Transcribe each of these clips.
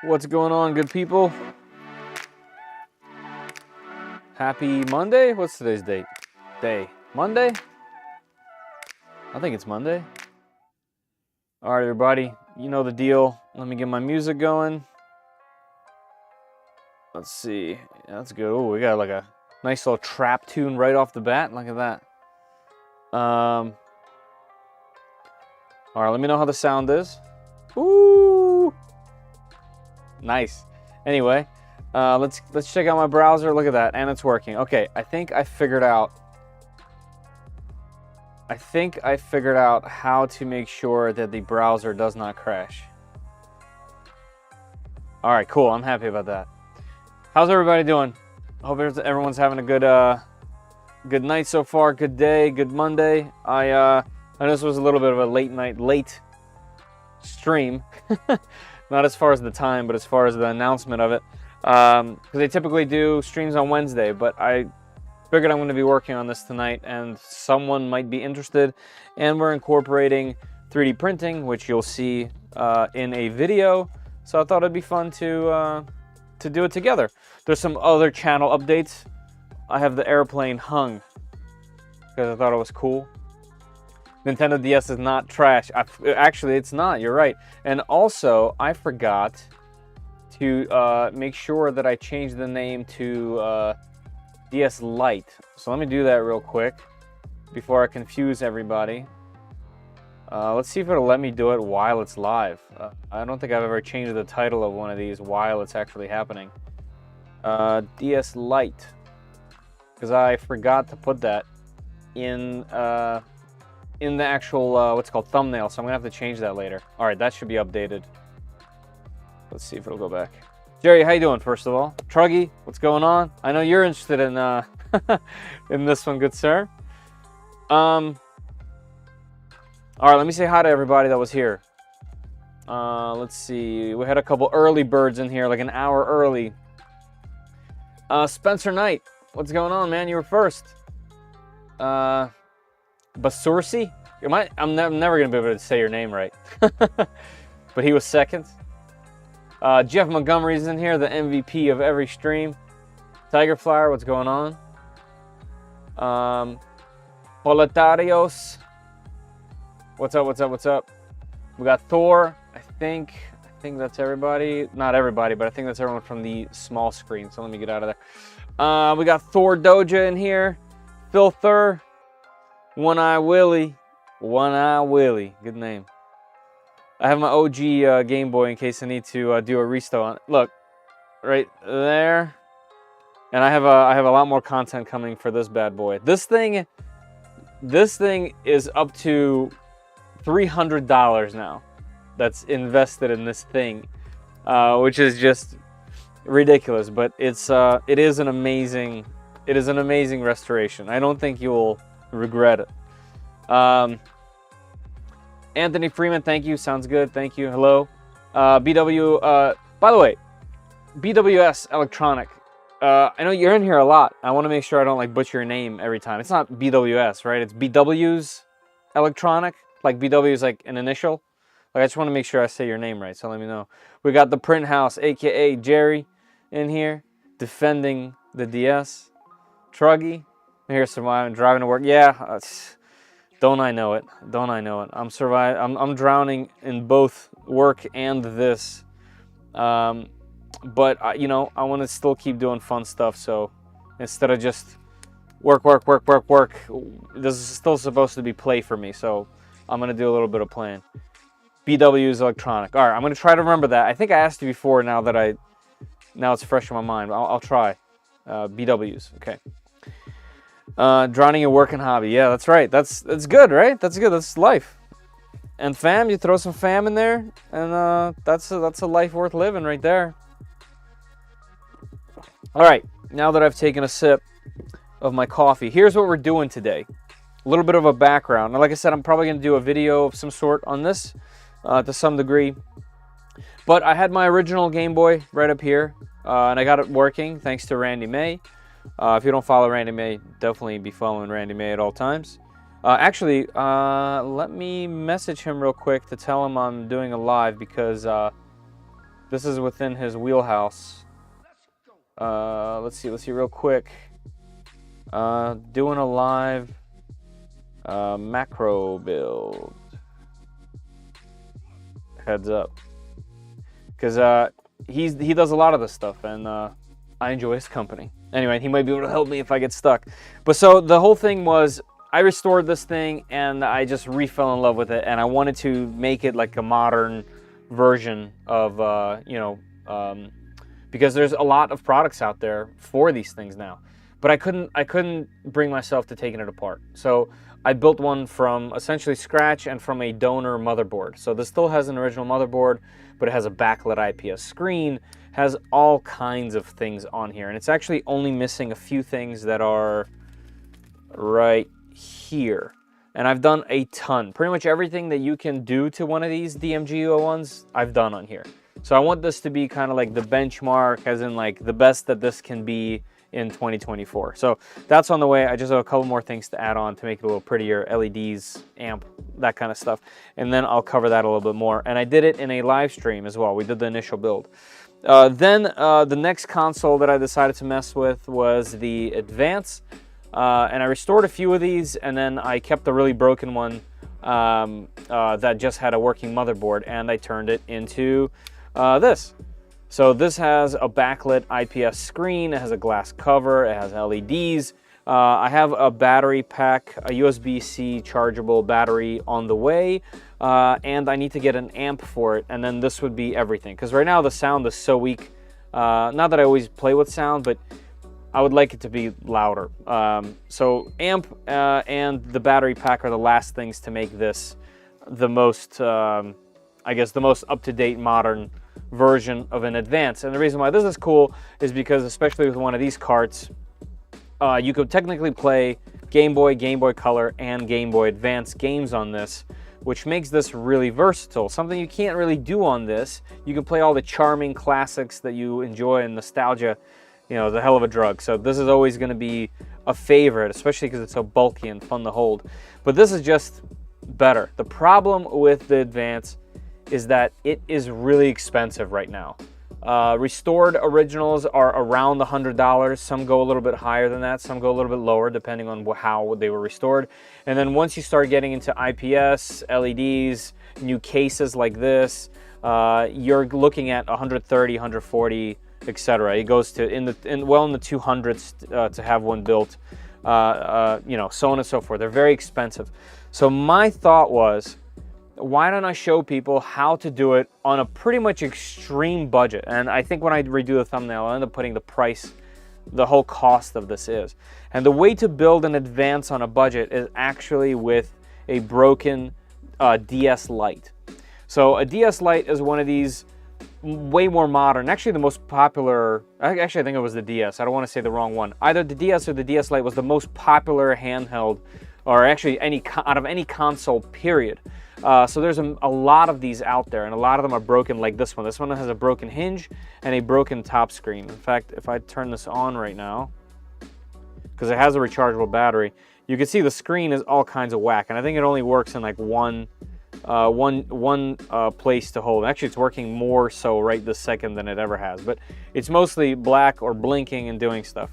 What's going on, good people? Happy Monday? What's today's date? Monday? I think it's Monday. All right, everybody, you know the deal. Let me get my music going. Let's see. Yeah, that's good. Oh, we got like a nice little trap tune right off the bat. Look at that. All right, let me know how the sound is. Ooh, nice. Anyway, let's check out my browser. Look at that, and it's working. Okay, I think I figured out how to make sure that the browser does not crash. All right, cool. I'm happy about that. How's everybody doing? Hope everyone's having a good night so far. Good day, good Monday. I know this was a little bit of a late stream. Not as far as the time, but as far as the announcement of it. Because they typically do streams on Wednesday, but I figured I'm going to be working on this tonight, and someone might be interested. And we're incorporating 3D printing, which you'll see in a video. So I thought it'd be fun to do it together. There's some other channel updates. I have the airplane hung because I thought it was cool. Nintendo DS is not trash. Actually, it's not. You're right. And also, I forgot to make sure that I changed the name to DS Lite. So let me do that real quick before I confuse everybody. Let's see if it'll let me do it while it's live. I don't think I've ever changed the title of one of these while it's actually happening. DS Lite, because I forgot to put that in the actual what's called thumbnail, so I'm gonna have to change that later. All right, that should be updated. Let's see if it'll go back. Jerry, how you doing? First of all, Truggy, what's going on? I know you're interested in in this one, good sir. All right, let me say hi to everybody that was here. Let's see, we had a couple early birds in here, like an hour early. Spencer Knight, what's going on, man? You were first. Basursi? I'm never going to be able to say your name right. But he was second. Jeff Montgomery's in here, the MVP of every stream. Tiger Flower, what's going on? Proletarios. What's up? We got Thor. I think that's everybody. Not everybody, but I think that's everyone from the small screen. So let me get out of there. We got Thor Doja in here. Phil Thur. One Eye Willie. Good name. I have my OG Game Boy in case I need to do a resto on it. Look, right there. And I have a lot more content coming for this bad boy. This thing is up to $300 now. That's invested in this thing, which is just ridiculous. But it is an amazing restoration. I don't think you'll regret it. Anthony Freeman, thank you. Sounds good. Thank you. Hello. BW. By the way, BWS Electronic. I know you're in here a lot. I want to make sure I don't like butcher your name every time. It's not BWS, right? It's BW's Electronic. Like BW is like an initial. Like I just want to make sure I say your name right. So let me know. We got the Print House, aka Jerry, in here defending the DS. Truggy. Here's surviving, driving to work. Yeah, don't I know it? I'm surviving. I'm drowning in both work and this. But you know, I want to still keep doing fun stuff. So instead of just work, this is still supposed to be play for me. So I'm gonna do a little bit of playing. BW's Electronic. All right, I'm gonna try to remember that. I think I asked you before. Now it's fresh in my mind. I'll try. BW's. Okay. Drowning in work and hobby. Yeah, that's right. That's good, right? That's good. That's life. And fam, you throw some fam in there, and that's a life worth living right there. All right, now that I've taken a sip of my coffee, here's what we're doing today. A little bit of a background. Now, like I said, I'm probably going to do a video of some sort on this to some degree. But I had my original Game Boy right up here, and I got it working thanks to Randy May. If you don't follow Randy May, definitely be following Randy May at all times. Actually, let me message him real quick to tell him I'm doing a live because this is within his wheelhouse. Let's see real quick. Doing a live macro build. Heads up, because he does a lot of this stuff, and I enjoy his company. Anyway, he might be able to help me if I get stuck. But so the whole thing was, I restored this thing and I just fell in love with it, and I wanted to make it like a modern version of because there's a lot of products out there for these things now, but I couldn't bring myself to taking it apart. So I built one from essentially scratch and from a donor motherboard. So this still has an original motherboard, but it has a backlit IPS screen, has all kinds of things on here, and it's actually only missing a few things that are right here. And I've done a ton. Pretty much everything that you can do to one of these DMG-01s, I've done on here. So I want this to be kind of like the benchmark, as in like the best that this can be in 2024. So that's on the way. I just have a couple more things to add on to make it a little prettier, LEDs, amp, that kind of stuff. And then I'll cover that a little bit more. And I did it in a live stream as well. We did the initial build. Then the next console that I decided to mess with was the Advance. And I restored a few of these, and then I kept the really broken one that just had a working motherboard, and I turned it into this. So this has a backlit IPS screen, it has a glass cover, it has LEDs. I have a battery pack, a USB-C chargeable battery on the way, and I need to get an amp for it, and then this would be everything. Because right now the sound is so weak. Not that I always play with sound, but I would like it to be louder. So amp and the battery pack are the last things to make this the most, I guess, the most up-to-date modern version of an Advance. And the reason why this is cool is because, especially with one of these carts, you could technically play Game Boy, Game Boy Color, and Game Boy Advance games on this, which makes this really versatile. Something you can't really do on this. You can play all the charming classics that you enjoy, and nostalgia, you know, is a hell of a drug. So this is always going to be a favorite, especially because it's so bulky and fun to hold. But this is just better. The problem with the Advance is that it is really expensive right now. Restored originals are around $100. Some go a little bit higher than that. Some go a little bit lower, depending on how they were restored. And then once you start getting into IPS, LEDs, new cases like this, you're looking at 130, 140, etc. It goes to well in the 200s to have one built, you know, so on and so forth. They're very expensive. So my thought was, why don't I show people how to do it on a pretty much extreme budget? And I think when I redo the thumbnail, I'll end up putting the price, the whole cost of this is. And the way to build an Advance on a budget is actually with a broken DS Lite. So a DS Lite is one of these way more modern, actually the most popular, actually I think it was the DS, I don't want to say the wrong one. Either the DS or the DS Lite was the most popular handheld, or actually out of any console, period. So there's a lot of these out there, and a lot of them are broken like this one. This one has a broken hinge and a broken top screen. In fact, if I turn this on right now, because it has a rechargeable battery, you can see the screen is all kinds of whack, and I think it only works in like one place to hold. Actually, it's working more so right this second than it ever has, but it's mostly black or blinking and doing stuff.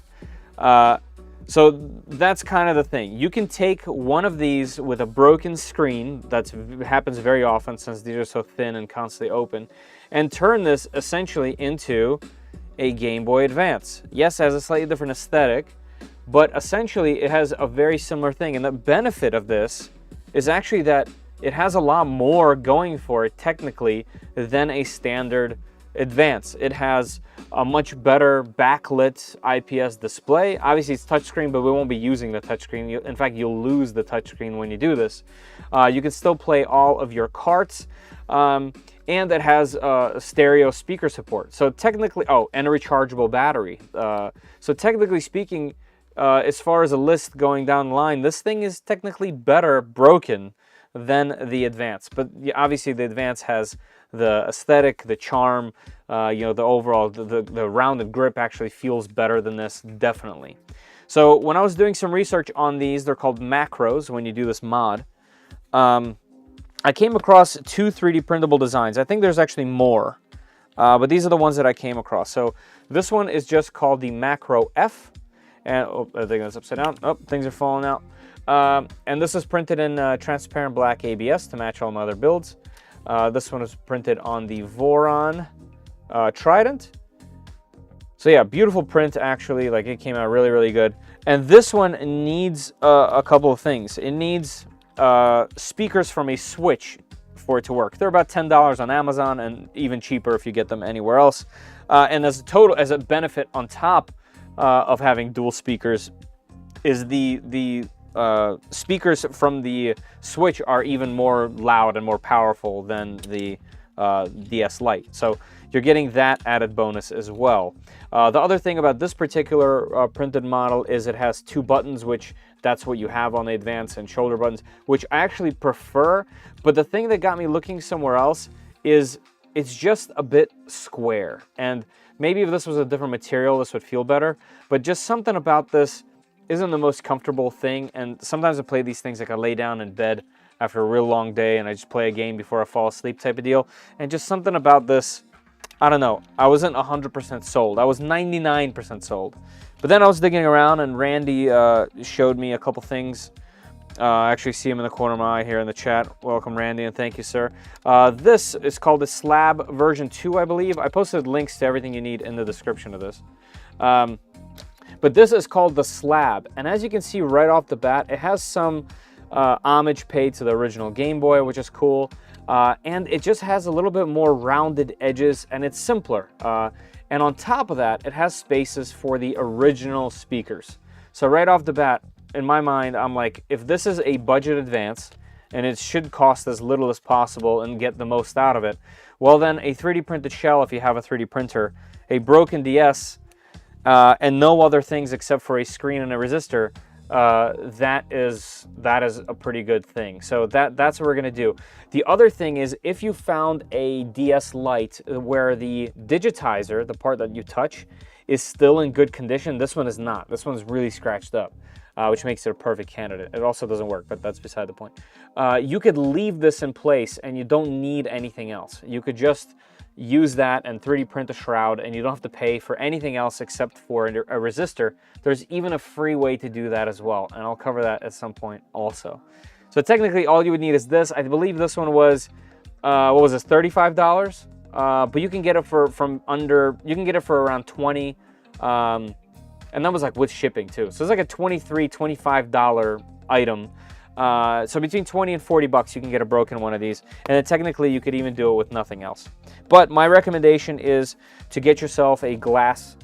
So that's kind of the thing. You can take one of these with a broken screen, that happens very often since these are so thin and constantly open, and turn this essentially into a Game Boy Advance. Yes, it has a slightly different aesthetic, but essentially it has a very similar thing. And the benefit of this is actually that it has a lot more going for it technically than a standard Advance. It has a much better backlit IPS display. Obviously it's touchscreen, but we won't be using the touchscreen. In fact, you'll lose the touchscreen when you do this. You can still play all of your carts, and it has stereo speaker support. So technically, oh, and a rechargeable battery. So technically speaking, as far as a list going down the line, this thing is technically better broken than the Advance. But obviously the Advance has the aesthetic, the charm, you know, the overall, the rounded grip actually feels better than this, definitely. So when I was doing some research on these, they're called macros when you do this mod, I came across two 3D printable designs. I think there's actually more. But these are the ones that I came across. So this one is just called the Macro F. And oh, I think that's upside down. Oh, things are falling out. And this is printed in transparent black ABS to match all my other builds. This one is printed on the Voron Trident. So yeah, beautiful print actually. Like, it came out really, really good. And this one needs a couple of things. It needs speakers from a Switch for it to work. They're about $10 on Amazon, and even cheaper if you get them anywhere else. And as a benefit on top of having dual speakers, is the speakers from the Switch are even more loud and more powerful than the DS Lite. So you're getting that added bonus as well. The other thing about this particular printed model is it has 2 buttons, which that's what you have on the Advance, and shoulder buttons, which I actually prefer. But the thing that got me looking somewhere else is it's just a bit square. And maybe if this was a different material, this would feel better. But just something about this isn't the most comfortable thing. And sometimes I play these things like I lay down in bed after a real long day and I just play a game before I fall asleep type of deal. And just something about this, I don't know, I wasn't 100% sold. I was 99% sold. But then I was digging around, and Randy showed me a couple things. I actually see him in the corner of my eye here in the chat. Welcome, Randy, and thank you, sir. This is called the Slab version 2, I believe. I posted links to everything you need in the description of this. But this is called the Slab. And as you can see right off the bat, it has some homage paid to the original Game Boy, which is cool. And it just has a little bit more rounded edges, and it's simpler. And on top of that, it has spaces for the original speakers. So right off the bat, in my mind, I'm like, if this is a budget Advance, and it should cost as little as possible and get the most out of it, well then a 3D printed shell, if you have a 3D printer, a broken DS, and no other things except for a screen and a resistor, that is a pretty good thing. So that's what we're gonna do. The other thing is, if you found a DS Lite where the digitizer, the part that you touch, is still in good condition, this one is not. This one's really scratched up, which makes it a perfect candidate. It also doesn't work, but that's beside the point. You could leave this in place and you don't need anything else. You could just use that and 3D print a shroud, and you don't have to pay for anything else except for a resistor. There's even a free way to do that as well, and I'll cover that at some point also. So technically all you would need is this. I believe this one was, what was this, $35? But you can get it for around 20, and that was like with shipping too. So it's like a $23, $25 item. So between 20 and 40 bucks, you can get a broken one of these. And then technically you could even do it with nothing else. But my recommendation is to get yourself a glass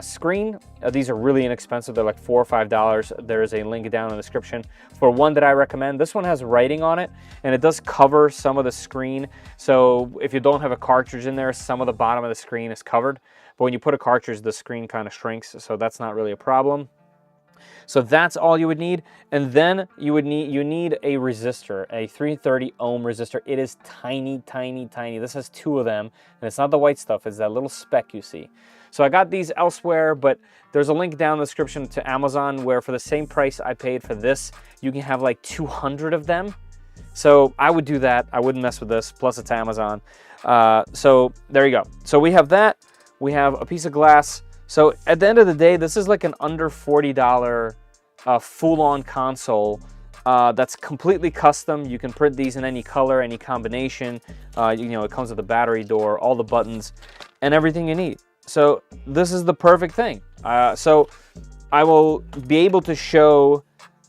screen. These are really inexpensive. They're like $4 or $5. There's a link down in the description for one that I recommend. This one has writing on it, and it does cover some of the screen. So if you don't have a cartridge in there, some of the bottom of the screen is covered. But when you put a cartridge, the screen kind of shrinks, so that's not really a problem. So that's all you would need. And then you need a resistor, a 330 ohm resistor. It is tiny, tiny, tiny. This has 2 of them, and it's not the white stuff, it's that little speck you see. So I got these elsewhere, but there's a link down in the description to Amazon where for the same price I paid for this, you can have like 200 of them. So I would do that. I wouldn't mess with this, plus it's Amazon. So there you go. So we have that. We have a piece of glass. So at the end of the day, this is like an under $40 full-on console that's completely custom. You can print these in any color, any combination. You know, it comes with a battery door, all the buttons, and everything you need. So this is the perfect thing. So I will be able to show,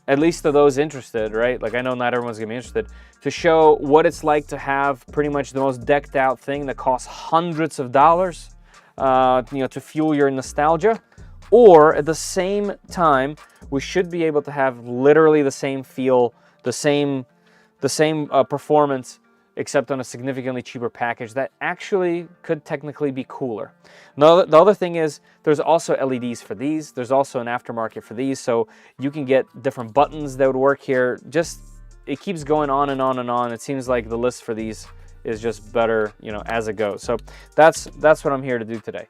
at least to those interested, right? Like, I know not everyone's gonna be interested, to show what it's like to have pretty much the most decked out thing that costs hundreds of dollars, you know, to fuel your nostalgia. Or at the same time, we should be able to have literally the same feel, the same performance, except on a significantly cheaper package that actually could technically be cooler. Now, the other thing is there's also LEDs for these. There's also an aftermarket for these, so you can get different buttons that would work here. Just, it keeps going on and on and on. It seems like the list for these is just better, you know, as it goes. So that's what I'm here to do today.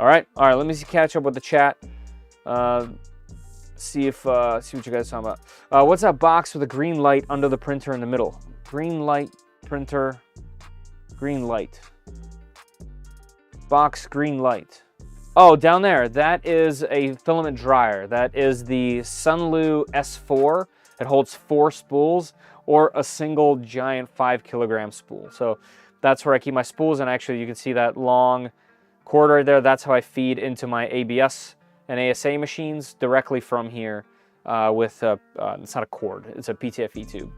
All right, let me catch up with the chat. See what you guys are talking about. What's that box with a green light under the printer in the middle? Green light printer, green light. Box green light. Oh, down there, that is a filament dryer. That is the Sunlu S4. It holds 4 spools or a single giant 5 kilogram spool. So that's where I keep my spools, and actually you can see that long cord right there. That's how I feed into my ABS and ASA machines directly from here with it's not a cord, it's a PTFE tube.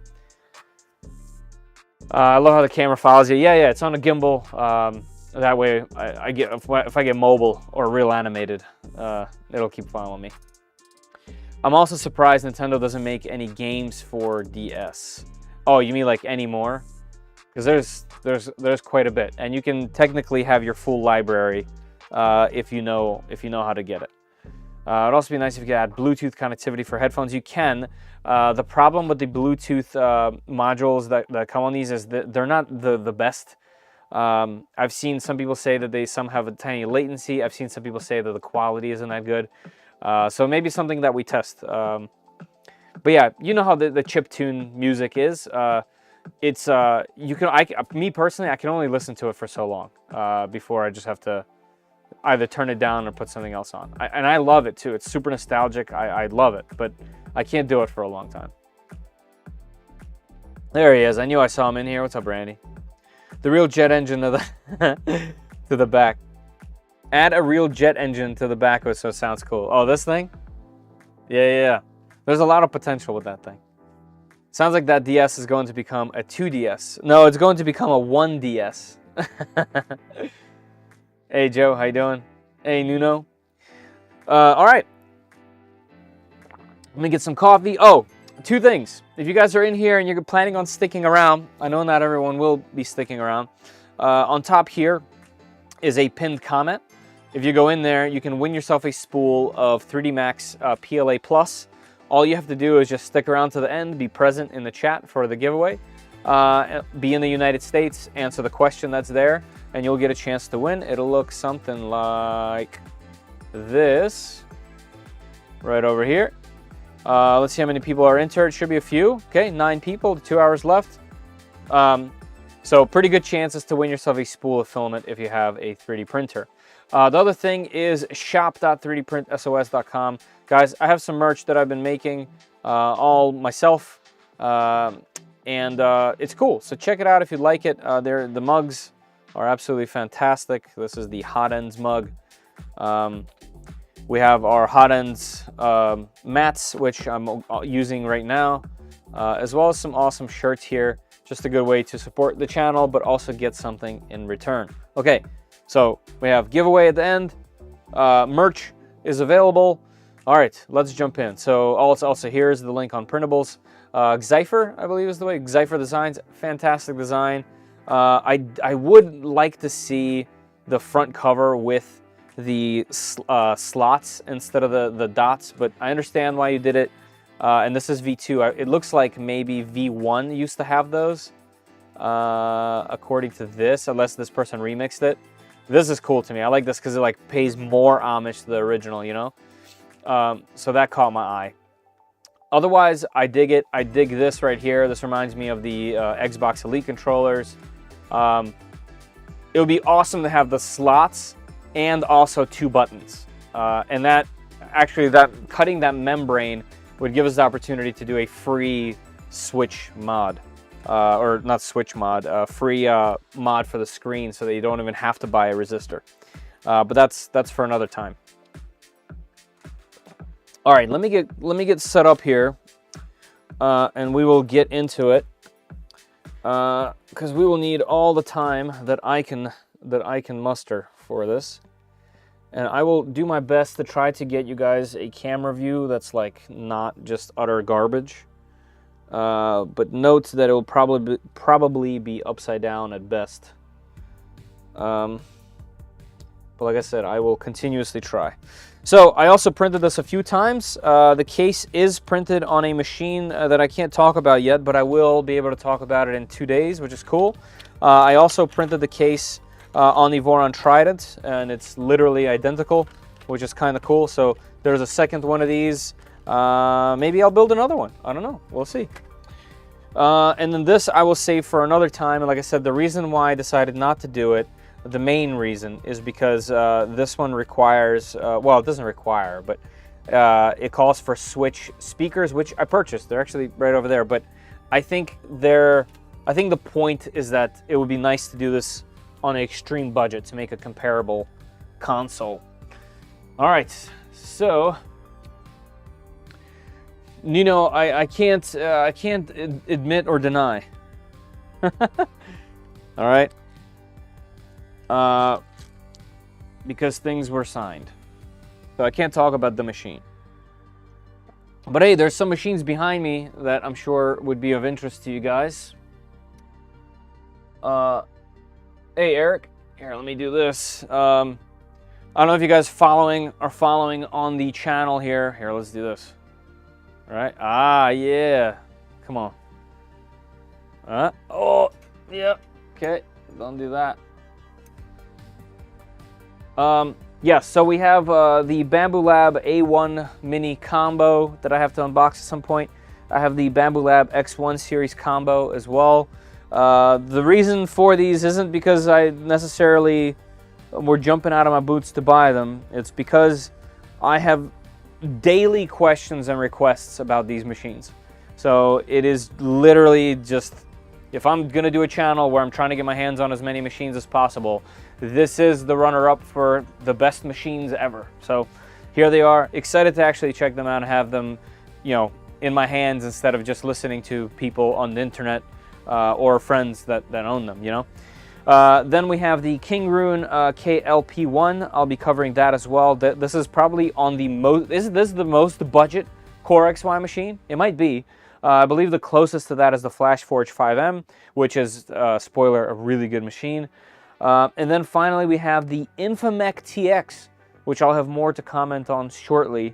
I love how the camera follows you. Yeah, it's on a gimbal. That way, I get if I get mobile or real animated, it'll keep following me. I'm also surprised Nintendo doesn't make any games for DS. Oh, you mean like any more? Because there's quite a bit, and you can technically have your full library if you know how to get it. It'd also be nice if you could add Bluetooth connectivity for headphones. You can. The problem with the Bluetooth modules that come on these is that they're not the best. I've seen some people say that some have a tiny latency. I've seen some people say that the quality isn't that good. So maybe something that we test. But yeah, you know how the chiptune music is. It's me personally, I can only listen to it for so long before I just have to either turn it down or put something else on. And I love it too. It's super nostalgic. I love it, but I can't do it for a long time. There he is. I knew I saw him in here. What's up, Randy? The real jet engine to the to the back. Add a real jet engine to the back of it so it sounds cool. Oh, this thing? Yeah. There's a lot of potential with that thing. Sounds like that DS is going to become a 2DS. No, it's going to become a 1DS. Hey, Joe, how you doing? Hey, Nuno. All right. Let me get some coffee. Oh, 2 things. If you guys are in here and you're planning on sticking around, I know not everyone will be sticking around. On top here is a pinned comment. If you go in there, you can win yourself a spool of 3D Max PLA Plus. All you have to do is just stick around to the end, be present in the chat for the giveaway, be in the United States, answer the question that's there, and you'll get a chance to win. It'll look something like this right over here. Let's see how many people are entered. Should be a few. Okay, 9 people, 2 hours left. So pretty good chances to win yourself a spool of filament if you have a 3D printer. The other thing is shop.3dprintsos.com. Guys, I have some merch that I've been making all myself, and it's cool. So check it out if you'd like it. The mugs are absolutely fantastic. This is the Hot Ends mug. We have our Hot Ends mats, which I'm using right now, as well as some awesome shirts here. Just a good way to support the channel, but also get something in return. Okay, so we have giveaway at the end. Merch is available. All right, let's jump in. So also here's the link on printables. Xipher, I believe is the way. Xipher Designs, fantastic design. I would like to see the front cover with the slots instead of the dots, but I understand why you did it. And this is V2. It looks like maybe V1 used to have those, according to this, unless this person remixed it. This is cool to me. I like this because it like pays more homage to the original, you know? So that caught my eye. Otherwise, I dig it. I dig this right here. This reminds me of the Xbox Elite controllers. It would be awesome to have the slots and also 2 buttons. And that cutting that membrane would give us the opportunity to do a free Switch mod. Or not Switch mod, free mod for the screen so that you don't even have to buy a resistor. But that's for another time. All right, let me get set up here, and we will get into it, because we will need all the time that I can muster for this, and I will do my best to try to get you guys a camera view that's like not just utter garbage. But note that it will probably be upside down at best. But like I said, I will continuously try. So I also printed this a few times. The case is printed on a machine that I can't talk about yet, but I will be able to talk about it in 2 days, which is cool. I also printed the case on the Voron Trident, and it's literally identical, which is kind of cool. So there's a second one of these. Maybe I'll build another one. I don't know. We'll see. And then this I will save for another time. And like I said, the reason why I decided not to do it the main reason is because this one requires, well, it doesn't require, but it calls for switch speakers, which I purchased. They're actually right over there, but I think the point is that it would be nice to do this on an extreme budget to make a comparable console. All right, so you know, I can't admit or deny. All right, because things were signed, so I can't talk about the machine. But hey, there's some machines behind me that I'm sure would be of interest to you guys. Hey Eric, here, let me do this. I don't know if you guys are following on the channel here. Here, let's do this. All right. Ah, yeah. Come on. Oh, yeah. Okay. Don't do that. Yeah, so we have the Bambu Lab A1 Mini Combo that I have to unbox at some point. I have the Bambu Lab X1 Series Combo as well. The reason for these isn't because I necessarily were jumping out of my boots to buy them. It's because I have daily questions and requests about these machines. So it is literally just, if I'm going to do a channel where I'm trying to get my hands on as many machines as possible, this is the runner-up for the best machines ever. So here they are. Excited to actually check them out and have them, you know, in my hands instead of just listening to people on the internet or friends that own them, you know. Then we have the Kingroon KLP1. I'll be covering that as well. This is probably on the most, is this the most budget Core XY machine? It might be. I believe the closest to that is the FlashForge 5M, which is, spoiler, a really good machine. And then finally we have the Infomec TX, which I'll have more to comment on shortly.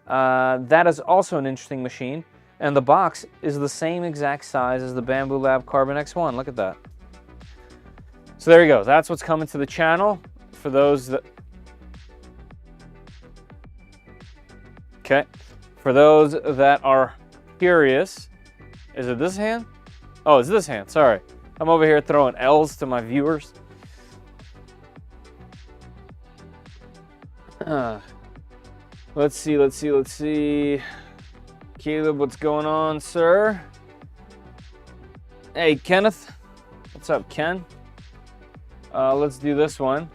That is also an interesting machine, and the box is the same exact size as the Bambu Lab Carbon X1. Look at that. So there you go. That's what's coming to the channel for those that... Okay. For those that are curious, is it this hand? Oh, it's this hand. Sorry. I'm over here throwing L's to my viewers. Let's see. Caleb, what's going on, sir? Hey, Kenneth. What's up, Ken? Let's do this one.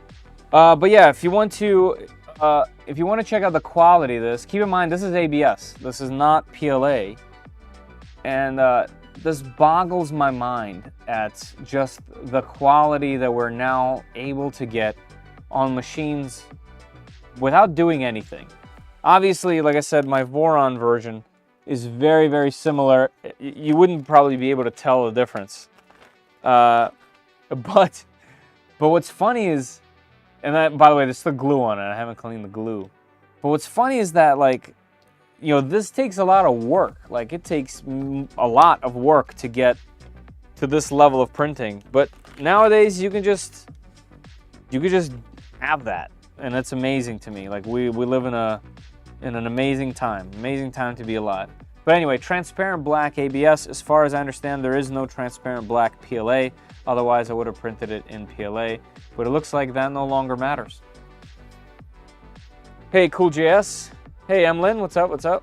But yeah, if you want to check out the quality of this, keep in mind this is ABS. This is not PLA, and this boggles my mind at just the quality that we're now able to get on machines without doing anything. Obviously, like I said, my Voron version is very, very similar. You wouldn't probably be able to tell the difference. But what's funny is, and that, by the way, there's still glue on it. I haven't cleaned the glue. But what's funny is that, like, you know, this takes a lot of work. Like, it takes a lot of work to get to this level of printing. But nowadays, you can just have that, and it's amazing to me. Like, we live in an amazing time to be alive. But anyway, transparent black ABS. As far as I understand, there is no transparent black PLA. Otherwise, I would have printed it in PLA. But it looks like that no longer matters. Hey, CoolJS. Hey, Emlyn, what's up? What's up?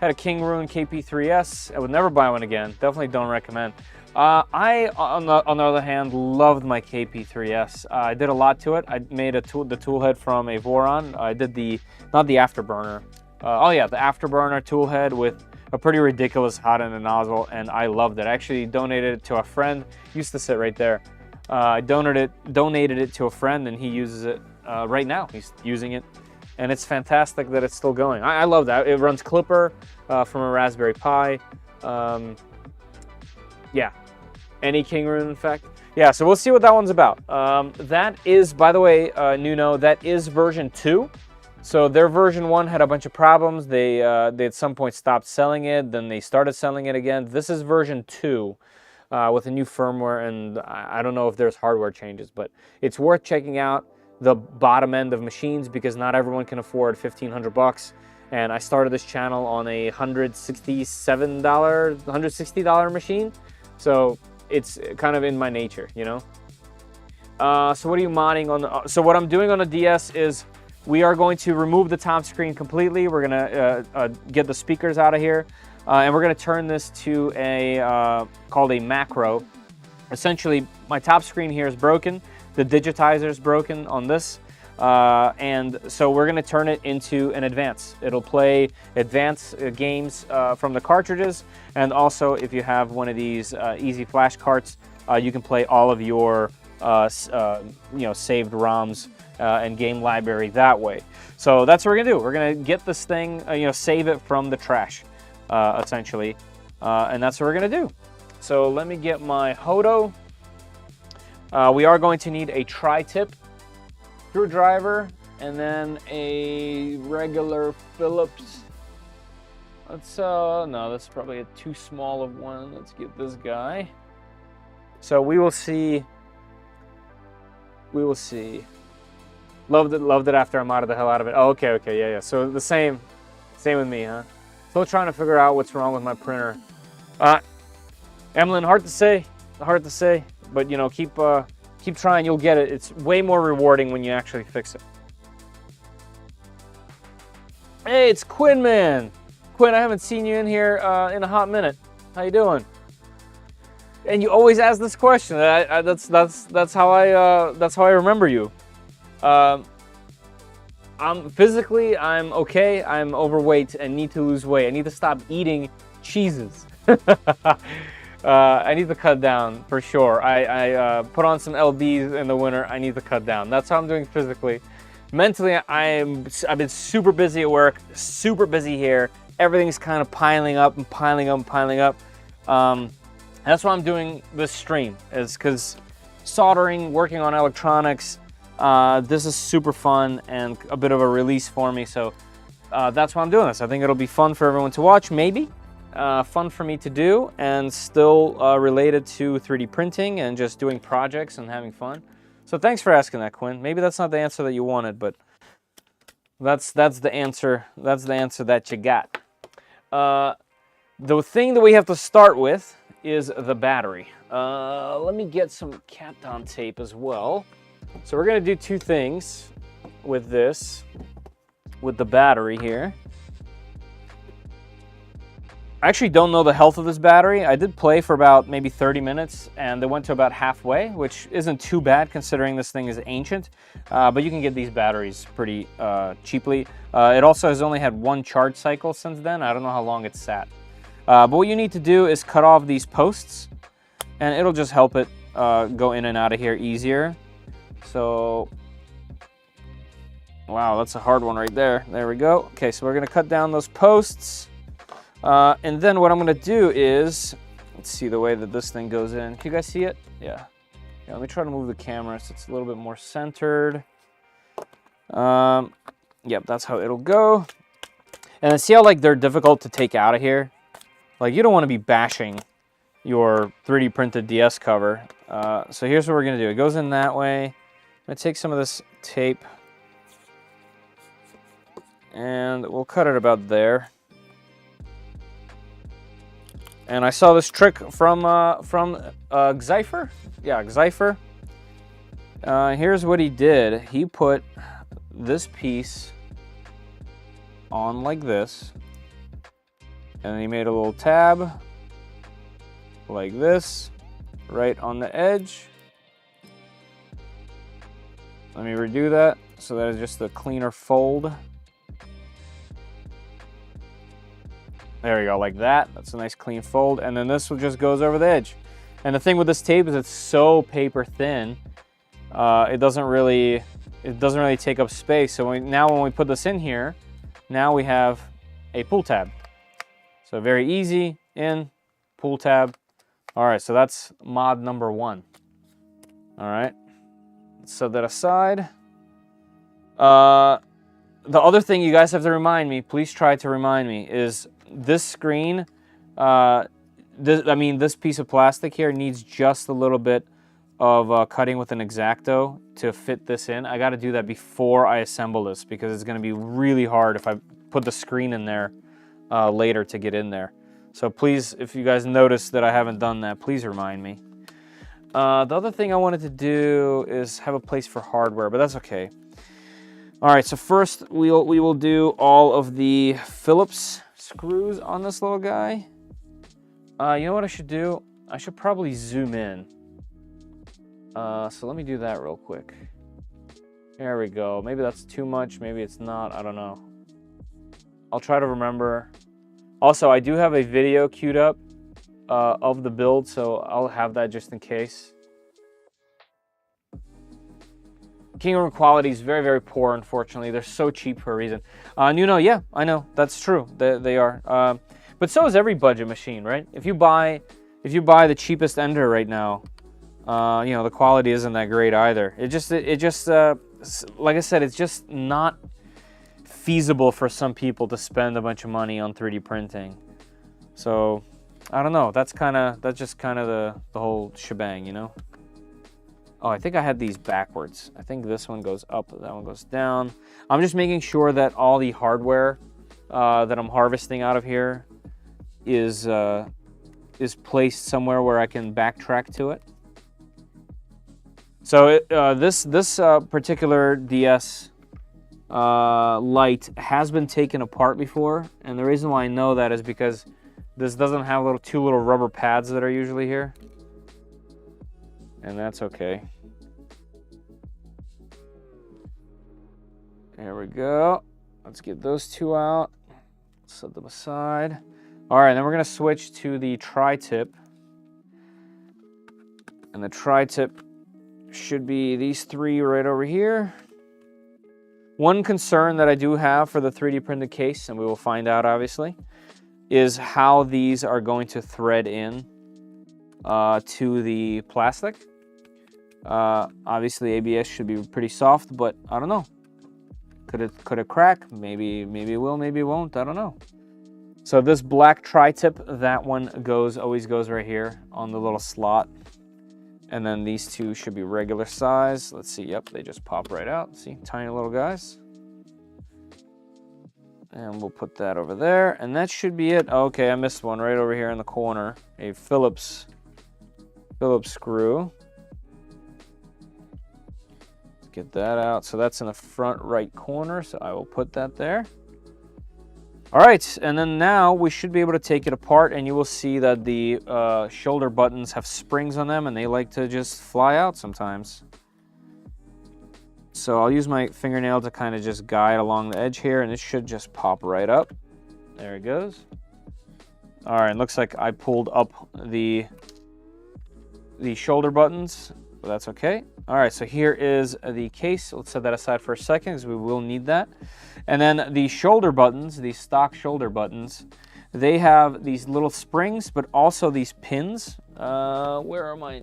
Had a Kingroon KP3S. I would never buy one again. Definitely don't recommend. I, on the other hand, loved my KP3S. I did a lot to it. I made the tool head from a Voron. I did not the afterburner. Oh yeah, the afterburner tool head with a pretty ridiculous hot-ended nozzle, and I loved it. I actually donated it to a friend. Used to sit right there. I donated it to a friend, and he uses it right now. He's using it, and it's fantastic that it's still going. I love that. It runs Clipper from a Raspberry Pi. Yeah, any Kingroon, in fact. Yeah, so we'll see what that one's about. That is, by the way, Nuno, that is version 2. So their version 1 had a bunch of problems. They at some point stopped selling it, then they started selling it again. This is version 2 with a new firmware, and I don't know if there's hardware changes, but it's worth checking out the bottom end of machines because not everyone can afford $1,500. And I started this channel on a $160 machine. So it's kind of in my nature, you know? So what are you modding on the... So what I'm doing on the DS is we are going to remove the top screen completely. We're going to get the speakers out of here. And we're going to turn this to a called a macro. Essentially, my top screen here is broken. The digitizer is broken on this. And so we're going to turn it into an advance. It'll play advanced games from the cartridges. And also, if you have one of these easy flash carts, you can play all of your saved ROMs and game library that way. So that's what we're going to do. We're going to get this thing, save it from the trash. Essentially, and that's what we're gonna do. So let me get my Hodo. We are going to need a tri-tip screwdriver and then a regular Phillips. Let's no, that's probably a too small of one. Let's get this guy. So we will see. We will see. Loved it after I modded the hell out of it. Oh, okay, yeah. So the same with me, huh? Still trying to figure out what's wrong with my printer. Emlyn, hard to say, but keep trying, you'll get it. It's way more rewarding when you actually fix it. Hey, it's Quinn, man. Quinn, I haven't seen you in here in a hot minute. How you doing? And you always ask this question. That's how I remember you. Physically, I'm okay. I'm overweight and need to lose weight. I need to stop eating cheeses. I need to cut down for sure. I put on some LBs in the winter. I need to cut down. That's how I'm doing physically. Mentally, I've been super busy at work, super busy here. Everything's kind of piling up. That's why I'm doing this stream, is because soldering, working on electronics, this is super fun and a bit of a release for me, so that's why I'm doing this. I think it'll be fun for everyone to watch, maybe. Fun for me to do, and still related to 3D printing and just doing projects and having fun. So thanks for asking that, Quinn. Maybe that's not the answer that you wanted, but that's the answer. That's the answer that you got. The thing that we have to start with is the battery. Let me get some Kapton tape as well. So we're going to do two things with this, with the battery here. I actually don't know the health of this battery. I did play for about maybe 30 minutes and it went to about halfway, which isn't too bad considering this thing is ancient. But you can get these batteries pretty cheaply. It also has only had one charge cycle since then. I don't know how long it's sat. But what you need to do is cut off these posts and it'll just help it go in and out of here easier. So, wow, that's a hard one right there. There we go. Okay, so we're gonna cut down those posts. And then what I'm gonna do is, let's see the way that this thing goes in. Can you guys see it? Yeah. Let me try to move the camera so it's a little bit more centered. Yep, that's how it'll go. And then see how they're difficult to take out of here? You don't want to be bashing your 3D printed DS cover. So here's what we're gonna do. It goes in that way. I'm gonna take some of this tape and we'll cut it about there. And I saw this trick from Xypher. Yeah, Xypher. Here's what he did. He put this piece on like this. And he made a little tab like this, right on the edge. Let me redo that so that it's just a cleaner fold. There we go, like that. That's a nice clean fold. And then this one just goes over the edge. And the thing with this tape is it's so paper thin. It doesn't really take up space. So now when we put this in here, now we have a pull tab. So very easy, in, pull tab. All right, so that's mod number 1. All right, let's set that aside. The other thing you guys have to remind me, please try to remind me, is this screen, this piece of plastic here needs just a little bit of cutting with an X-Acto to fit this in. I got to do that before I assemble this because it's going to be really hard if I put the screen in there later to get in there. So please, if you guys notice that I haven't done that, please remind me. The other thing I wanted to do is have a place for hardware, but that's okay. All right, so first we will do all of the Phillips screws on this little guy. You know what I should do? I should probably zoom in. So let me do that real quick. There we go. Maybe that's too much. Maybe it's not. I don't know. I'll try to remember. Also, I do have a video queued up of the build, so I'll have that just in case. King Room quality is very, very poor, unfortunately. They're so cheap for a reason. Yeah, I know. That's true. They are. But so is every budget machine, right? If you buy the cheapest Ender right now, the quality isn't that great either. It just like I said, it's just not feasible for some people to spend a bunch of money on 3D printing. So I don't know. That's just kind of the whole shebang, you know. Oh, I think I had these backwards. I think this one goes up, that one goes down. I'm just making sure that all the hardware that I'm harvesting out of here is placed somewhere where I can backtrack to it. So this particular DS Lite has been taken apart before, and the reason why I know that is because this doesn't have two little rubber pads that are usually here. And that's okay. There we go. Let's get those two out. Set them aside. All right, then we're gonna switch to the tri-tip. And the tri-tip should be these three right over here. One concern that I do have for the 3D printed case, and we will find out obviously, is how these are going to thread in to the plastic. Obviously ABS should be pretty soft, but I don't know. Could it crack? Maybe it will, maybe it won't. I don't know. So this black tri-tip, that one always goes right here on the little slot. And then these two should be regular size. Let's see. Yep, they just pop right out. See, tiny little guys. And we'll put that over there, and that should be it. Okay, I missed one right over here in the corner. A Phillips screw. Get that out. So that's in the front right corner, so I will put that there. All right, and then now we should be able to take it apart, and you will see that the shoulder buttons have springs on them, and they like to just fly out sometimes. So I'll use my fingernail to kind of just guide along the edge here, and it should just pop right up. There it goes. All right, looks like I pulled up the shoulder buttons, but that's okay. All right, so here is the case. Let's set that aside for a second because we will need that. And then the shoulder buttons, the stock shoulder buttons, they have these little springs, but also these pins. Where are my...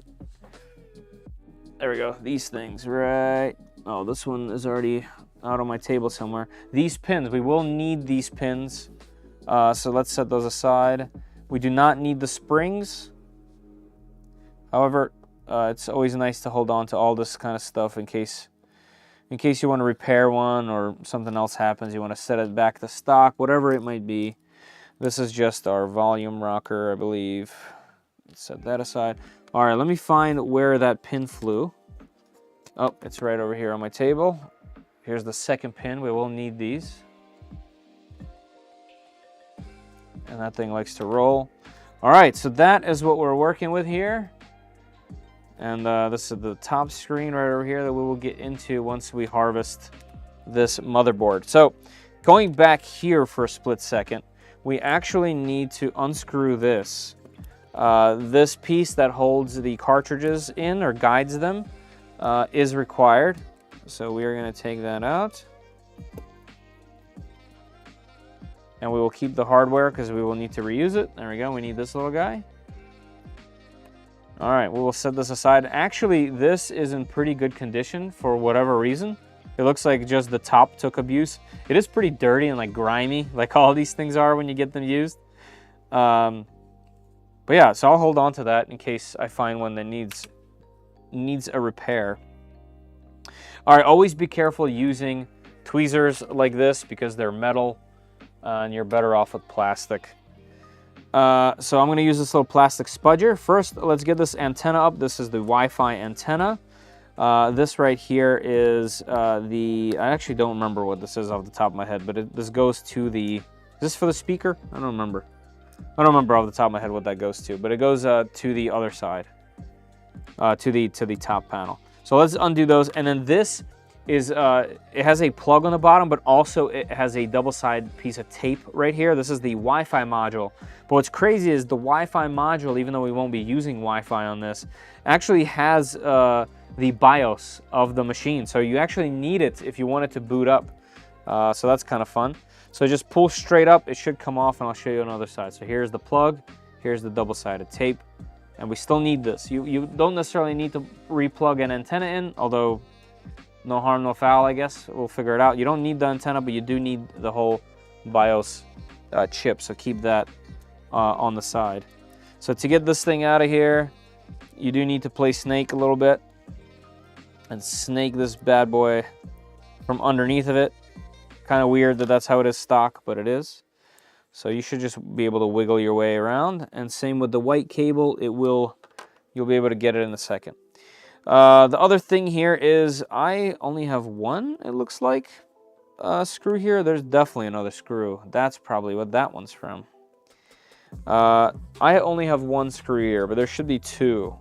There we go, these things, right? Oh, this one is already out on my table somewhere. These pins, we will need these pins. So let's set those aside. We do not need the springs. However, it's always nice to hold on to all this kind of stuff in case you want to repair one or something else happens. You want to set it back to stock, whatever it might be. This is just our volume rocker, I believe. Let's set that aside. All right, let me find where that pin flew. Oh, it's right over here on my table. Here's the second pin. We will need these. And that thing likes to roll. All right, so that is what we're working with here. And this is the top screen right over here that we will get into once we harvest this motherboard. So going back here for a split second, we actually need to unscrew this. This piece that holds the cartridges in or guides them is required. So we are going to take that out. And we will keep the hardware because we will need to reuse it. There we go. We need this little guy. All right, we will set this aside. Actually, this is in pretty good condition for whatever reason. It looks like just the top took abuse. It is pretty dirty and like grimy, like all these things are when you get them used. But yeah, so I'll hold on to that in case I find one that needs a repair. All right, always be careful using tweezers like this because they're metal and you're better off with plastic. So I'm going to use this little plastic spudger. First, let's get this antenna up. This is the Wi-Fi antenna. This right here is I actually don't remember what this is off the top of my head, but this goes to the, is this for the speaker? I don't remember. I don't remember off the top of my head what that goes to, but it goes to the other side, to the top panel. So let's undo those, and then this is, it has a plug on the bottom, but also it has a double-sided piece of tape right here. This is the Wi-Fi module. But what's crazy is the Wi-Fi module, even though we won't be using Wi-Fi on this, actually has the BIOS of the machine. So you actually need it if you want it to boot up. So that's kind of fun. So just pull straight up. It should come off, and I'll show you on the other side. So here's the plug. Here's the double-sided tape. And we still need this. You don't necessarily need to replug an antenna in, although no harm, no foul, I guess. We'll figure it out. You don't need the antenna, but you do need the whole BIOS chip, so keep that on the side. So to get this thing out of here, you do need to play snake a little bit and snake this bad boy from underneath of it. Kind of weird that that's how it is stock, but it is. So you should just be able to wiggle your way around. And same with the white cable, you'll be able to get it in a second. The other thing here is I only have one, it looks like, screw here. There's definitely another screw. That's probably what that one's from. I only have one screw here, but there should be two.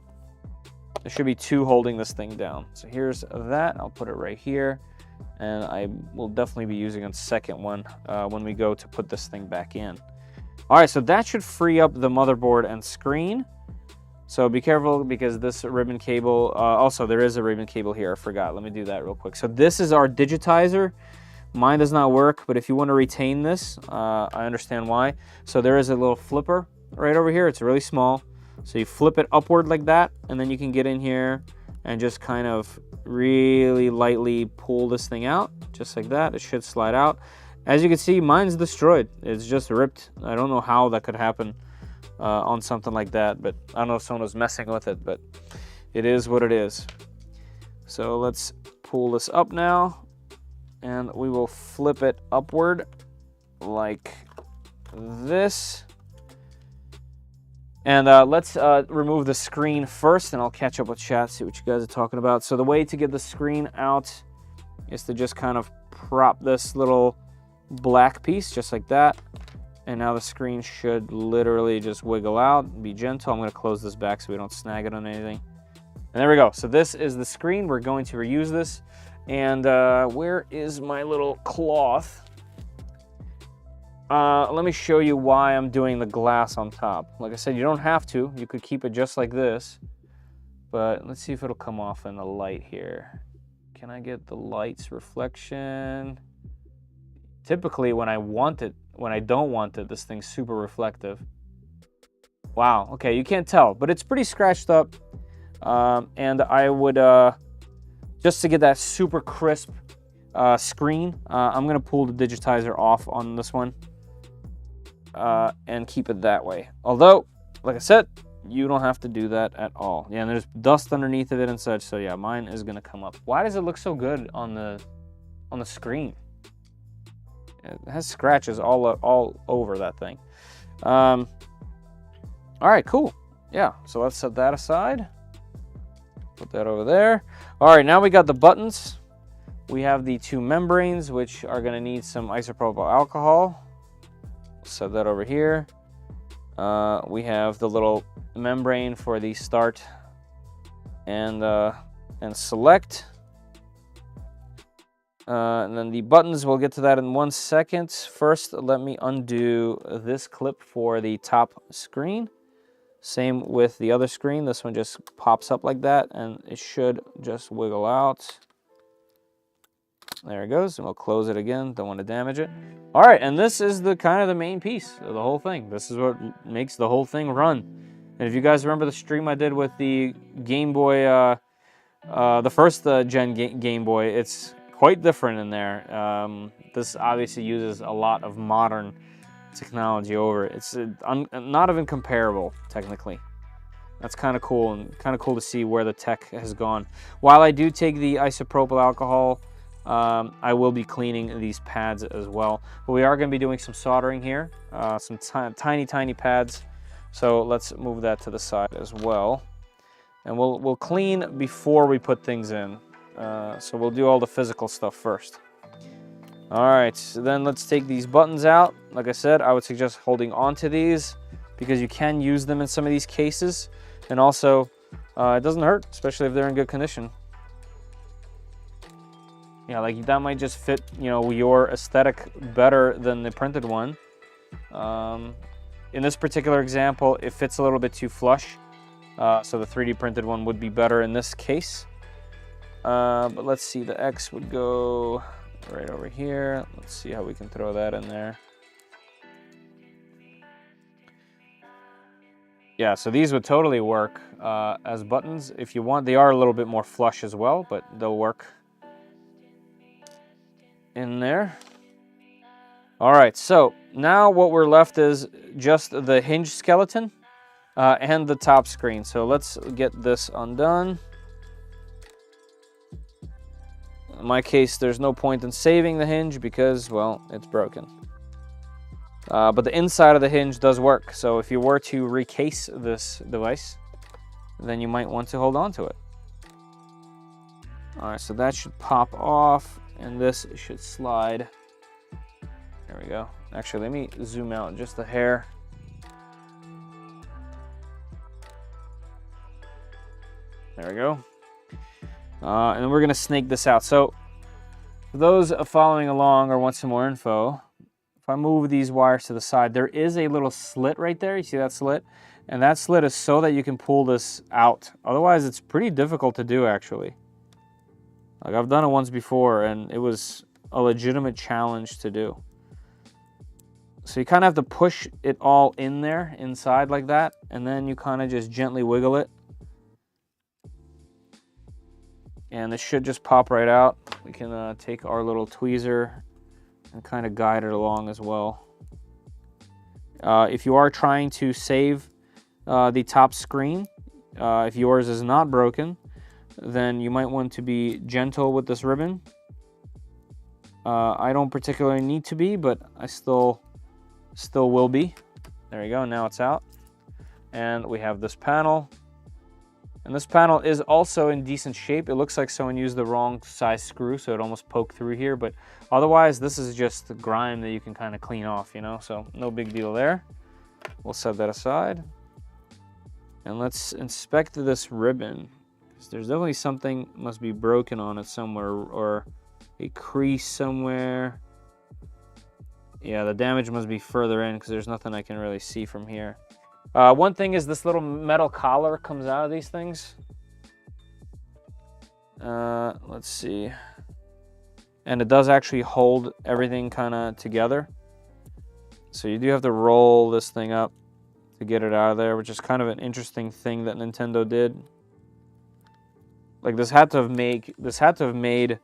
There should be two holding this thing down. So here's that. I'll put it right here. And I will definitely be using a second one when we go to put this thing back in. All right, so that should free up the motherboard and screen. So be careful because this ribbon cable, also there is a ribbon cable here, I forgot. Let me do that real quick. So this is our digitizer. Mine does not work, but if you want to retain this, I understand why. So there is a little flipper right over here. It's really small. So you flip it upward like that, and then you can get in here and just kind of really lightly pull this thing out, just like that. It should slide out. As you can see, mine's destroyed. It's just ripped. I don't know how that could happen on something like that, but I don't know if someone was messing with it, but it is what it is. So let's pull this up now, and we will flip it upward like this. And let's remove the screen first, and I'll catch up with chat, see what you guys are talking about. So the way to get the screen out is to just kind of prop this little black piece just like that. And now the screen should literally just wiggle out. Be gentle. I'm going to close this back so we don't snag it on anything. And there we go. So this is the screen. We're going to reuse this. And where is my little cloth? Let me show you why I'm doing the glass on top. Like I said, you don't have to. You could keep it just like this. But let's see if it'll come off in the light here. Can I get the light's reflection? Typically, when I don't want it, this thing's super reflective. Wow, okay, you can't tell, but it's pretty scratched up. And I would, just to get that super crisp screen, I'm gonna pull the digitizer off on this one. And keep it that way. Although, like I said, you don't have to do that at all. Yeah, and there's dust underneath of it and such, so yeah, mine is gonna come up. Why does it look so good on the screen? It has scratches all over that thing. All right, cool. Yeah, so let's set that aside. Put that over there. All right, now we got the buttons. We have the two membranes, which are gonna need some isopropyl alcohol. Set that over here. We have the little membrane for the start and select. And then the buttons, we'll get to that in 1 second. First, let me undo this clip for the top screen. Same with the other screen. This one just pops up like that, and it should just wiggle out. There it goes, and we'll close it again. Don't want to damage it. All right, and this is the kind of the main piece of the whole thing. This is what makes the whole thing run. And if you guys remember the stream I did with the Game Boy, the first gen Game Boy, it's quite different in there. This obviously uses a lot of modern technology over it. It's not even comparable, technically. That's kind of cool, and kind of cool to see where the tech has gone. While I do take the isopropyl alcohol I will be cleaning these pads as well. But we are going to be doing some soldering here, some tiny pads. So let's move that to the side as well. And we'll clean before we put things in. So we'll do all the physical stuff first. All right, so then let's take these buttons out. Like I said, I would suggest holding on to these because you can use them in some of these cases. And also, it doesn't hurt, especially if they're in good condition. Yeah, like that might just fit, you know, your aesthetic better than the printed one. In this particular example, it fits a little bit too flush. So the 3D printed one would be better in this case. But let's see, the X would go right over here. Let's see how we can throw that in there. Yeah, so these would totally work as buttons if you want. They are a little bit more flush as well, but they'll work in there. All right, so now what we're left is just the hinge skeleton and the top screen. So let's get this undone. In my case, there's no point in saving the hinge because, well, it's broken. But the inside of the hinge does work. So if you were to recase this device, then you might want to hold on to it. All right, so that should pop off and this should slide. There we go. Actually, let me zoom out just a hair. There we go. And then we're going to snake this out. So for those following along or want some more info, if I move these wires to the side, there is a little slit right there. You see that slit? And that slit is so that you can pull this out. Otherwise, it's pretty difficult to do, actually. Like, I've done it once before, and it was a legitimate challenge to do. So you kind of have to push it all in there, inside like that, and then you kind of just gently wiggle it. And this should just pop right out. We can take our little tweezer and kind of guide it along as well. If you are trying to save the top screen, if yours is not broken, then you might want to be gentle with this ribbon. I don't particularly need to be, but I still will be. There you go, now it's out. And we have this panel. And this panel is also in decent shape. It looks like someone used the wrong size screw, so it almost poked through here. But otherwise, this is just the grime that you can kind of clean off, you know? So no big deal there. We'll set that aside. And let's inspect this ribbon. There's definitely something must be broken on it somewhere, or a crease somewhere. Yeah, the damage must be further in because there's nothing I can really see from here. One thing is this little metal collar comes out of these things. Let's see. And it does actually hold everything kind of together. So you do have to roll this thing up to get it out of there, which is kind of an interesting thing that Nintendo did. Like, this had to have made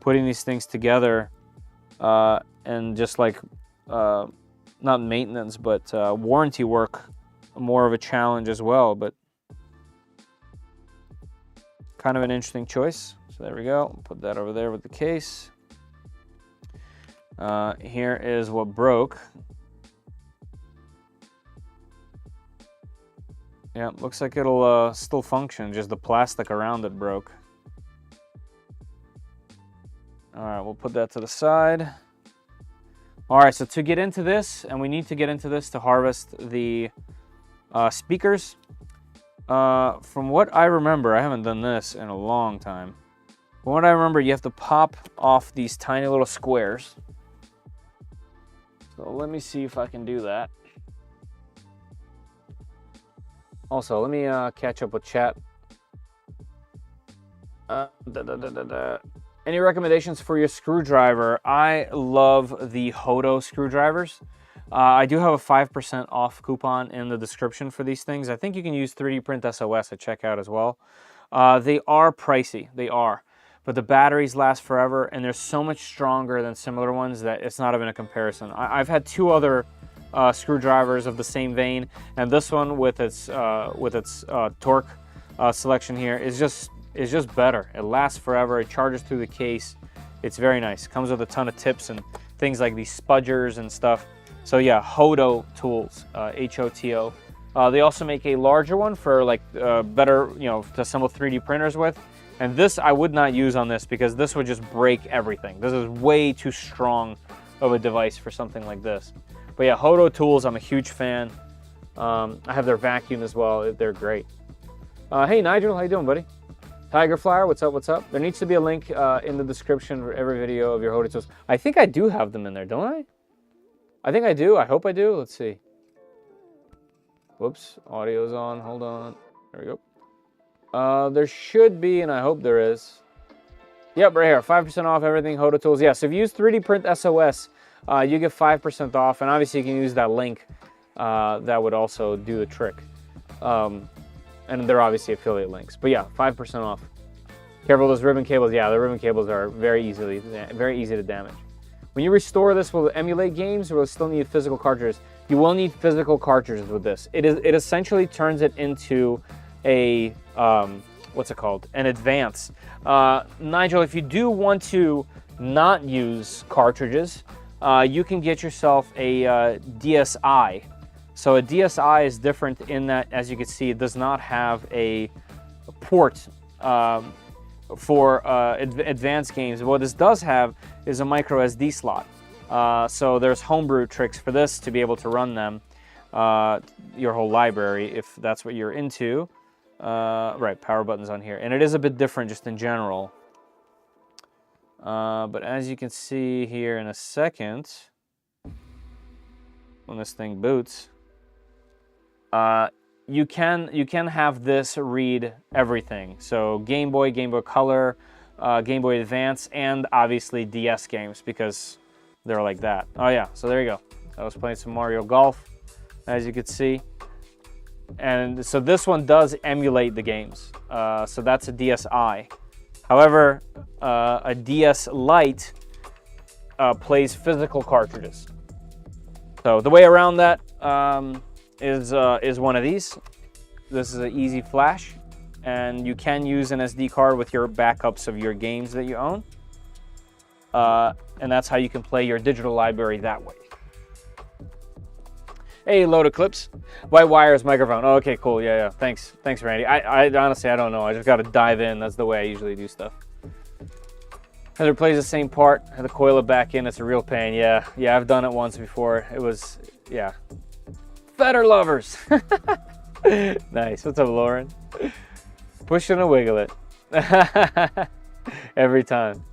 putting these things together and just like not maintenance but warranty work more of a challenge as well, but kind of an interesting choice. So there we go. Put that over there with the case. Here is what broke. Yeah, looks like it'll still function, just the plastic around it broke. All right, we'll put that to the side. All right, so to get into this, and we need to get into this to harvest the speakers. From what I remember, I haven't done this in a long time. From what I remember, you have to pop off these tiny little squares. So let me see if I can do that. Also, let me catch up with chat. Any recommendations for your screwdriver? I love the Hodo screwdrivers. I do have a 5% off coupon in the description for these things. I think you can use 3D Print SOS at checkout as well. They are pricey, they are. But the batteries last forever, and they're so much stronger than similar ones that it's not even a comparison. I've had two other screwdrivers of the same vein, and this one with its torque selection here is just better. It lasts forever. It charges through the case, It's very nice. Comes with a ton of tips and things like these spudgers and stuff. So yeah, Hoto tools, H-O-T-O. They also make a larger one for like better, you know, to assemble 3D printers with. And this I would not use on this because this would just break everything. This is way too strong of a device for something like this. But yeah, Hoto tools, I'm a huge fan. I have their vacuum as well. They're great. Hey Nigel, how you doing, buddy? Tiger Flyer, what's up, what's up? There needs to be a link in the description for every video of your Hoto tools. I think I do have them in there, don't I? I think I do. I hope I do. Let's see. Whoops, audio's on. Hold on. There we go. There should be, and I hope there is. Yep, right here. 5% off everything, Hoto tools. Yeah, so if you use 3D Print SOS, you get 5% off, and obviously you can use that link. That would also do the trick. And they're obviously affiliate links. But yeah, 5% off. Careful those ribbon cables. Yeah, the ribbon cables are very easy to damage. When you restore this, will it emulate games or will it still need physical cartridges? You will need physical cartridges with this. It essentially turns it into a, what's it called? An advance. Nigel, if you do want to not use cartridges, you can get yourself a DSi. So a DSi is different in that, as you can see, it does not have a port for advanced games. What this does have is a micro SD slot. So there's homebrew tricks for this to be able to run them, your whole library, if that's what you're into. Right, power buttons on here. And it is a bit different just in general. But as you can see here in a second, when this thing boots, you can have this read everything. So Game Boy, Game Boy Color, Game Boy Advance, and obviously DS games because they're like that. Oh yeah, so there you go. I was playing some Mario Golf, as you could see. And so this one does emulate the games. So that's a DSi. However, a DS Lite plays physical cartridges. So the way around that is one of these. This is an easy flash, and you can use an SD card with your backups of your games that you own. And that's how you can play your digital library that way. Hey, load of clips. White wires microphone. Oh, okay, cool. Yeah. Thanks, Randy. I honestly, I don't know. I just got to dive in. That's the way I usually do stuff. Heather plays the same part. I had to coil it back in. It's a real pain. Yeah, I've done it once before. It was, yeah. Fetter lovers. Nice. What's up, Lauren? Push it and wiggle it. Every time.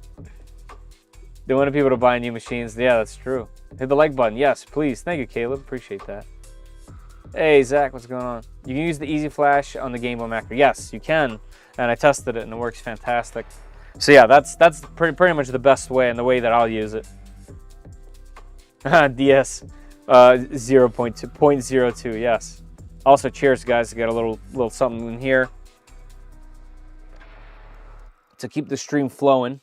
They wanted people to buy new machines. Yeah, that's true. Hit the like button. Yes, please. Thank you, Caleb. Appreciate that. Hey, Zach, what's going on? You can use the Easy Flash on the Game Boy Macro. Yes, you can. And I tested it, and it works fantastic. So yeah, that's pretty much the best way and the way that I'll use it. DS 0.02. Yes. Also, cheers, guys. Got a little something in here to keep the stream flowing.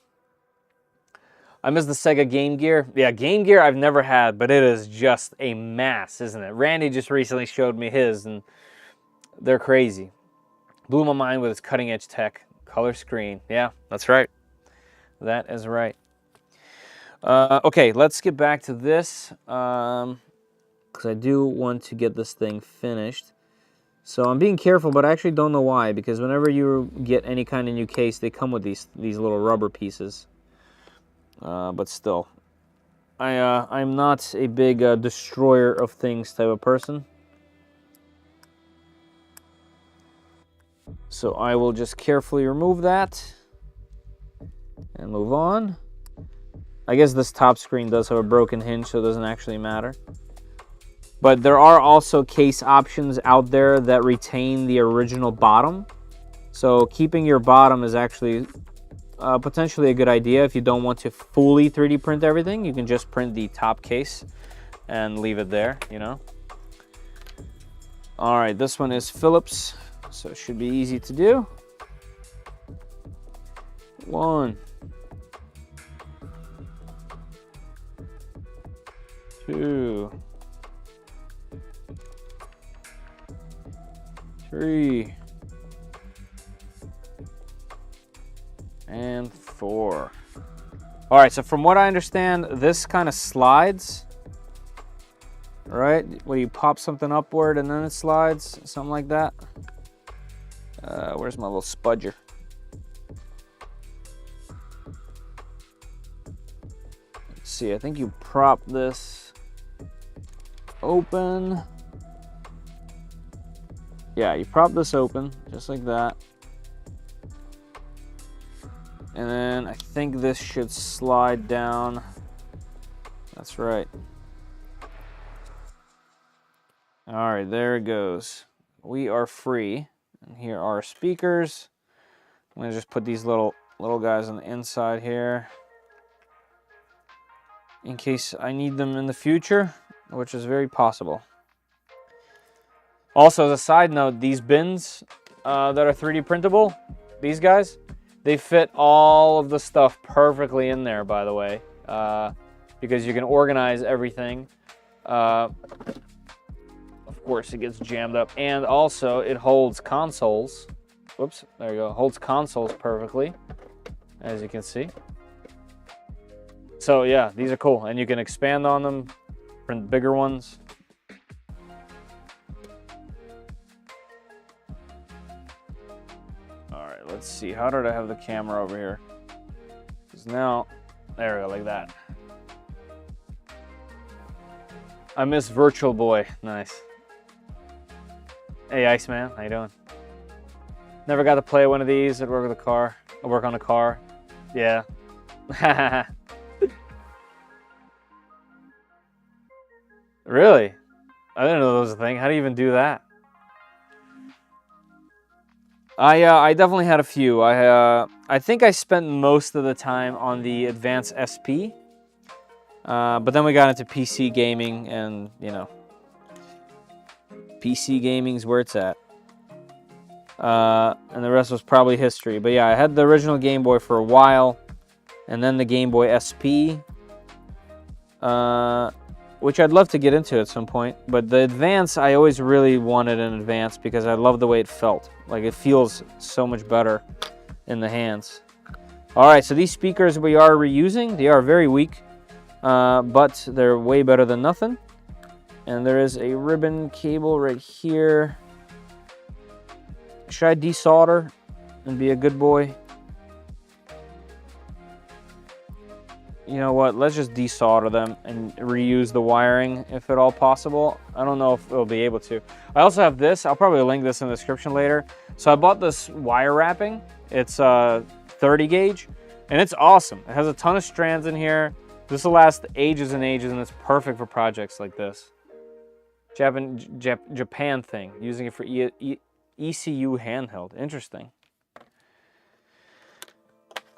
I miss the Sega Game Gear. Yeah, Game Gear I've never had, but it is just a mass, isn't it? Randy just recently showed me his, and they're crazy. Blew my mind with its cutting-edge tech. Color screen. Yeah, that's right. That is right. Okay, let's get back to this, because I do want to get this thing finished. So I'm being careful, but I actually don't know why, because whenever you get any kind of new case, they come with these little rubber pieces. But still, I'm not a big destroyer of things type of person. So I will just carefully remove that and move on. I guess this top screen does have a broken hinge, so it doesn't actually matter. But there are also case options out there that retain the original bottom. So keeping your bottom is actually potentially a good idea. If you don't want to fully 3D print everything, you can just print the top case and leave it there, you know. All right, this one is Philips, so it should be easy to do. 1, 2, 3, and 4. All right, so from what I understand, this kind of slides, right? Where you pop something upward and then it slides, something like that. Where's my little spudger? Let's see, I think you prop this open. Yeah, you prop this open, just like that. And then I think this should slide down. That's right. All right, there it goes. We are free. And here are our speakers. I'm gonna just put these little guys on the inside here in case I need them in the future, which is very possible. Also, as a side note, these bins that are 3D printable, these guys, they fit all of the stuff perfectly in there, by the way, because you can organize everything. Of course, it gets jammed up, and also it holds consoles. Whoops, there you go. Holds consoles perfectly, as you can see. So yeah, these are cool, and you can expand on them, print bigger ones. All right, let's see. How did I have the camera over here? Because now, there we go, like that. I miss Virtual Boy. Nice. Hey, Iceman, how you doing? Never got to play one of these. I'd work with a car. I work on a car. Yeah. Really? I didn't know that was a thing. How do you even do that? I definitely had a few. I think I spent most of the time on the Advance SP, but then we got into PC gaming, and you know, PC gaming's where it's at. And the rest was probably history. But yeah, I had the original Game Boy for a while, and then the Game Boy SP, which I'd love to get into at some point. But the Advance, I always really wanted an Advance because I love the way it felt. Like, it feels so much better in the hands. All right, so these speakers we are reusing. They are very weak, but they're way better than nothing. And there is a ribbon cable right here. Should I desolder and be a good boy? You know what? Let's just desolder them and reuse the wiring if at all possible. I don't know if we'll be able to. I also have this. I'll probably link this in the description later. So I bought this wire wrapping. It's 30 gauge, and it's awesome. It has a ton of strands in here. This will last ages and ages, and it's perfect for projects like this. Japan thing, using it for ECU handheld. Interesting.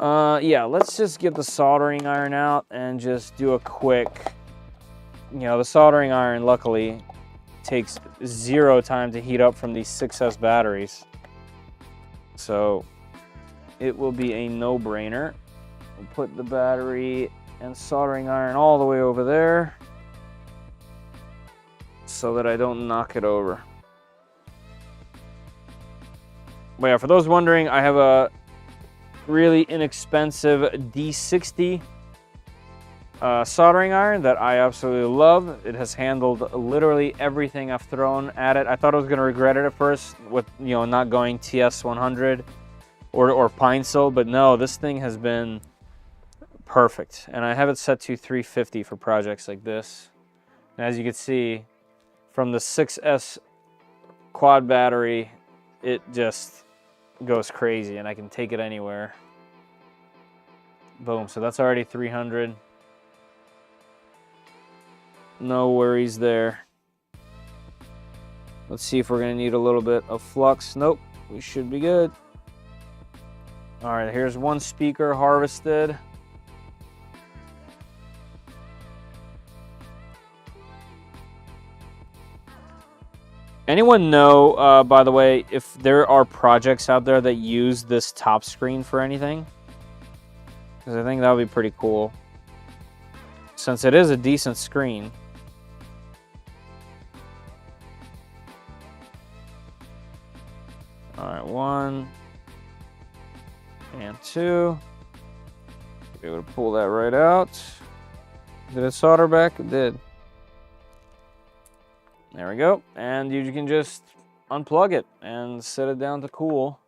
Yeah, let's just get the soldering iron out and just do a quick, you know, the soldering iron luckily takes 0 time to heat up from these 6S batteries. So it will be a no-brainer. We'll put the battery and soldering iron all the way over there so that I don't knock it over. But yeah, for those wondering, I have a really inexpensive D60 soldering iron that I absolutely love. It has handled literally everything I've thrown at it. I thought I was going to regret it at first with, you know, not going TS100 or Pine Sol, but no, this thing has been perfect. And I have it set to 350 for projects like this. And as you can see, from the 6S quad battery, it just goes crazy, and I can take it anywhere. Boom, so that's already 300. No worries there. Let's see if we're gonna need a little bit of flux. Nope, we should be good. All right, here's one speaker harvested. Anyone know, by the way, if there are projects out there that use this top screen for anything? Because I think that would be pretty cool. Since it is a decent screen. All right, 1 and 2. Be able to pull that right out. Did it solder back? It did. There we go. And you can just unplug it and set it down to cool.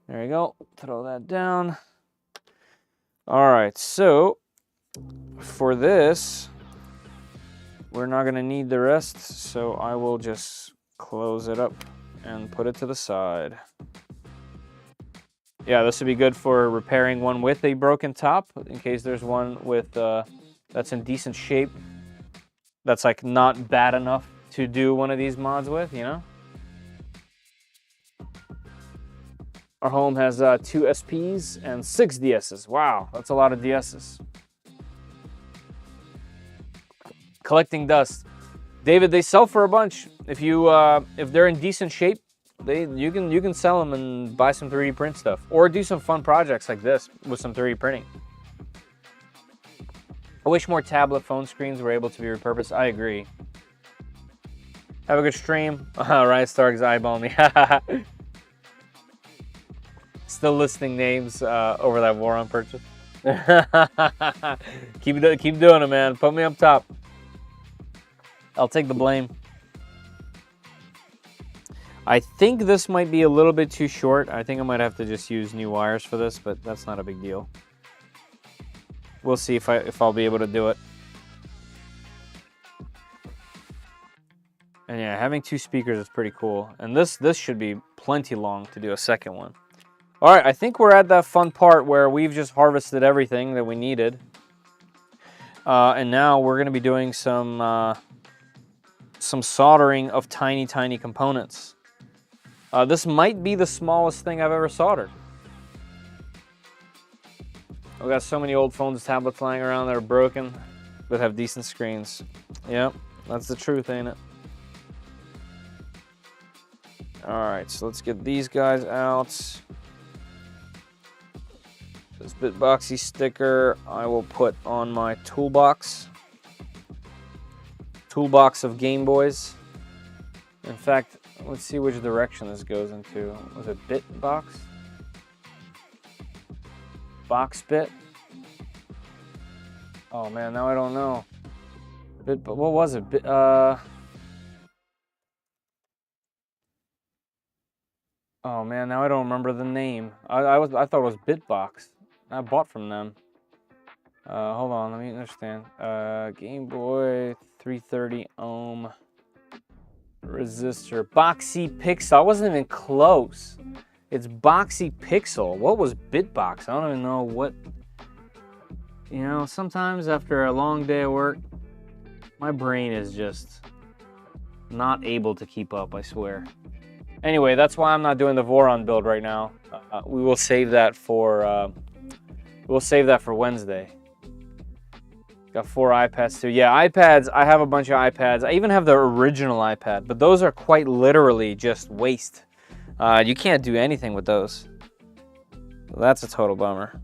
There you go. Throw that down. All right, so for this, we're not gonna need the rest, so I will just close it up and put it to the side. Yeah, this would be good for repairing one with a broken top, in case there's one with that's in decent shape, that's like not bad enough to do one of these mods with, you know? Our home has 2 SPs and 6 DSs. Wow, that's a lot of DSs. Collecting dust. David, they sell for a bunch. If you if they're in decent shape, you can sell them and buy some 3D print stuff, or do some fun projects like this with some 3D printing. I wish more tablet phone screens were able to be repurposed. I agree. Have a good stream. Ryan Stark's eyeballing me. Still listing names over that Voron purchase. keep doing it, man. Put me up top. I'll take the blame. I think this might be a little bit too short. I think I might have to just use new wires for this, but that's not a big deal. We'll see if I'll be able to do it. And yeah, having 2 speakers is pretty cool. And this should be plenty long to do a second one. All right, I think we're at that fun part where we've just harvested everything that we needed. And now we're going to be doing some soldering of tiny components. This might be the smallest thing I've ever soldered. I've got so many old phones, tablets lying around that are broken, but have decent screens. Yep, that's the truth, ain't it? All right, so let's get these guys out. This Bitboxy sticker I will put on my toolbox. Toolbox of Game Boys. In fact, let's see which direction this goes into. Was it Bitbox? Box bit? Oh man, now I don't know. What was it? Oh man, now I don't remember the name. I thought it was Bitbox. I bought from them. Hold on, let me understand. Game Boy 330 ohm resistor. Boxy Pixel. I wasn't even close. It's Boxy Pixel. What was Bitbox? I don't even know what. You know, sometimes after a long day of work, my brain is just not able to keep up, I swear. Anyway, that's why I'm not doing the Voron build right now. We will save that for Wednesday. Got 4 iPads too. Yeah, iPads, I have a bunch of iPads. I even have the original iPad, but those are quite literally just waste. You can't do anything with those. That's a total bummer.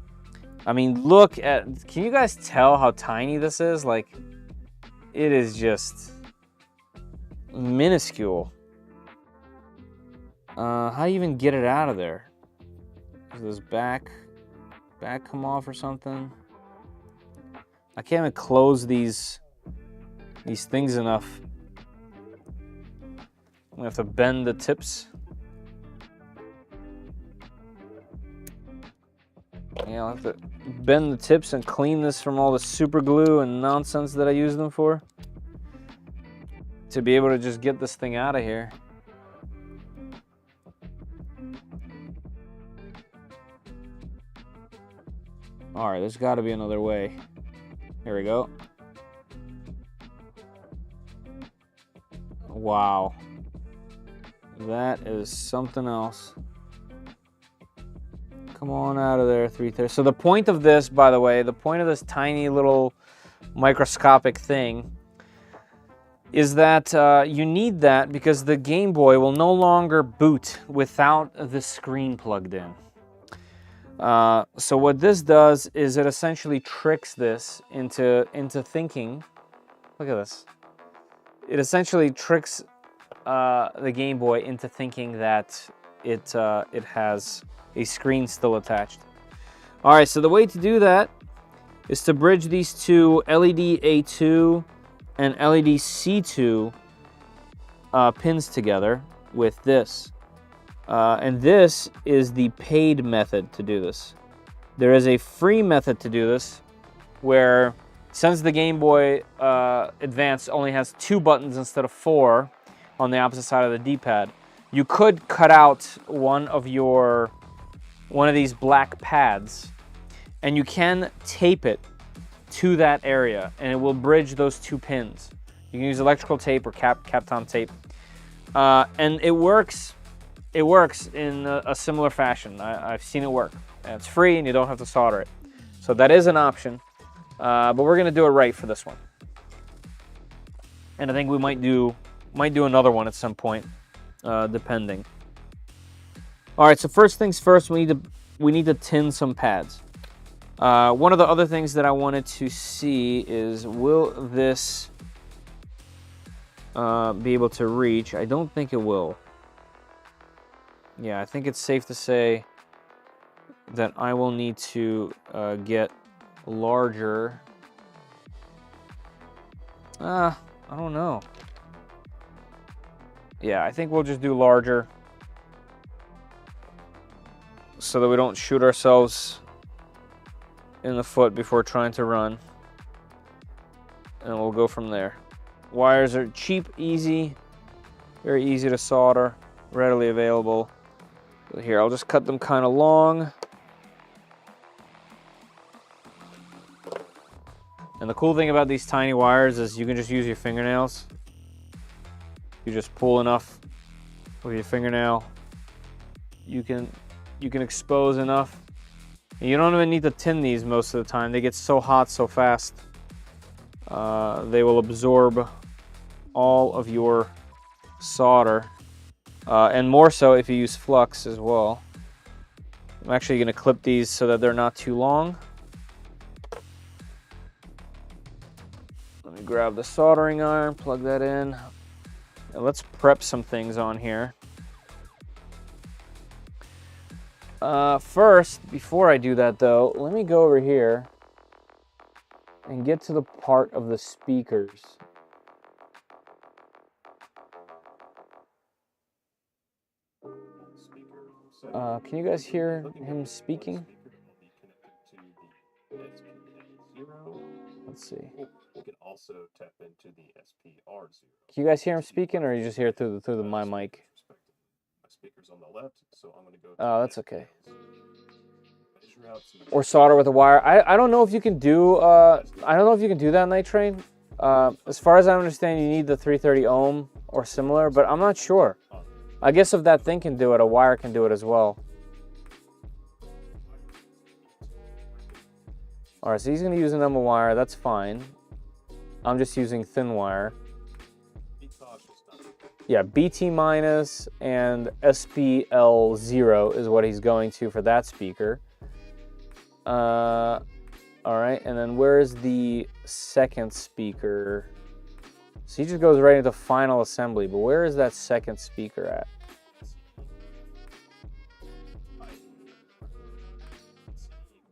I mean, look at, can you guys tell how tiny this is? Like, it is just minuscule. How do you even get it out of there? Does this back come off or something? I can't even close these things enough. I'm gonna have to bend the tips. Yeah, I'll have to bend the tips and clean this from all the super glue and nonsense that I use them for, to be able to just get this thing out of here. All right, there's got to be another way. Here we go. Wow. That is something else. Come on out of there, 330. So the point of this, by the way, the point of this tiny little microscopic thing is that you need that because the Game Boy will no longer boot without the screen plugged in. So what this does is it essentially tricks this into thinking. Look at this. It essentially tricks the Game Boy into thinking that it has a screen still attached. All right, so the way to do that is to bridge these two LED A2 and LED C2 pins together with this. And this is the paid method to do this. There is a free method to do this where, since the Game Boy Advance only has 2 buttons instead of 4 on the opposite side of the D-pad, you could cut out one of these black pads, and you can tape it to that area, and it will bridge those 2 pins. You can use electrical tape or Kapton tape, and it works. It works in a similar fashion. I've seen it work, and it's free, and you don't have to solder it. So that is an option, but we're gonna do it right for this one. And I think we might do another one at some point, depending. All right. So first things first, we need to tin some pads. One of the other things that I wanted to see is, will this be able to reach? I don't think it will. Yeah, I think it's safe to say that I will need to get larger. I don't know. Yeah, I think we'll just do larger so that we don't shoot ourselves in the foot before trying to run. And we'll go from there. Wires are cheap, easy, very easy to solder, readily available. Here, I'll just cut them kind of long. And the cool thing about these tiny wires is you can just use your fingernails. You just pull enough with your fingernail. You can expose enough. And you don't even need to tin these most of the time. They get so hot so fast. They will absorb all of your solder. And more so if you use flux as well. I'm actually going to clip these so that they're not too long. Let me grab the soldering iron, plug that in. And let's prep some things on here. First, before I do that though, let me go over here and get to the part of the speakers. Can you guys hear him speaking? Let's see. We can also tap into the SPR0. Can you guys hear him speaking, or you just hear it through my mic? My speaker's on the left, so I'm going to go. Oh, that's okay. Or solder with a wire. I don't know if you can do that, Night Train. As far as I understand, you need the 330 ohm or similar, but I'm not sure. I guess if that thing can do it, a wire can do it as well. All right, so he's going to use a number wire. That's fine. I'm just using thin wire. Yeah, BT minus and SPL0 is what he's going to for that speaker. All right, and then where's the second speaker? So he just goes right into final assembly, but where is that second speaker at?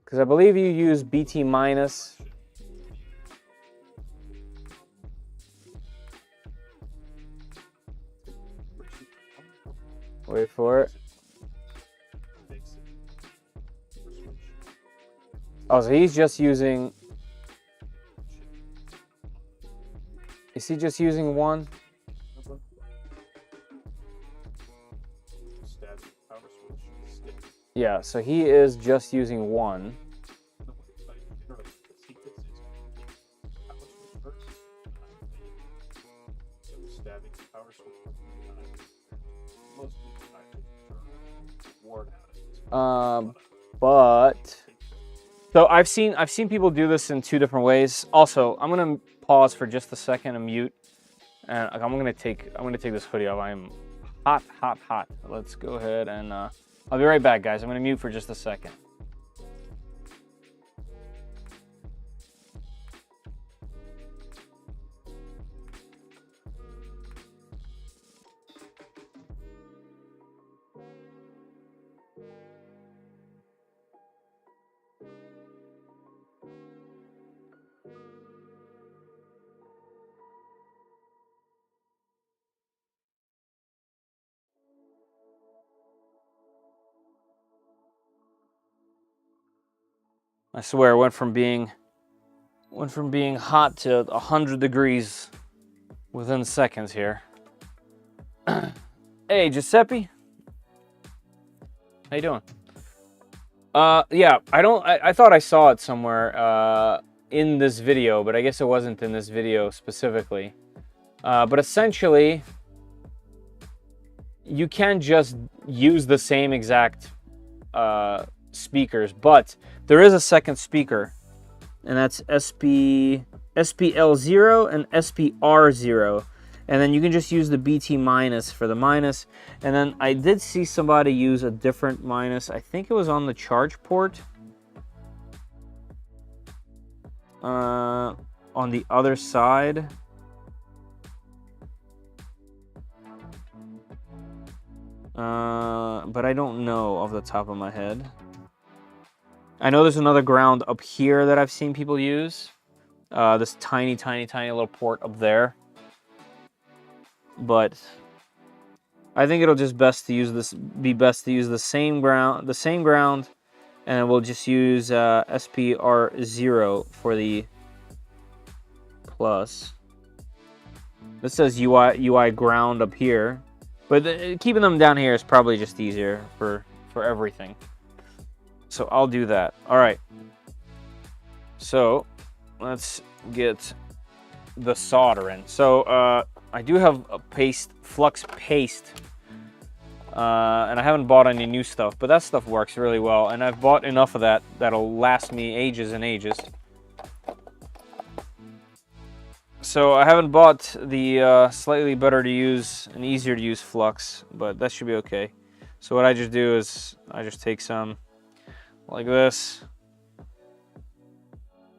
Because I believe you use BT minus. Wait for it. Oh, so he's just using... Is he just using one? Yeah, so he is just using one. But so I've seen people do this in 2 different ways. Also, I'm gonna pause for just a second and mute, and I'm gonna take this hoodie off. I'm hot. Let's go ahead and I'll be right back, guys. I'm gonna mute for just a second. I swear, it went from being hot to 100 degrees within seconds here. Hey, Giuseppe. How you doing? Yeah, I thought I saw it somewhere in this video, but I guess it wasn't in this video specifically. But essentially, you can just use the same exact speakers, but there is a second speaker, and that's SPL0 and SPR0. And then you can just use the BT minus for the minus. And then I did see somebody use a different minus. I think it was on the charge port. On the other side. But I don't know off the top of my head. I know there's another ground up here that I've seen people use. This tiny little port up there. But I think it'll just be best to use the same ground, and we'll just use SPR0 for the plus. This says UI ground up here, but keeping them down here is probably just easier for everything. So I'll do that. All right. So let's get the solder in. So I do have a flux paste, and I haven't bought any new stuff, but that stuff works really well, and I've bought enough of that that'll last me ages and ages. So I haven't bought the slightly better to use and easier to use flux, but that should be okay. So what I just do is I just take some like this,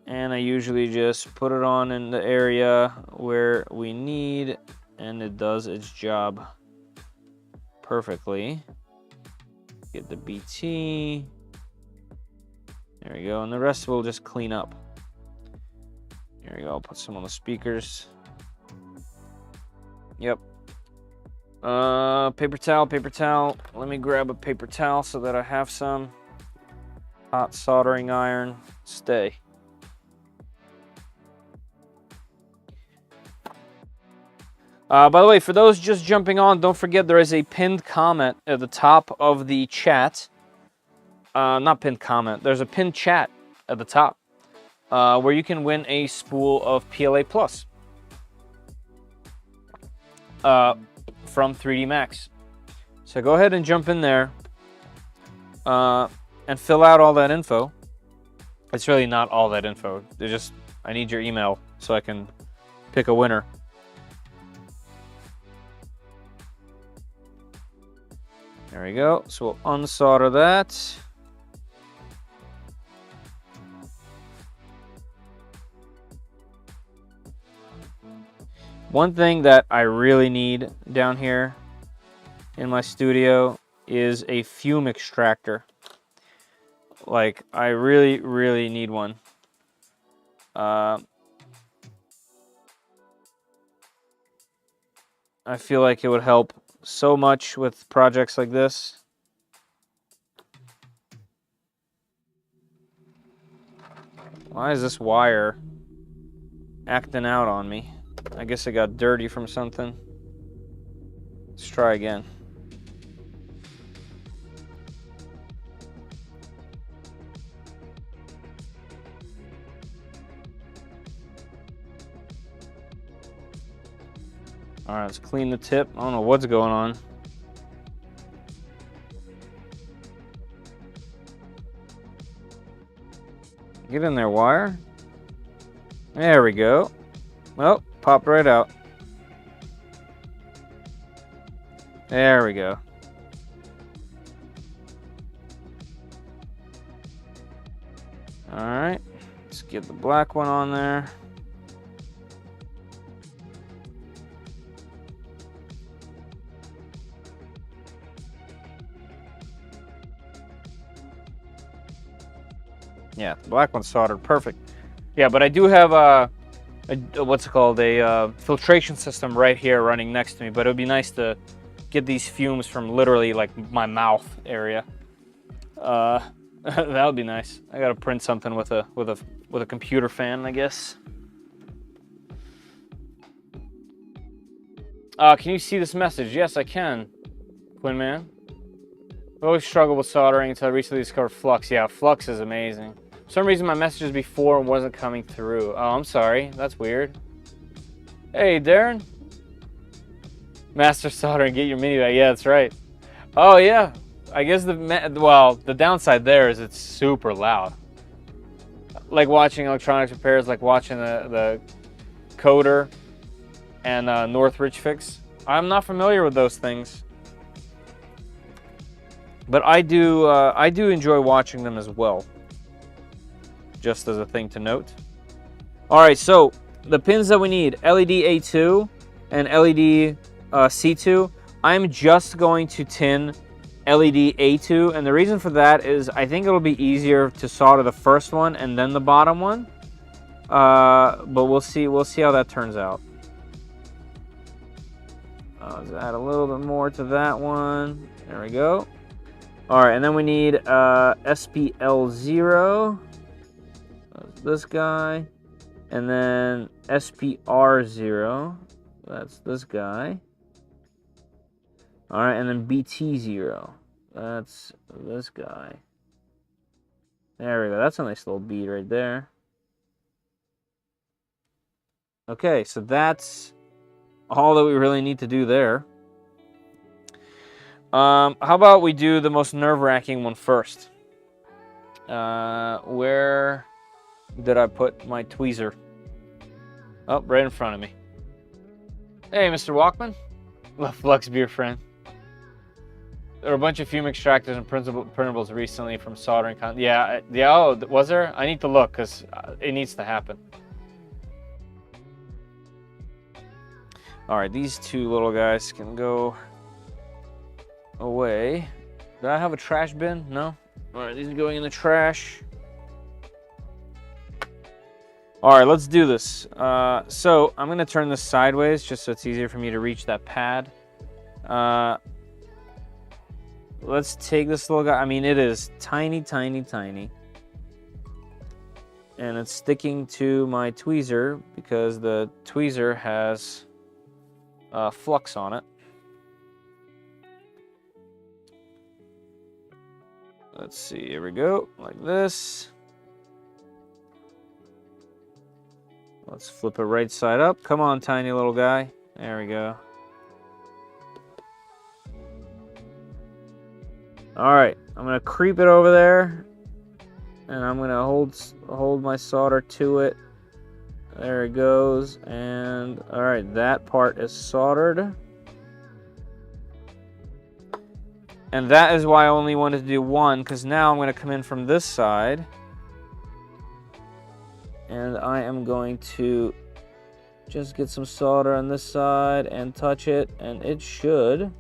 and I usually just put it on in the area where we need, and it does its job perfectly. Get the BT. There we go, and the rest we'll just clean up. There we go, I'll put some on the speakers. Yep. Paper towel. Let me grab a paper towel so that I have some. Hot soldering iron, stay. By the way, for those just jumping on, don't forget there is a pinned comment at the top of the chat. Not pinned comment, there's a pinned chat at the top where you can win a spool of PLA Plus from 3D Max. So go ahead and jump in there and fill out all that info. It's really not all that info. I need your email so I can pick a winner. There we go. So we'll unsolder that. One thing that I really need down here in my studio is a fume extractor. Like, I really need one. I feel like it would help so much with projects like this. Why is this wire acting out on me? I guess it got dirty from something. Let's try again. All right, let's clean the tip. I don't know what's going on. Get in there, wire. There we go. Well, popped right out. There we go. All right, let's get the black one on there. Yeah, the black one's soldered perfect. Yeah, but I do have a what's it called, a filtration system right here running next to me, but it would be nice to get these fumes from literally like my mouth area. And That would be nice. I gotta print something with a computer fan, I guess. Can you see this message? Yes, I can. Quinn Man. I always struggled with soldering until I recently discovered Flux. Yeah, Flux is amazing. For some reason, my messages before wasn't coming through. Oh, I'm sorry. That's weird. Hey, Darren. Master soldering, get your mini bag. Yeah, that's right. Oh, yeah. I guess the downside there is it's super loud. Like watching electronics repairs, like watching the Coder and Northridge Fix. I'm not familiar with those things, but I do enjoy watching them as well. Just as a thing to note. All right, so the pins that we need: LED A2 and LED C2. I'm just going to tin LED A2, and the reason for that is I think it'll be easier to solder the first one and then the bottom one. But we'll see how that turns out. Let's add a little bit more to that one. There we go. All right, and then we need SPL0. That's this guy, and then SPR0. That's this guy. All right, and then BT0. That's this guy. There we go. That's a nice little bead right there. Okay, so that's all that we really need to do there. How about we do the most nerve-wracking one first? Where did I put my tweezer? Oh, right in front of me. Hey, Mr. Walkman. Flux beer friend. There were a bunch of fume extractors and printables recently from soldering. Yeah. Oh, was there? I need to look because it needs to happen. All right, these two little guys can go away. Do I have a trash bin? No. All right, these are going in the trash. All right, let's do this. So I'm gonna turn this sideways just so it's easier for me to reach that pad. Let's take this little guy. I mean, it is tiny, tiny, tiny. And it's sticking to my tweezer because the tweezer has flux on it. Let's see, here we go, like this. Let's flip it right side up. Come on, tiny little guy. There we go. All right, I'm gonna creep it over there, and I'm gonna hold my solder to it. There it goes, and all right, that part is soldered. And that is why I only wanted to do one, because now I'm gonna come in from this side, and I am going to just get some solder on this side and touch it, and it should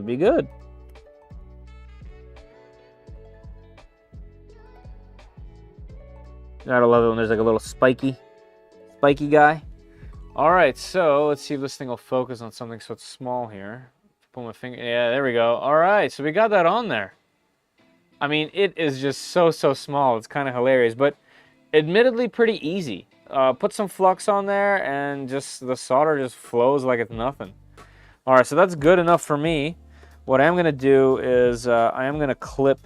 be good. Gotta love it when there's like a little spiky guy. All right, so let's see if this thing will focus on something so it's small here. Pull my finger. Yeah, there we go. All right, so we got that on there. I mean, it is just so small. It's kind of hilarious, but admittedly pretty easy. Put some flux on there and just the solder just flows like it's nothing. All right, so that's good enough for me. What I'm gonna do is I am gonna clip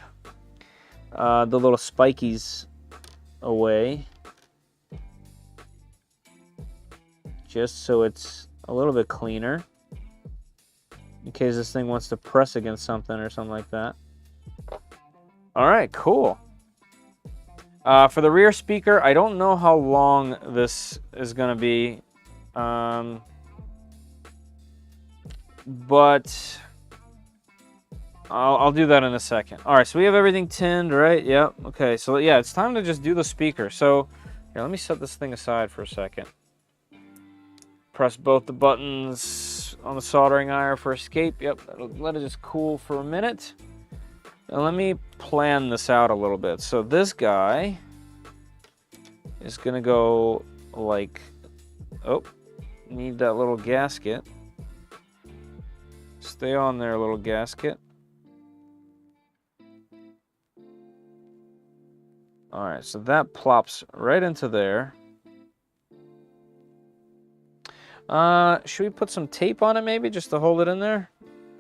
the little spikies away, just so it's a little bit cleaner in case this thing wants to press against something or something like that. All right, cool. For the rear speaker, I don't know how long this is gonna be, but I'll do that in a second. All right, so we have everything tinned, right? Yep. Okay, so yeah, it's time to just do the speaker. So here, let me set this thing aside for a second. Press both the buttons on the soldering iron for escape. Yep, let it just cool for a minute. And let me plan this out a little bit. So this guy is gonna go like, oh, need that little gasket. Stay on there, little gasket. All right, so that plops right into there. Should we put some tape on it maybe just to hold it in there?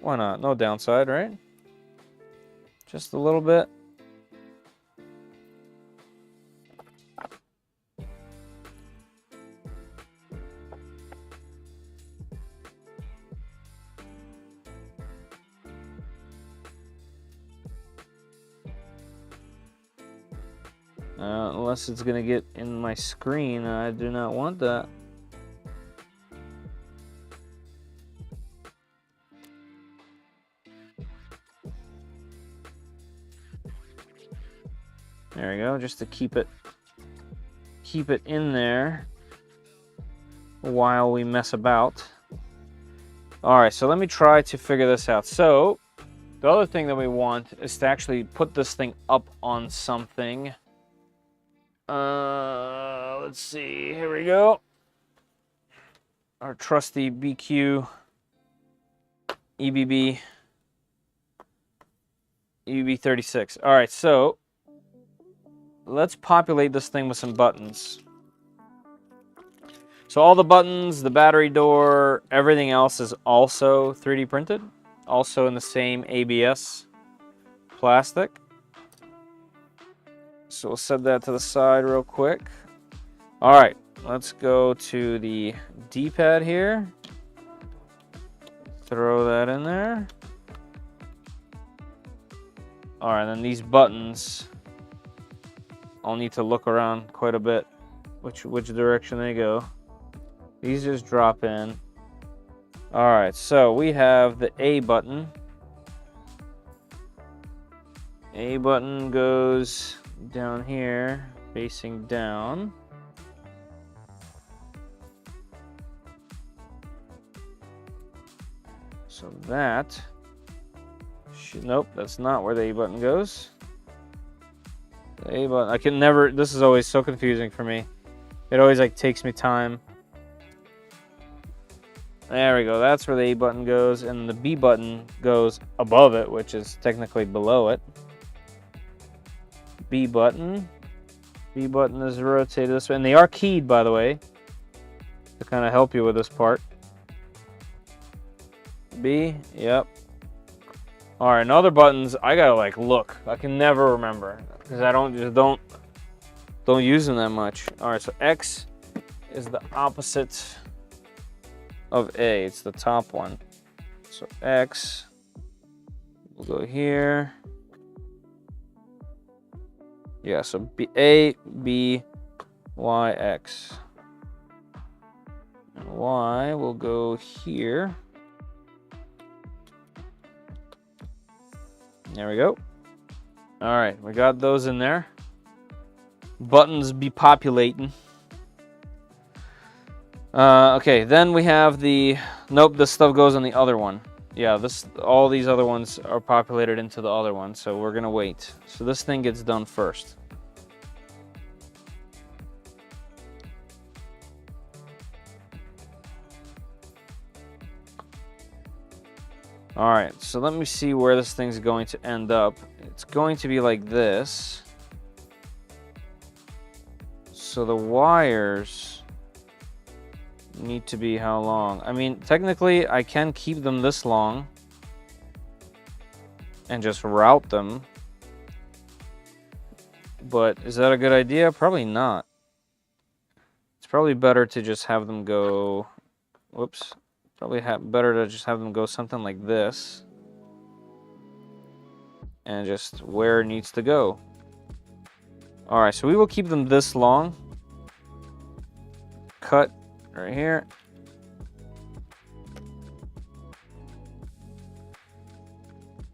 Why not? No downside, right? Just a little bit. Unless it's gonna get in my screen, I do not want that. There we go, just to keep it in there while we mess about. All right, so let me try to figure this out. So the other thing that we want is to actually put this thing up on something. Let's see, here we go. Our trusty BQ EBB 36. All right, so let's populate this thing with some buttons. So all the buttons, the battery door, everything else is also 3D printed, also in the same ABS plastic. So we'll set that to the side real quick. All right, let's go to the D-pad here. Throw that in there. All right, then these buttons, I'll need to look around quite a bit which direction they go. These just drop in. All right, so we have the A button. A button goes down here, facing down. So that should, nope, that's not where the A button goes. The A button, I can never, this is always so confusing for me. It always like takes me time. There we go, that's where the A button goes, and the B button goes above it, which is technically below it. B button is rotated this way, and they are keyed, by the way, to kind of help you with this part. B, yep. All right, and other buttons, I gotta like look. I can never remember because I don't use them that much. All right, so X is the opposite of A. It's the top one. So X, we'll go here. Yeah, so B, A, B, Y, X. And Y will go here. There we go. All right, we got those in there. Buttons be populating. Okay, then we have the, nope, this stuff goes on the other one. Yeah, all these other ones are populated into the other one, so we're gonna wait. So this thing gets done first. All right, so let me see where this thing's going to end up. It's going to be like this. So the wires need to be how long? I mean, technically, I can keep them this long and just route them. But is that a good idea? Probably not. It's probably better to just have them go, whoops. Probably better to just have them go something like this. And just where it needs to go. Alright, so we will keep them this long. Cut right here.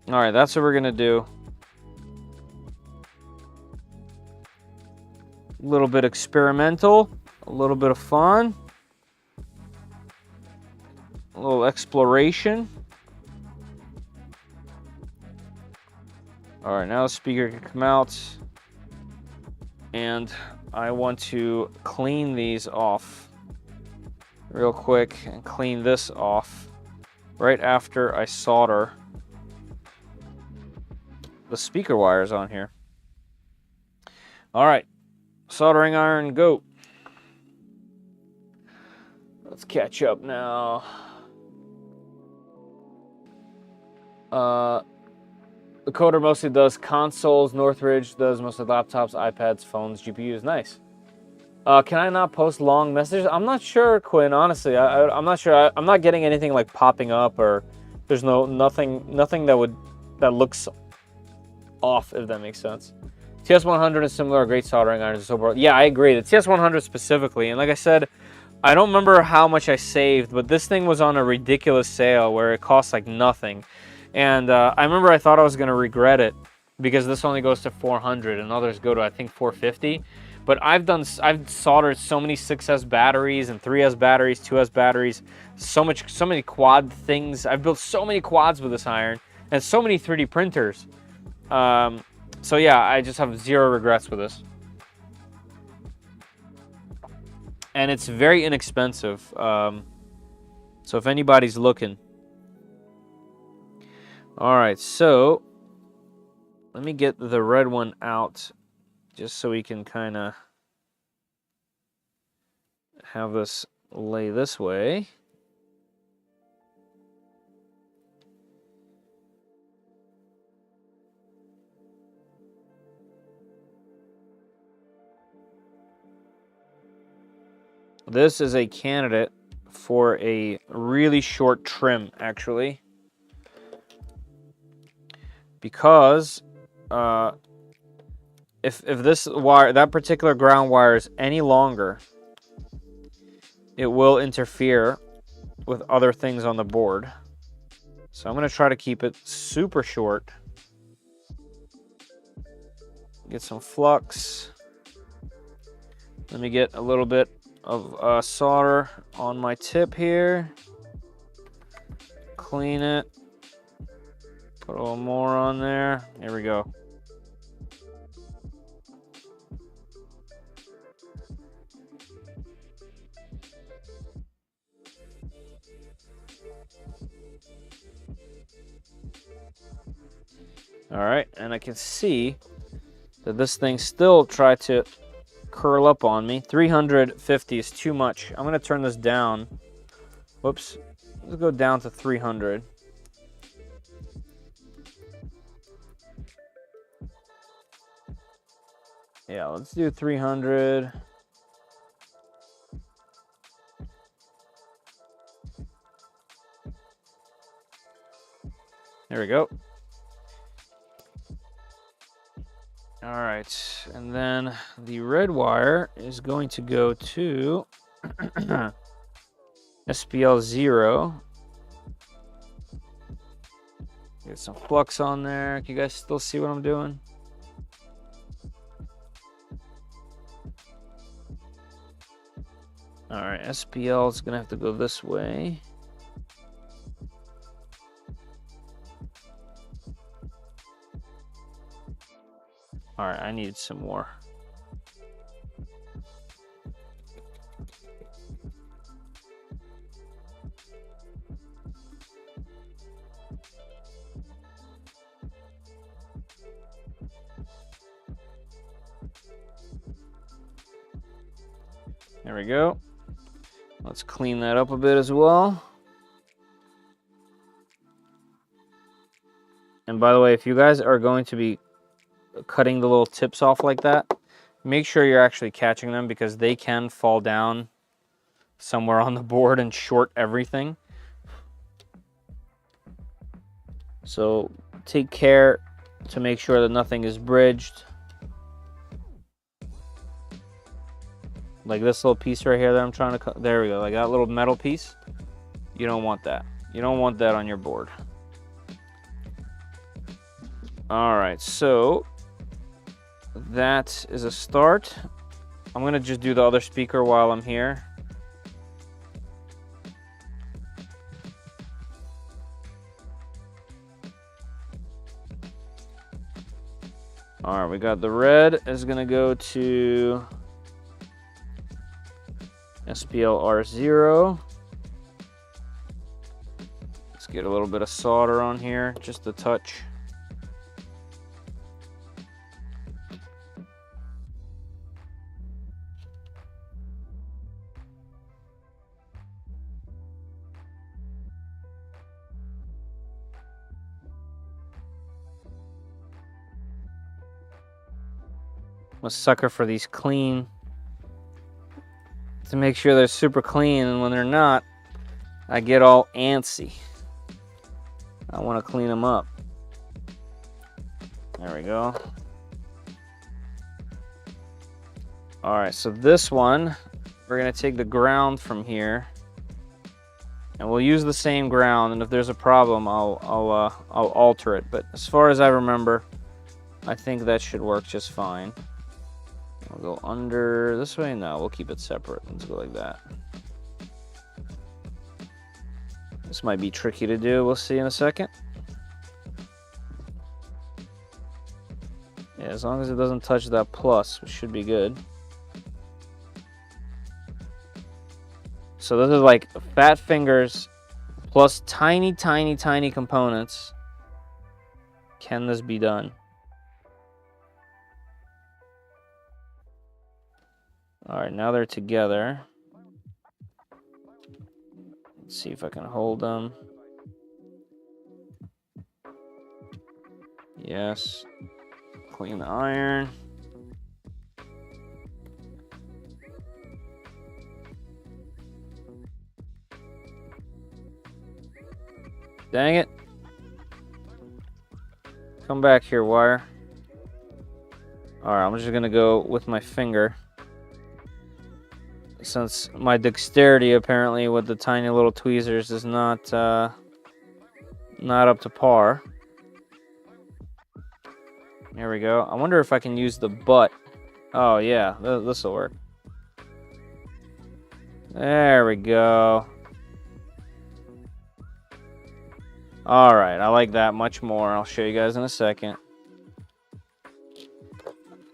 Alright, that's what we're gonna do. A little bit experimental, a little bit of fun. A little exploration. All right, now the speaker can come out. And I want to clean these off real quick and clean this off right after I solder the speaker wires on here. All right, soldering iron, go. Let's catch up now. The coder mostly does consoles. Northridge does mostly laptops, iPads, phones, GPUs. Nice. Can I not post long messages? I'm not sure, Quinn. Honestly, I'm not sure. I'm not getting anything like popping up, or there's nothing that looks off, if that makes sense. TS100 is similar, great soldering irons and so forth. Yeah, I agree. The TS100 specifically, and like I said, I don't remember how much I saved, but this thing was on a ridiculous sale where it cost like nothing. And I remember I thought I was going to regret it because this only goes to 400 and others go to, I think, 450. But I've soldered so many 6S batteries and 3S batteries, 2S batteries, so many quad things. I've built so many quads with this iron and so many 3D printers. So yeah, I just have zero regrets with this. And it's very inexpensive. So if anybody's looking. All right, so let me get the red one out just so we can kind of have this lay this way. This is a candidate for a really short trim, actually. Because if this wire, that particular ground wire is any longer, it will interfere with other things on the board. So I'm going to try to keep it super short. Get some flux. Let me get a little bit of solder on my tip here. Clean it. Put a little more on there. There we go. All right, and I can see that this thing still tried to curl up on me. 350 is too much. I'm going to turn this down. Whoops. Let's go down to 300. Yeah, let's do 300. There we go. All right, and then the red wire is going to go to SPL 0. Get some flux on there. Can you guys still see what I'm doing? All right, SPL is going to have to go this way. All right, I need some more. There we go. Let's clean that up a bit as well. And by the way, if you guys are going to be cutting the little tips off like that, make sure you're actually catching them because they can fall down somewhere on the board and short everything. So take care to make sure that nothing is bridged. Like this little piece right here that I'm trying to cut. There we go. Like that little metal piece. You don't want that. You don't want that on your board. All right, so that is a start. I'm gonna just do the other speaker while I'm here. All right, we got the red is gonna go to SPL R0. Let's get a little bit of solder on here, just a touch. I'm a sucker for these clean, to make sure they're super clean, and when they're not, I get all antsy. I want to clean them up. There we go. All right, so this one, we're gonna take the ground from here, and we'll use the same ground. And if there's a problem, I'll alter it. But as far as I remember, I think that should work just fine. We'll go under this way. No, we'll keep it separate. Let's go like that. This might be tricky to do. We'll see in a second. Yeah, as long as it doesn't touch that plus, which should be good. So this is like fat fingers plus tiny, tiny, tiny components. Can this be done? All right, now they're together. Let's see if I can hold them. Yes. Clean the iron. Dang it. Come back here, wire. All right, I'm just gonna go with my finger. Since my dexterity apparently with the tiny little tweezers is not up to par. There we go. I wonder if I can use the butt. Oh yeah, this will work. There we go. All right, I like that much more. I'll show you guys in a second.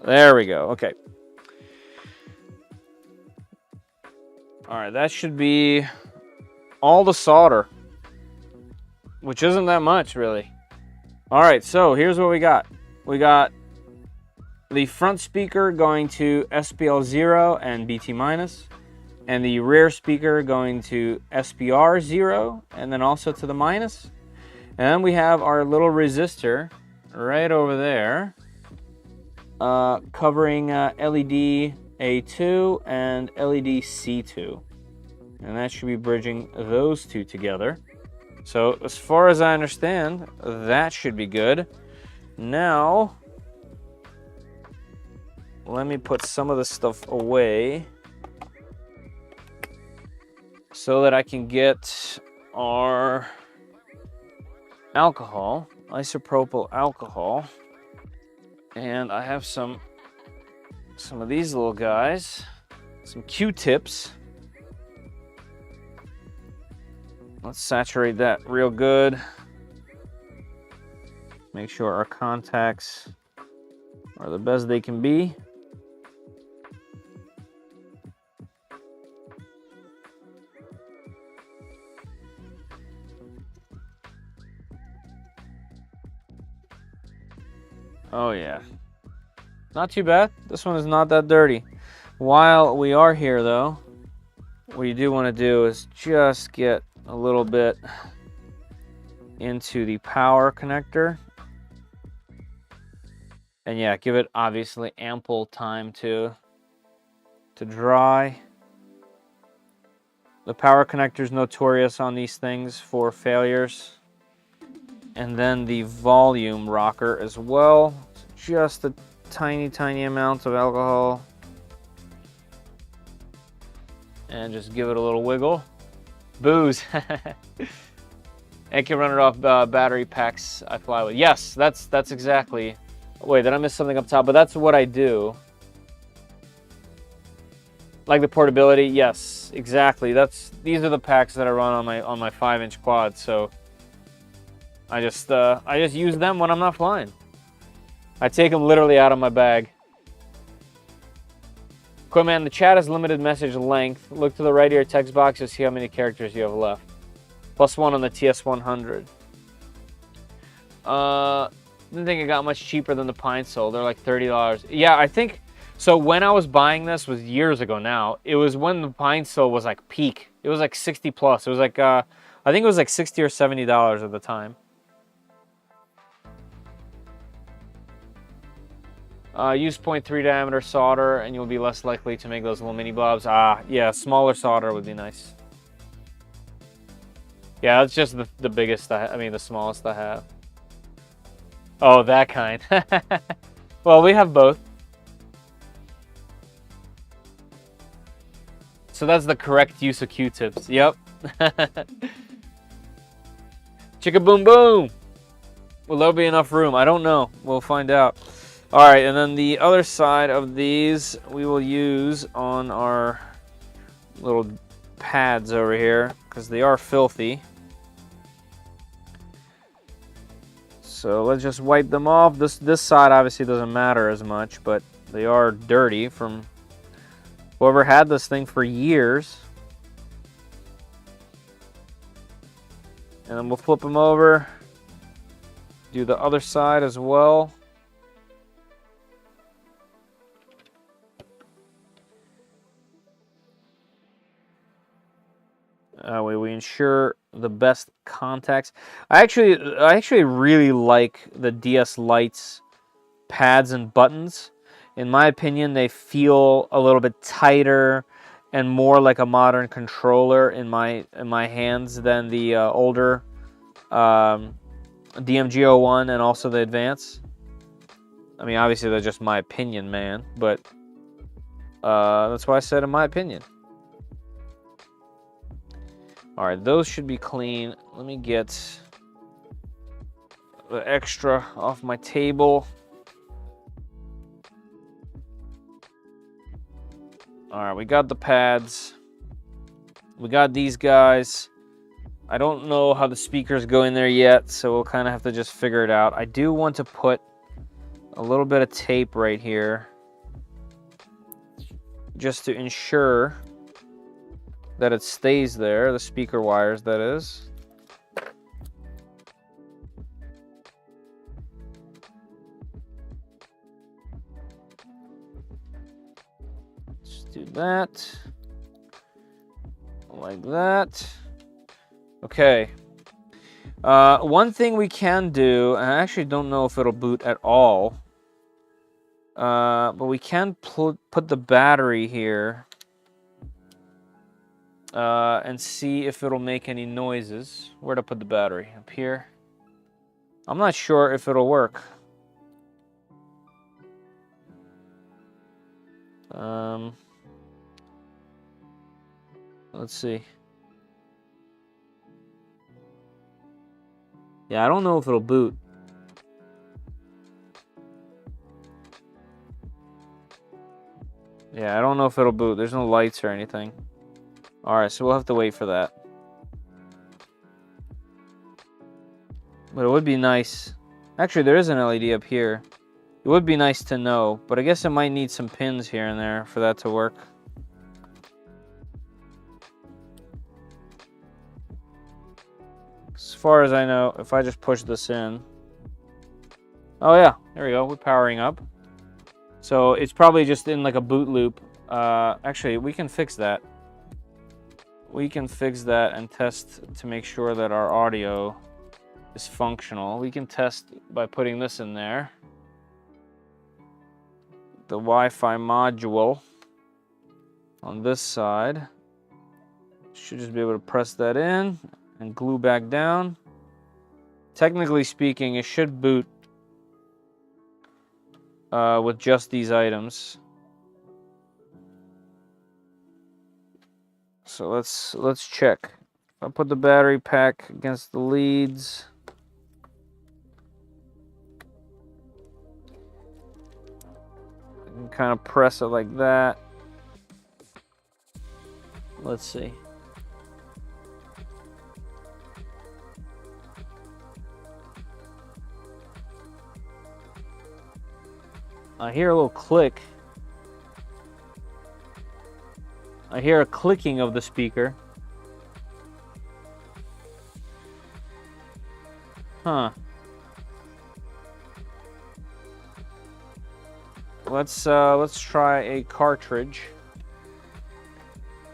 There we go. Okay. All right, that should be all the solder, which isn't that much, really. All right, so here's what we got. We got the front speaker going to SPL 0 and BT minus, and the rear speaker going to SPR 0, and then also to the minus. And then we have our little resistor right over there, covering LED A2 and LED C2. And that should be bridging those two together. So as far as I understand, that should be good. Now, let me put some of this stuff away so that I can get our alcohol, isopropyl alcohol. And I have some of these little guys, some Q-tips. Let's saturate that real good. Make sure our contacts are the best they can be. Oh yeah, not too bad. This one is not that dirty. While we are here though, what you do want to do is just get a little bit into the power connector. And yeah, give it obviously ample time to dry. The power connector is notorious on these things for failures. And then the volume rocker as well. Just a tiny, tiny amount of alcohol. And just give it a little wiggle. Booze. And can run it off battery packs I fly with. Yes, that's exactly. Wait, did I miss something up top? But that's what I do. Like the portability, yes, exactly. These are the packs that I run on my 5-inch quad. So I just use them when I'm not flying. I take them literally out of my bag. Cool, the chat has limited message length. Look to the right of your text box to see how many characters you have left. +1 on the TS100. Didn't think it got much cheaper than the Pine Sol. They're like $30. Yeah, I think, so when I was buying this was years ago now. It was when the Pine Sol was like peak. It was like 60 plus. It was like, I think it was like $60 or $70 at the time. Use 0.3 diameter solder and you'll be less likely to make those little mini blobs. Yeah, smaller solder would be nice. Yeah, that's just the biggest, I mean the smallest I have. Oh, that kind. Well, we have both. So that's the correct use of Q-tips. Yep. Chicka boom boom. Will there be enough room? I don't know. We'll find out. All right, and then the other side of these we will use on our little pads over here because they are filthy. So let's just wipe them off. This side obviously doesn't matter as much, but they are dirty from whoever had this thing for years. And then we'll flip them over. Do the other side as well. We ensure the best contacts. I actually really like the DS Lite's pads and buttons. In my opinion, they feel a little bit tighter and more like a modern controller in my hands than the older DMG01 and also the Advance. I mean, obviously that's just my opinion, man, but that's why I said in my opinion. All right, those should be clean. Let me get the extra off my table. All right, we got the pads. We got these guys. I don't know how the speakers go in there yet, so we'll kind of have to just figure it out. I do want to put a little bit of tape right here just to ensure that it stays there, the speaker wires, that is. Let's do that. Like that. Okay. One thing we can do, and I actually don't know if it'll boot at all, but we can put the battery here and see if it'll make any noises. Where to put the battery? Up here? I'm not sure if it'll work. Let's see. Yeah, I don't know if it'll boot. Yeah, I don't know if it'll boot. There's no lights or anything. Alright, so we'll have to wait for that. But it would be nice. Actually, there is an LED up here. It would be nice to know, but I guess it might need some pins here and there for that to work. As far as I know, if I just push this in... Oh yeah, there we go. We're powering up. So it's probably just in like a boot loop. Actually, we can fix that. We can fix that and test to make sure that our audio is functional. We can test by putting this in there. The Wi-Fi module on this side. Should just be able to press that in and glue back down. Technically speaking, it should boot with just these items. So let's check. I'll put the battery pack against the leads. I can kind of press it like that. Let's see. I hear a little click. I hear a clicking of the speaker. Huh. Let's try a cartridge.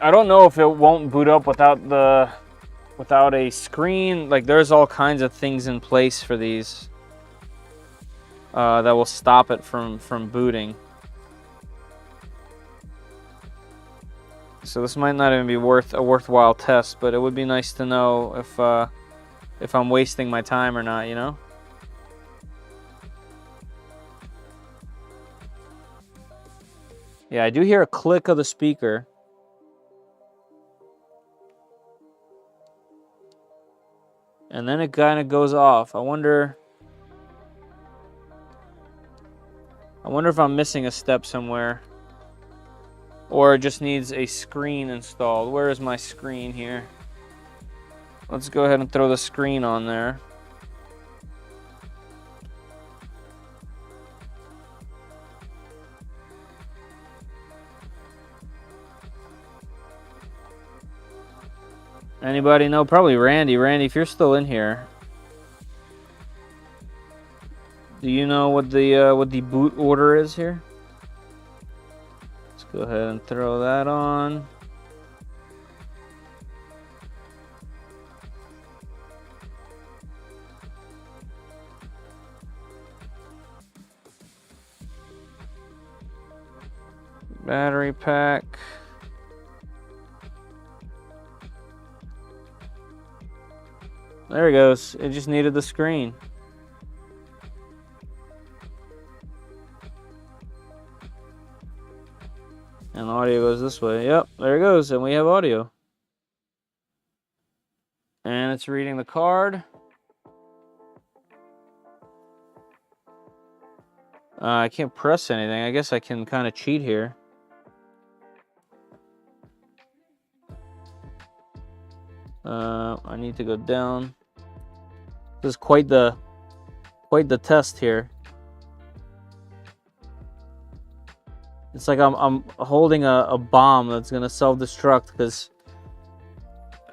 I don't know if it won't boot up without a screen. Like, there's all kinds of things in place for these. that will stop it from booting. So this might not even be a worthwhile test, but it would be nice to know if I'm wasting my time or not, you know? Yeah, I do hear a click of the speaker. And then it kind of goes off. I wonder if I'm missing a step somewhere. Or it just needs a screen installed. Where is my screen here? Let's go ahead and throw the screen on there. Anybody know? Probably Randy. Randy, if you're still in here, do you know what the boot order is here? Let's go ahead and throw that on. Battery pack. There it goes. It just needed the screen. And audio goes this way. Yep, there it goes. And we have audio. And it's reading the card. I can't press anything. I guess I can kind of cheat here. I need to go down. This is quite the test here. It's like I'm holding a bomb that's gonna self-destruct, because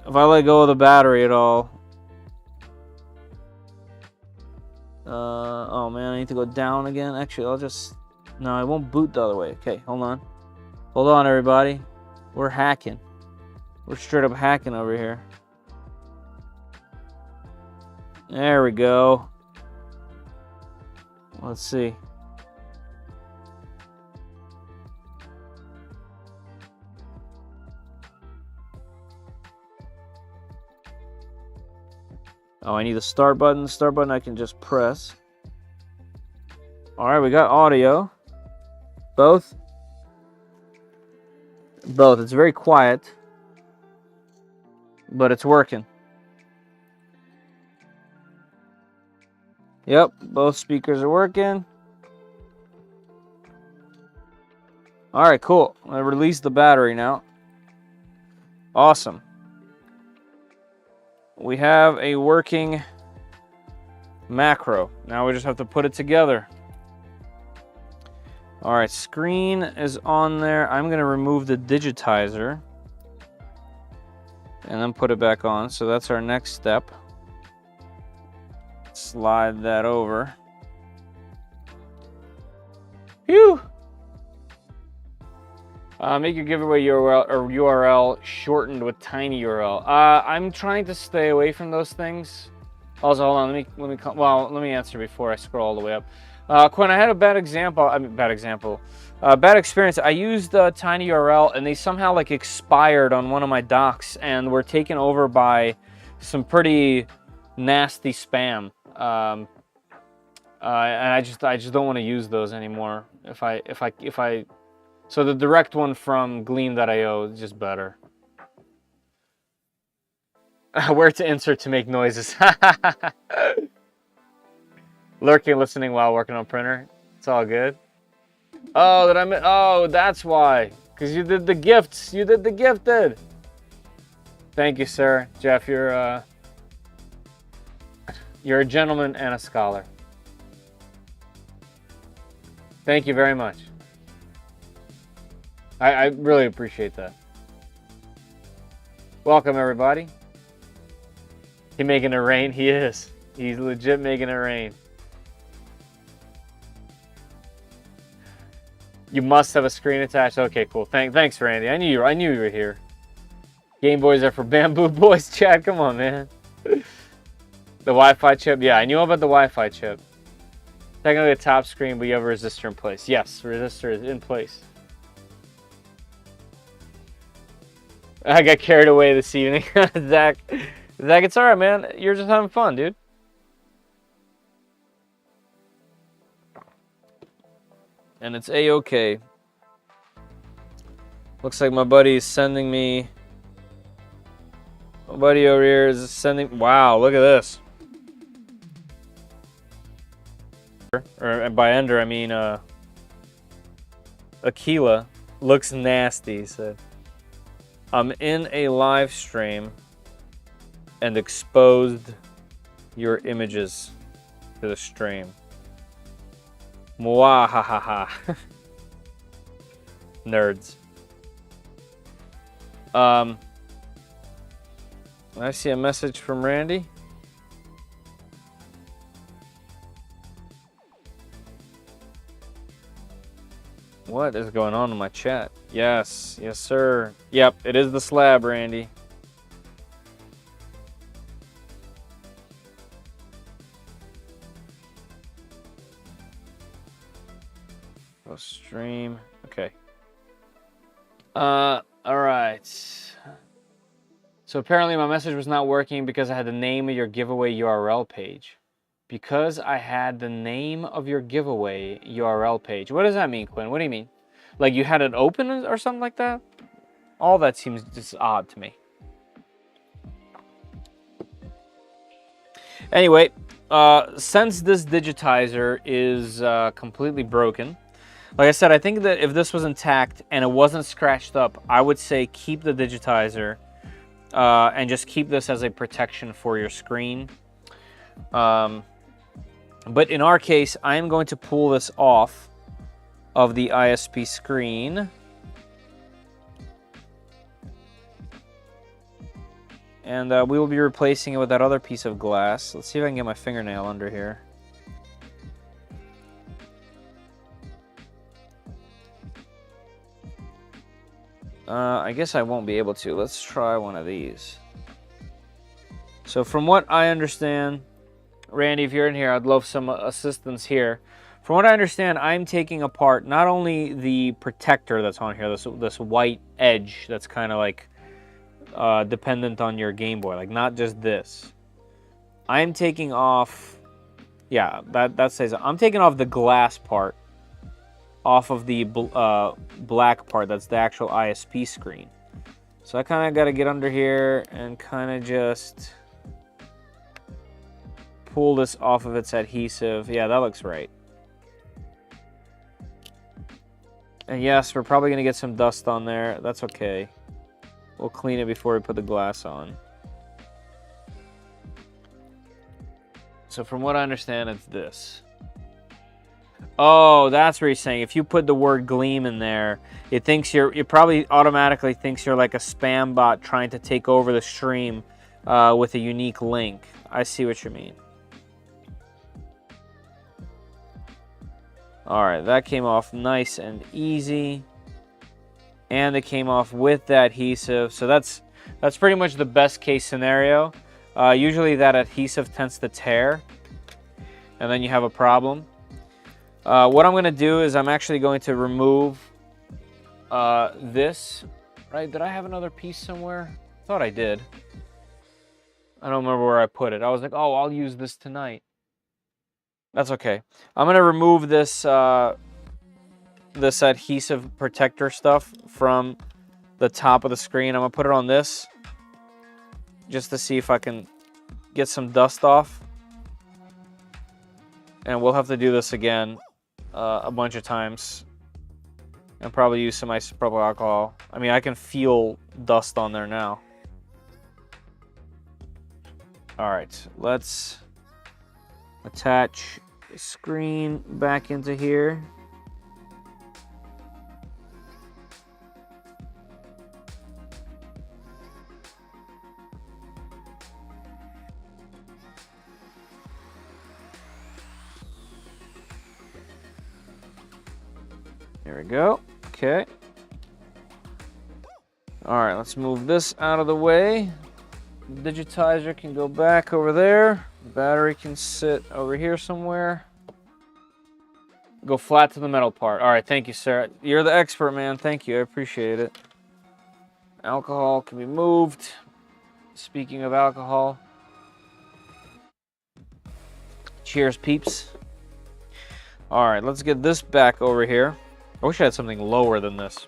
if I let go of the battery at all, oh man, I need to go down again. Actually, I'll just, no, I won't boot the other way. Okay, hold on everybody. We're hacking. We're straight up hacking over here. There we go. Let's see. Oh, I need the start button. The start button I can just press. All right, we got audio. Both. It's very quiet, but it's working. Yep, both speakers are working. All right, cool. I released the battery now. Awesome. We have a working macro. Now we just have to put it together. All right, screen is on there. I'm going to remove the digitizer and then put it back on. So that's our next step. Slide that over. Phew! Make your giveaway URL shortened with tiny URL. I'm trying to stay away from those things. Also, hold on. Let me answer before I scroll all the way up. Quinn, I had a bad experience. I used tiny URL, and they somehow like expired on one of my docks, and were taken over by some pretty nasty spam. And I just don't want to use those anymore. So the direct one from Gleam.io is just better. Where to insert to make noises. Lurking, listening while working on printer. It's all good. Oh, oh, that's why. Because you did the gifts. You did the gifted. Thank you, sir. Jeff, you're a gentleman and a scholar. Thank you very much. I really appreciate that. Welcome, everybody. He making it rain? He is. He's legit making it rain. You must have a screen attached. Okay, cool. Thanks, Randy. I knew you were here. Game Boys are for bamboo boys, Chad. Come on, man. The Wi-Fi chip. Yeah, I knew about the Wi-Fi chip. Technically a top screen, but you have a resistor in place. Yes, resistor is in place. I got carried away this evening. Zach, it's alright, man. You're just having fun, dude. And it's A-okay. Looks like my buddy is sending me... My buddy over here is sending... Wow, look at this. Or by Ender, I mean Aquila. Looks nasty, he said. I'm in a live stream and exposed your images to the stream. Mwahahaha. Nerds. I see a message from Randy. What is going on in my chat? Yes, yes, sir. Yep, it is the slab, Randy. Go stream. Okay. All right. So apparently my message was not working because I had the name of your giveaway URL page. Because I had the name of your giveaway URL page. What does that mean, Quinn? What do you mean? Like you had it open or something like that? All that seems just odd to me. Anyway, since this digitizer is completely broken, like I said, I think that if this was intact and it wasn't scratched up, I would say keep the digitizer and just keep this as a protection for your screen. But in our case, I am going to pull this off of the ISP screen. And we will be replacing it with that other piece of glass. Let's see if I can get my fingernail under here. I guess I won't be able to. Let's try one of these. So from what I understand, Randy, if you're in here, I'd love some assistance here. From what I understand, I'm taking apart not only the protector that's on here, this white edge that's kind of like dependent on your Game Boy, like not just this. I'm taking off, yeah, that says I'm taking off the glass part off of the black part. That's the actual ISP screen. So I kind of got to get under here and kind of just pull this off of its adhesive. Yeah, that looks right. And yes, we're probably going to get some dust on there. That's okay. We'll clean it before we put the glass on. So from what I understand, it's this. Oh, that's what you're saying. If you put the word Gleam in there, it thinks it probably automatically thinks you're like a spam bot trying to take over the stream with a unique link. I see what you mean. All right, that came off nice and easy. And it came off with the adhesive. So that's pretty much the best case scenario. Usually that adhesive tends to tear, and then you have a problem. What I'm going to do is I'm actually going to remove this. Right? Did I have another piece somewhere? I thought I did. I don't remember where I put it. I was like, oh, I'll use this tonight. That's okay. I'm going to remove this this adhesive protector stuff from the top of the screen. I'm going to put it on this just to see if I can get some dust off. And we'll have to do this again a bunch of times. And probably use some isopropyl alcohol. I mean, I can feel dust on there now. All right, let's attach the screen back into here. There we go. Okay. All right, let's move this out of the way. The digitizer can go back over there. The battery can sit over here somewhere. Go flat to the metal part. All right, thank you, sir. You're the expert, man. Thank you. I appreciate it. Alcohol can be moved. Speaking of alcohol. Cheers, peeps. All right, let's get this back over here. I wish I had something lower than this.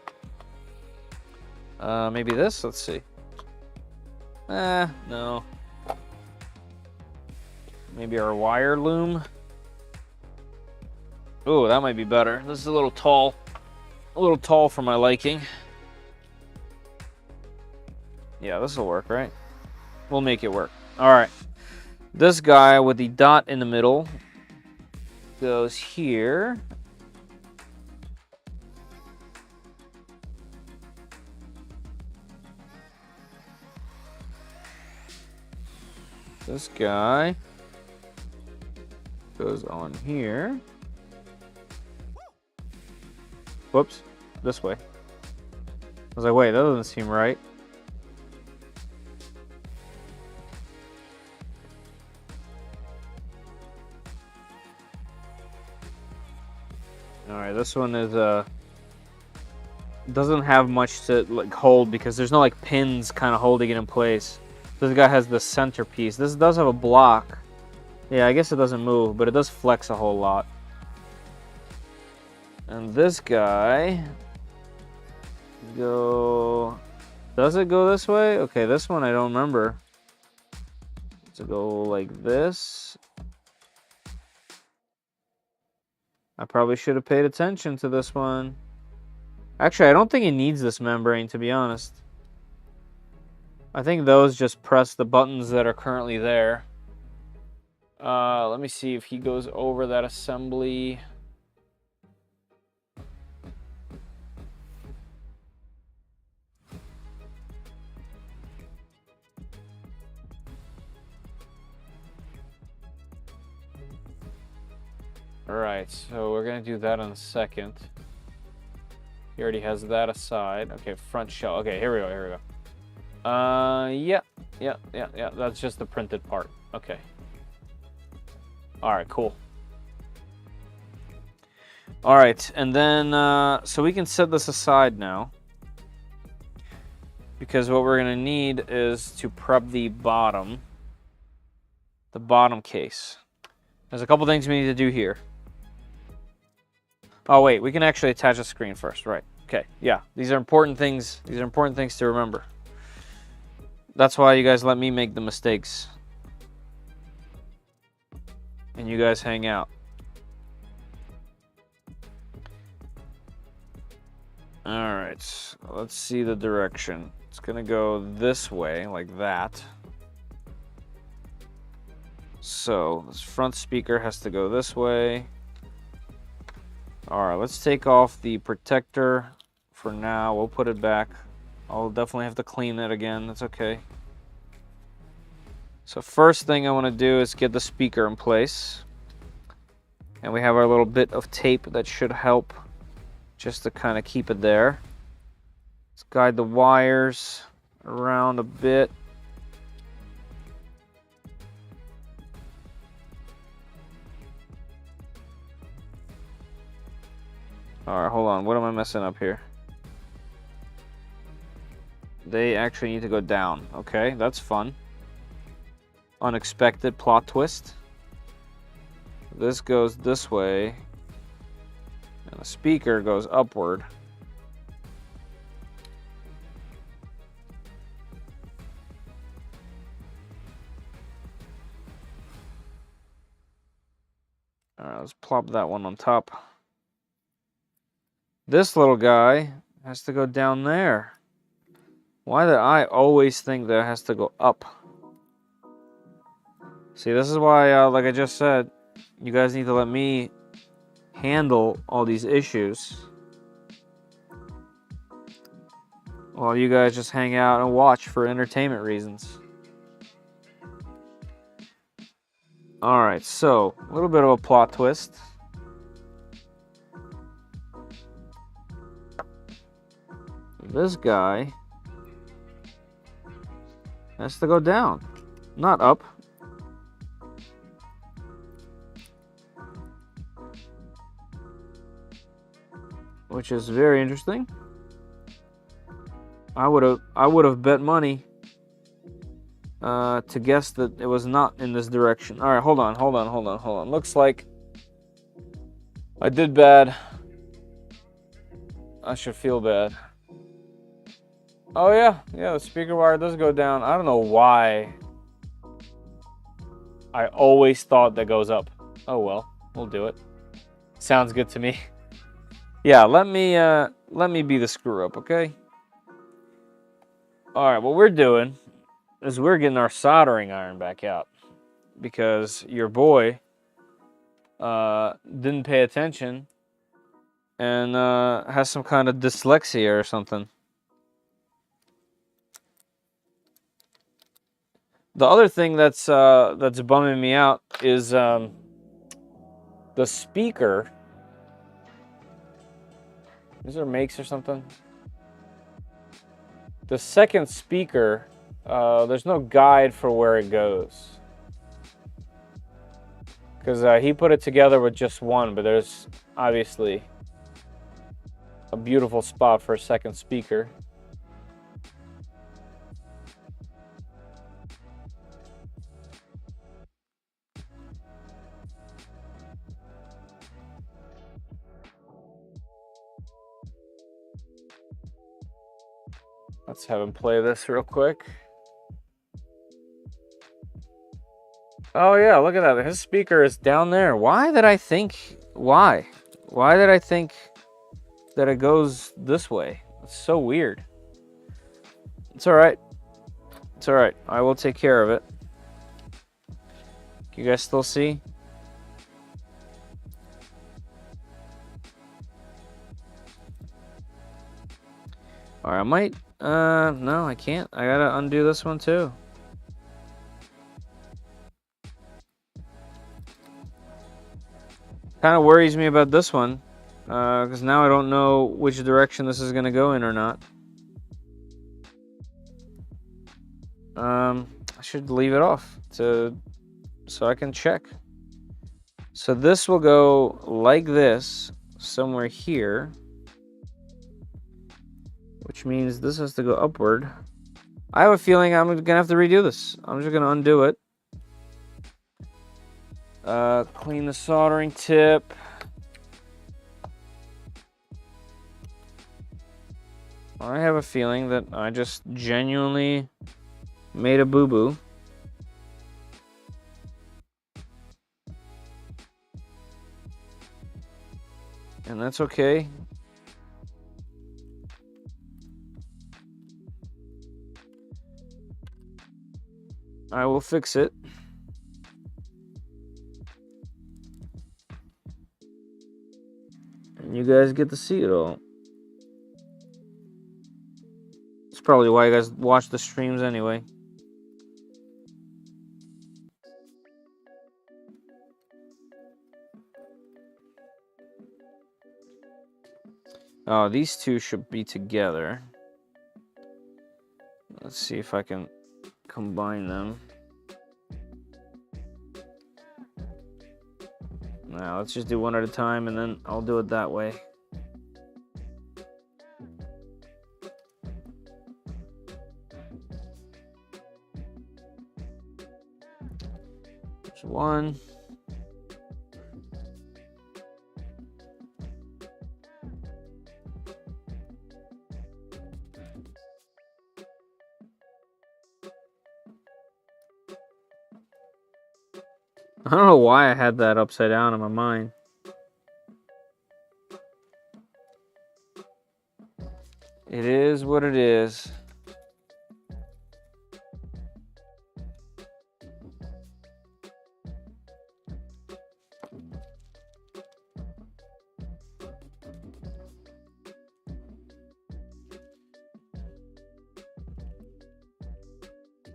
Maybe this? Let's see. No. Maybe our wire loom. Oh, that might be better. This is a little tall. A little tall for my liking. Yeah, this will work, right? We'll make it work. All right. This guy with the dot in the middle goes here. This guy goes on here. Whoops, this way. I was like, wait, that doesn't seem right. All right, this one is doesn't have much to like hold because there's no like pins kind of holding it in place. This guy has the centerpiece. This does have a block. Yeah, I guess it doesn't move, but it does flex a whole lot. And this guy does it go this way? Okay, this one I don't remember. Does it go like this? I probably should have paid attention to this one. Actually, I don't think it needs this membrane, to be honest. I think those just press the buttons that are currently there. Let me see if he goes over that assembly. Alright, so we're going to do that in a second. He already has that aside. Okay, front shell. Okay, here we go. Yeah. That's just the printed part. Okay. Alright, cool. Alright, and then, so we can set this aside now. Because what we're going to need is to prep the bottom case. There's a couple things we need to do here. Oh wait, we can actually attach a screen first, right? Okay, yeah, these are important things. These are important things to remember. That's why you guys let me make the mistakes. And you guys hang out. Alright, let's see the direction. It's gonna go this way, like that. So, this front speaker has to go this way. Alright, let's take off the protector for now. We'll put it back. I'll definitely have to clean it again. That's okay. So first thing I want to do is get the speaker in place. And we have our little bit of tape that should help just to kind of keep it there. Let's guide the wires around a bit. Alright, hold on. What am I messing up here? They actually need to go down. Okay, that's fun. Unexpected plot twist. This goes this way. And the speaker goes upward. Alright, let's plop that one on top. This little guy has to go down there. Why do I always think that it has to go up? See, this is why, like I just said, you guys need to let me handle all these issues. While you guys just hang out and watch for entertainment reasons. Alright, so, a little bit of a plot twist. This guy has to go down, not up. which is very interesting. I would have bet money to guess that it was not in this direction. All right, hold on. Looks like I did bad. I should feel bad. Oh yeah, the speaker wire does go down. I don't know why. I always thought that goes up. Oh well, we'll do it. Sounds good to me. Yeah, let me be the screw up, okay? All right, what we're doing is we're getting our soldering iron back out because your boy didn't pay attention and has some kind of dyslexia or something. The other thing that's bumming me out is the speaker. Is there makes or something? The second speaker, there's no guide for where it goes. Because he put it together with just one, but there's obviously a beautiful spot for a second speaker. Let's have him play this real quick. Oh yeah, look at that. His speaker is down there. Why did I think that it goes this way? It's so weird. It's all right. It's all right. I will take care of it. Can you guys still see? All right, I might no, I can't. I gotta undo this one too. Kind of worries me about this one, because now I don't know which direction this is gonna go in or not. I should leave it off so I can check. So this will go like this somewhere here, which means this has to go upward. I have a feeling I'm gonna have to redo this. I'm just gonna undo it. Clean the soldering tip. I have a feeling that I just genuinely made a boo-boo. And that's okay. I will fix it. And you guys get to see it all. It's probably why you guys watch the streams anyway. Oh, these two should be together. Let's see if I can combine them. Now, let's just do one at a time, and then I'll do it that way. There's one. I don't know why I had that upside down in my mind. It is what it is.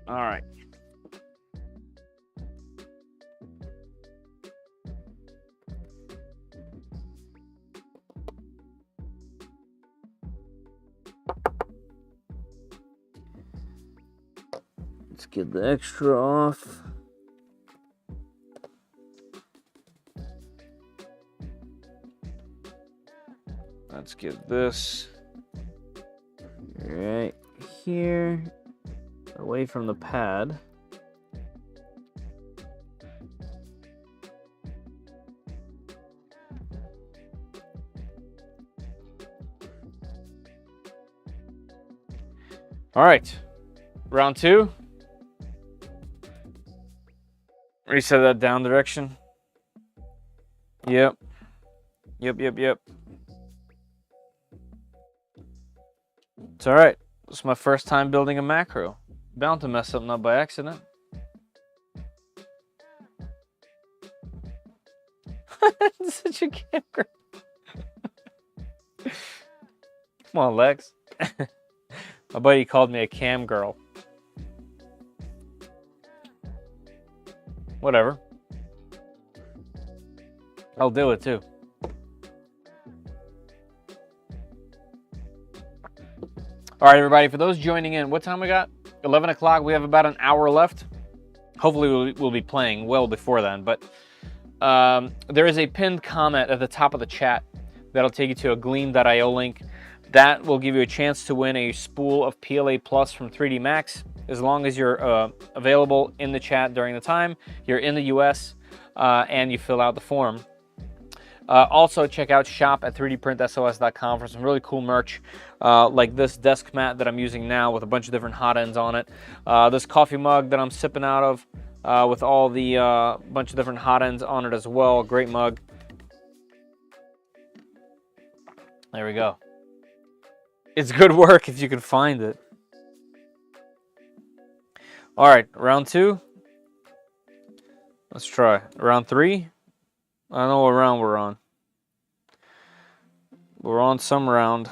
All right. Let's get the extra off. let's get this right here, away from the pad. All right, round 2. Reset that down direction. Yep. It's all right. It's my first time building a macro. Bound to mess something up by accident. Such a cam girl. Come on, Lex. My buddy called me a cam girl. Whatever. I'll do it too. All right, everybody, for those joining in, what time we got? 11 o'clock. We have about an hour left. Hopefully we'll be playing well before then, but there is a pinned comment at the top of the chat that'll take you to a gleam.io link. That will give you a chance to win a spool of PLA Plus from 3D Max, as long as you're available in the chat during the time, you're in the US, and you fill out the form. Also, check out shop at 3dprintsos.com for some really cool merch, like this desk mat that I'm using now with a bunch of different hot ends on it. This coffee mug that I'm sipping out of with all the bunch of different hot ends on it as well. Great mug. There we go. It's good work if you can find it. All right, round 2. Let's try. Round 3. I don't know what round we're on. We're on some round.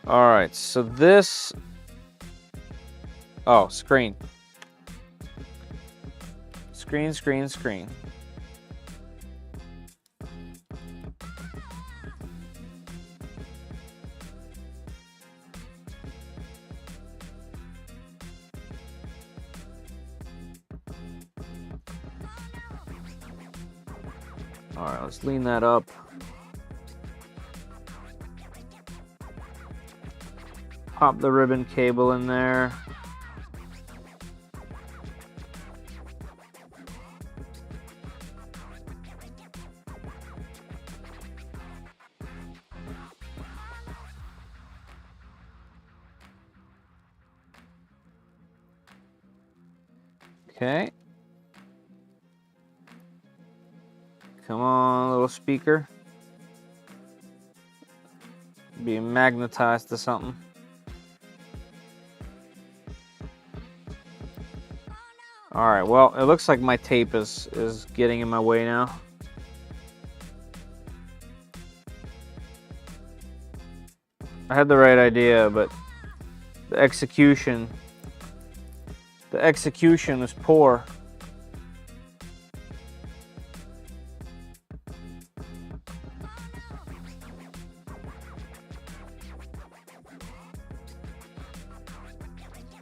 All right, so this... Oh, screen. Screen. All right, let's lean that up. Pop the ribbon cable in there. Okay. Come on, little speaker. Being magnetized to something. All right, well, it looks like my tape is getting in my way now. I had the right idea, but the execution is poor.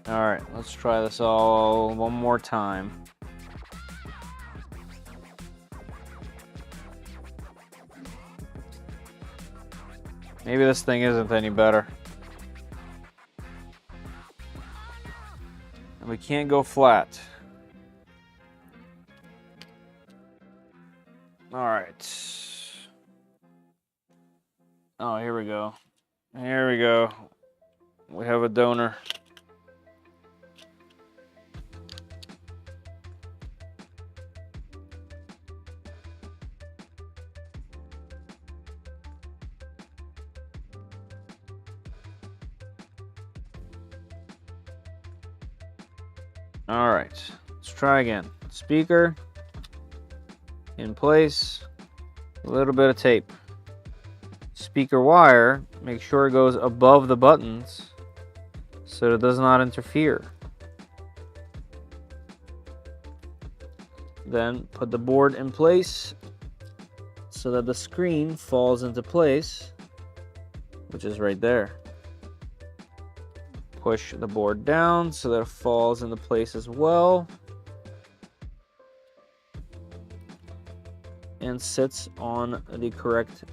All right, let's try this all one more time. Maybe this thing isn't any better. And we can't go flat. All right. Oh, here we go. Here we go. We have a donor. All right, let's try again. Speaker in place, a little bit of tape. Speaker wire, make sure it goes above the buttons so it does not interfere. Then put the board in place so that the screen falls into place, which is right there. Push the board down so that it falls into place as well. And sits on the correct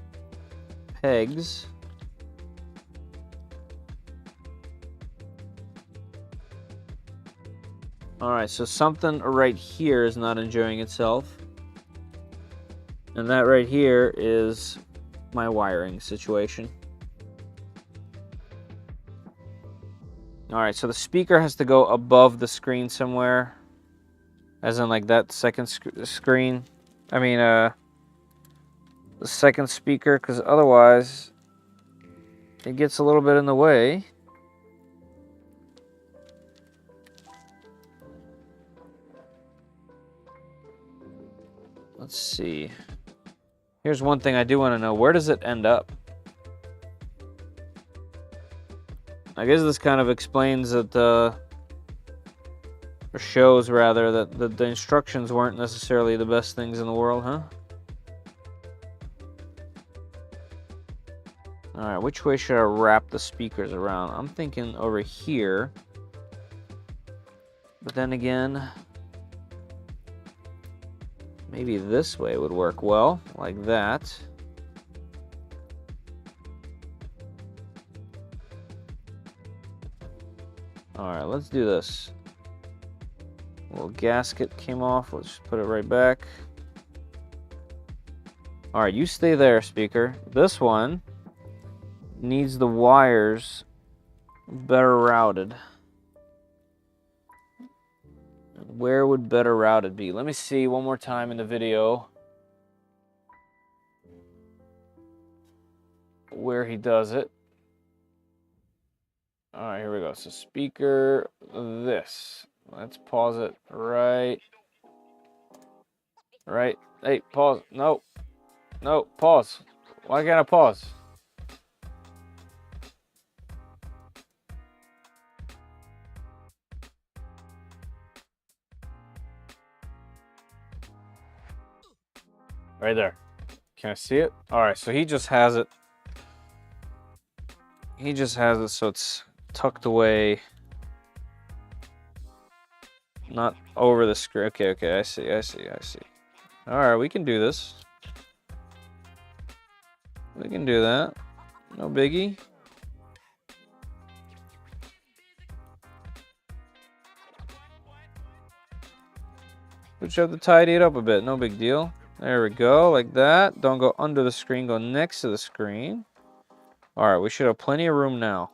pegs. All right, so something right here is not enjoying itself. And that right here is my wiring situation. All right, so the speaker has to go above the screen somewhere. As in like that second screen. I mean, the second speaker, because otherwise it gets a little bit in the way. Let's see. Here's one thing I do want to know. Where does it end up? I guess this kind of explains that, or shows rather, that the instructions weren't necessarily the best things in the world, huh? Alright, which way should I wrap the speakers around? I'm thinking over here. But then again, maybe this way would work well, like that. Alright, let's do this. A little gasket came off. Let's just put it right back. Alright, you stay there, speaker. This one needs the wires better routed. Where would better routed be? Let me see one more time in the video where he does it. Alright, here we go. So speaker, this. Let's pause it right. Hey, pause. No, pause. Why can't I pause? Right there. Can I see it? Alright, so he just has it. He just has it so it's tucked away. Not over the screen. Okay, I see. Alright, we can do this. We can do that. No biggie. We just have to tidy it up a bit. No big deal. There we go, like that. Don't go under the screen, go next to the screen. Alright, we should have plenty of room now.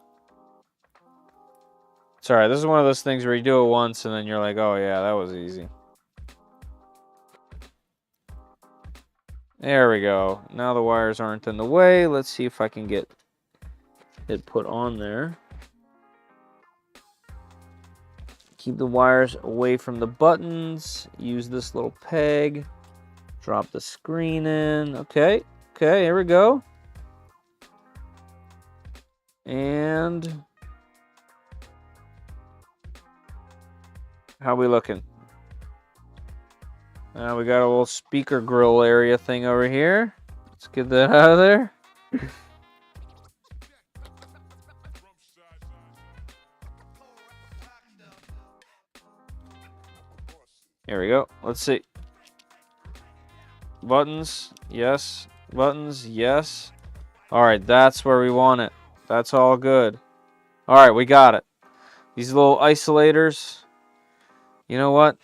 It's alright, this is one of those things where you do it once and then you're like, oh yeah, that was easy. There we go. Now the wires aren't in the way. Let's see if I can get it put on there. Keep the wires away from the buttons. Use this little peg. Drop the screen in. Okay, here we go. And how we looking? We got a little speaker grill area thing over here. Let's get that out of there. Here we go. Let's see. Buttons, yes. Buttons, yes. Alright, that's where we want it. That's all good. Alright, we got it. These little isolators. You know what?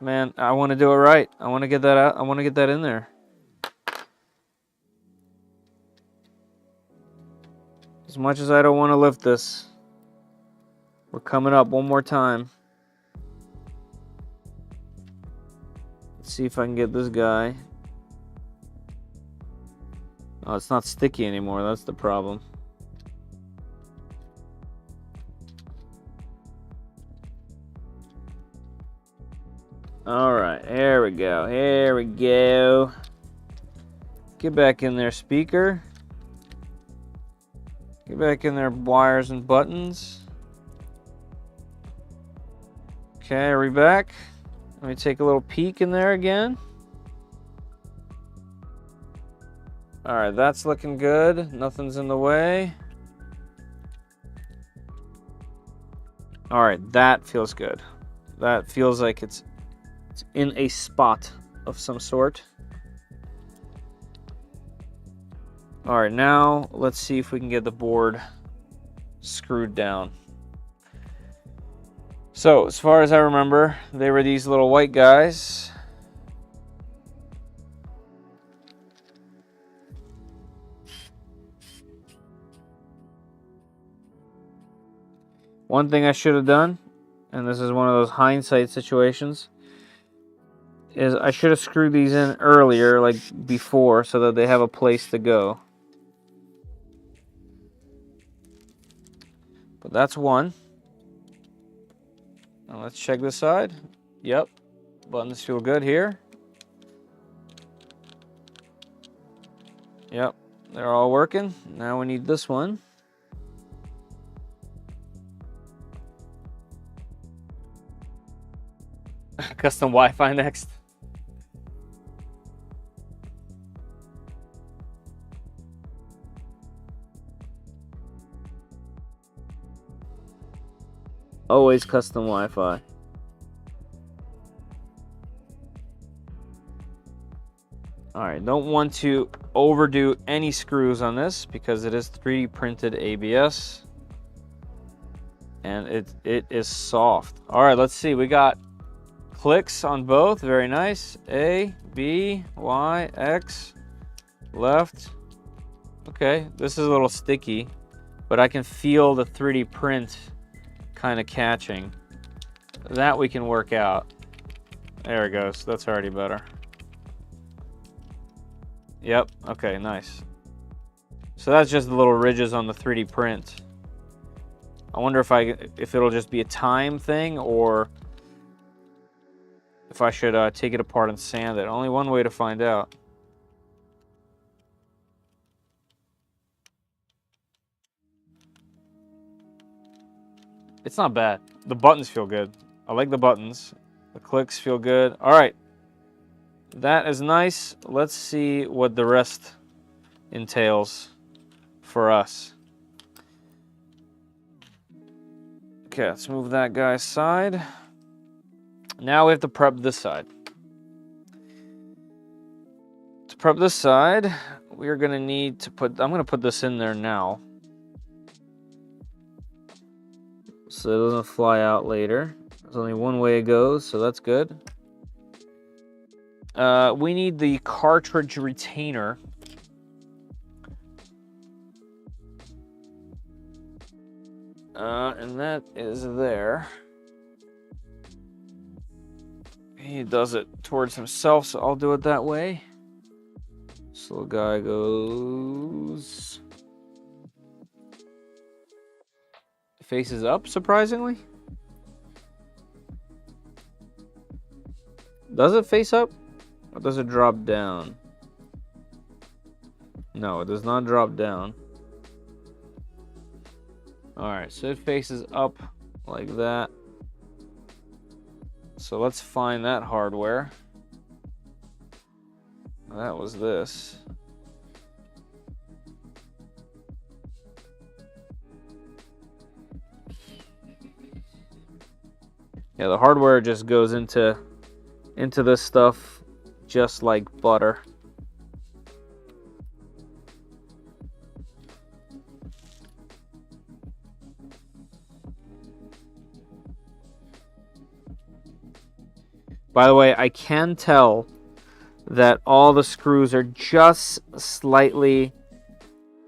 Man, I want to do it right. I want to get that out. I want to get that in there. As much as I don't want to lift this, we're coming up one more time. Let's see if I can get this guy. Oh, it's not sticky anymore. That's the problem. All right, here we go. Here we go. Get back in there, speaker. Get back in there, wires and buttons. Okay, are we back? Let me take a little peek in there again. All right, that's looking good. Nothing's in the way. All right, that feels good. That feels like it's in a spot of some sort. All right, now let's see if we can get the board screwed down. So as far as I remember, they were these little white guys. One thing I should have done, and this is one of those hindsight situations, is I should have screwed these in earlier, like before, so that they have a place to go. But that's one. Now let's check this side. Yep, buttons feel good here. Yep, they're all working. Now we need this one. Custom Wi-Fi next. Always custom Wi-Fi. Alright, don't want to overdo any screws on this because it is 3D printed ABS. And it is soft. Alright, let's see. We got clicks on both. Very nice. A, B, Y, X, left. Okay, this is a little sticky, but I can feel the 3D print kind of catching. That we can work out. There it goes. That's already better. Yep, okay, nice. So that's just the little ridges on the 3D print. I wonder if it'll just be a time thing or if I should take it apart and sand it. Only one way to find out. It's not bad. The buttons feel good. I like the buttons. The clicks feel good. All right. That is nice. Let's see what the rest entails for us. Okay, let's move that guy aside. Now we have to prep this side. To prep this side, we're gonna need to put, I'm gonna put this in there now, so it doesn't fly out later. There's only one way it goes, so that's good. We need the cartridge retainer. And that is there. He does it towards himself, so I'll do it that way. This little guy goes... faces up, surprisingly. Does it face up? Or does it drop down? No, it does not drop down. Alright, so it faces up like that. So let's find that hardware. That was this. Yeah, the hardware just goes into this stuff just like butter. By the way, I can tell that all the screws are just slightly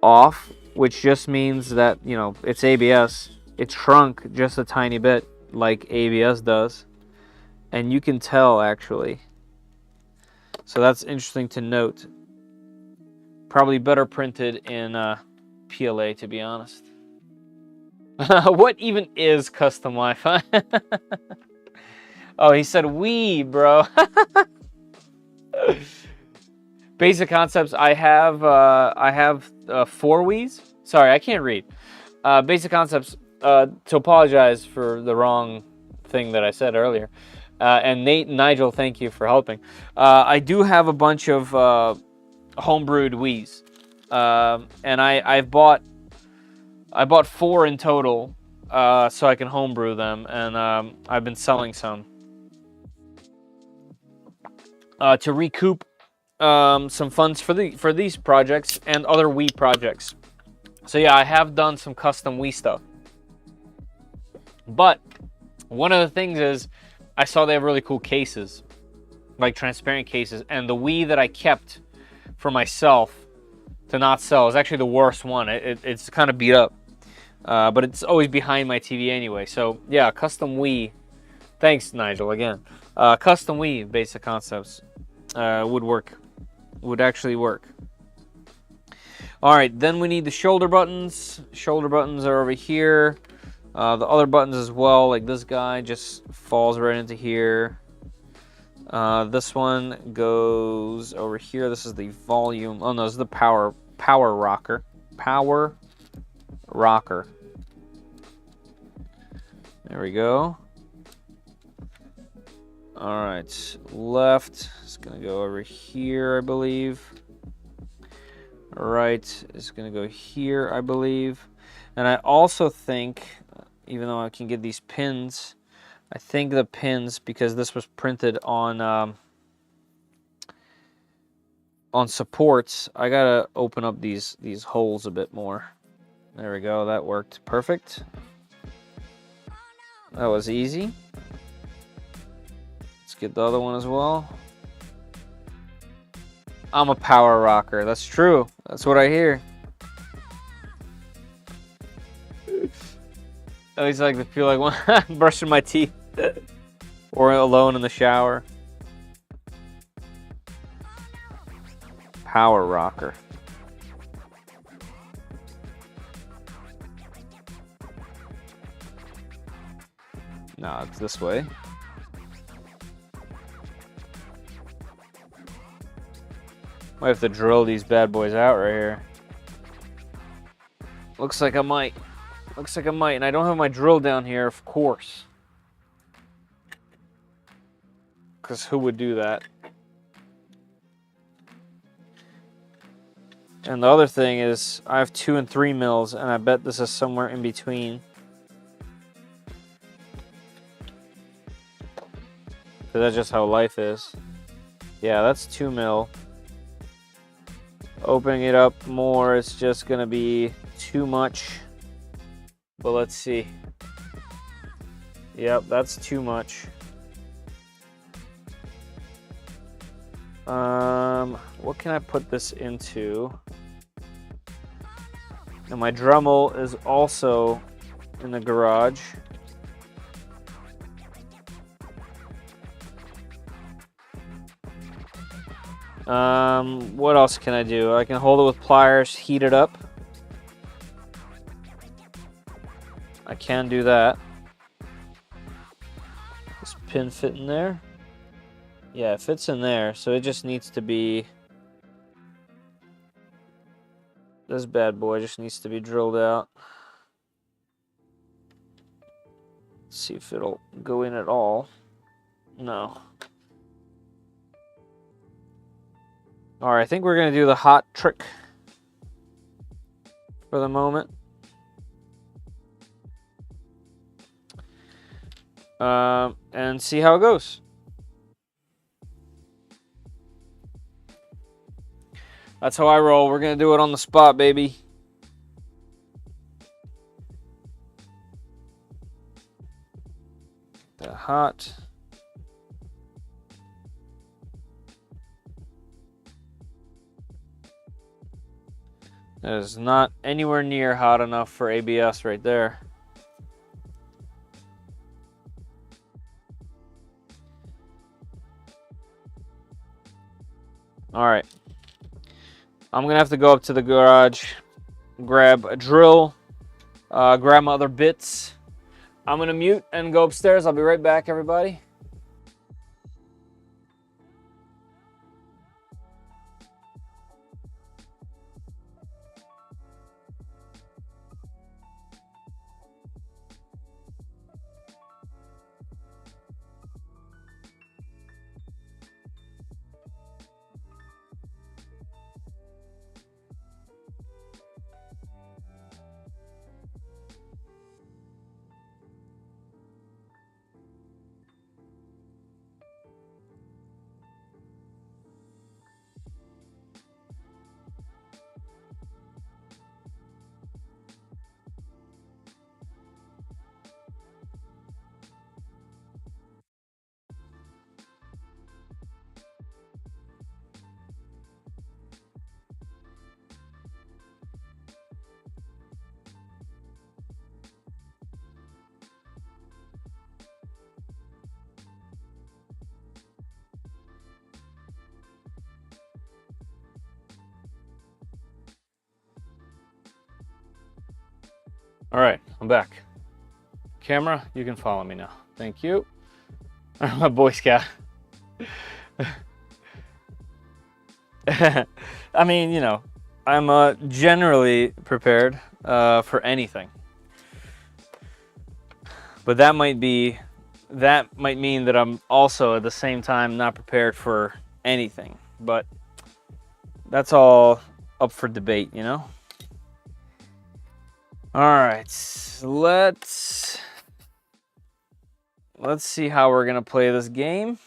off, which just means that, you know, it's ABS. It shrunk just a tiny bit like ABS does. And you can tell, actually. So that's interesting to note. Probably better printed in PLA, to be honest. What even is custom Wi-Fi? Oh, he said we, bro. Basic concepts. I have 4 Wii's. Sorry, I can't read. Basic concepts. To apologize for the wrong thing that I said earlier. And Nate and Nigel, thank you for helping. I do have a bunch of homebrewed Wii's, and I bought 4 in total, so I can homebrew them, and I've been selling some. To recoup some funds for these projects and other Wii projects. So yeah, I have done some custom Wii stuff. But one of the things is I saw they have really cool cases, like transparent cases, and the Wii that I kept for myself to not sell is actually the worst one. It's kind of beat up, but it's always behind my TV anyway. So yeah, custom Wii. Thanks, Nigel, again. Custom Wii basic concepts would actually work. All right, then we need the shoulder buttons. Shoulder buttons are over here. The other buttons as well, like this guy just falls right into here. This one goes over here. This is the volume. Oh no, this is the power rocker. Power rocker. There we go. All right, left is gonna go over here, I believe. Right is gonna go here, I believe. And I also think, even though I can get these pins, I think the pins, because this was printed on supports, I gotta open up these holes a bit more. There we go, that worked perfect. That was easy. Let's get the other one as well. I'm a power rocker, that's true. That's what I hear. I always like to feel like when I'm brushing my teeth or alone in the shower. Power rocker. No, it's this way. Might have to drill these bad boys out right here. Looks like I might. Looks like I might, and I don't have my drill down here, of course. Because who would do that? And the other thing is, I have 2 and 3 mils, and I bet this is somewhere in between. Because that's just how life is. Yeah, that's 2 mil. Opening it up more is just going to be too much. But let's see. Yep, that's too much. What can I put this into? And my Dremel is also in the garage. What else can I do? I can hold it with pliers, heat it up. I can do that. This pin fit in there? Yeah, it fits in there, so it just needs to be... This bad boy just needs to be drilled out. Let's see if it'll go in at all. No. Alright, I think we're going to do the hot trick for the moment. And see how it goes. That's how I roll. We're going to do it on the spot, baby. The hot. That is not anywhere near hot enough for ABS right there. All right. I'm going to have to go up to the garage, grab a drill, grab my other bits. I'm going to mute and go upstairs. I'll be right back, everybody. All right, I'm back. Camera, you can follow me now. Thank you. I'm a Boy Scout. I mean, you know, I'm generally prepared for anything. But that might mean that I'm also at the same time not prepared for anything. But that's all up for debate, you know? All right, let's see how we're gonna play this game.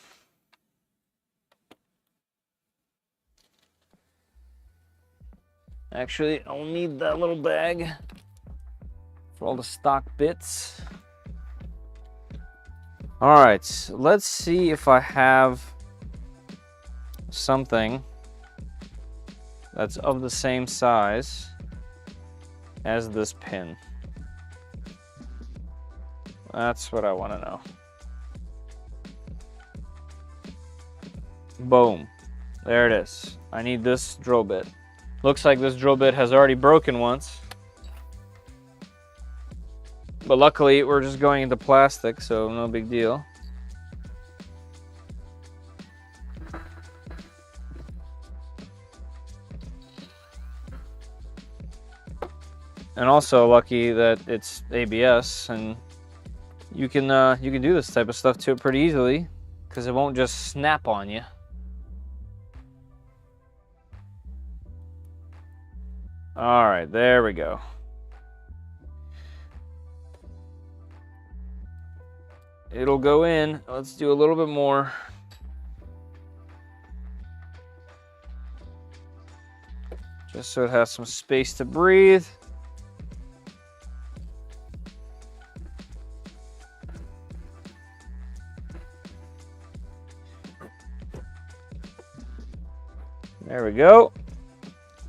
Actually, I'll need that little bag for all the stock bits. All right, let's see if I have something that's of the same size as this pin. That's what I want to know. Boom. There it is. I need this drill bit. Looks like this drill bit has already broken once. But luckily, we're just going into plastic, so no big deal. And also lucky that it's ABS, and you can do this type of stuff to it pretty easily, because it won't just snap on you. All right, there we go. It'll go in. Let's do a little bit more. Just so it has some space to breathe. There we go.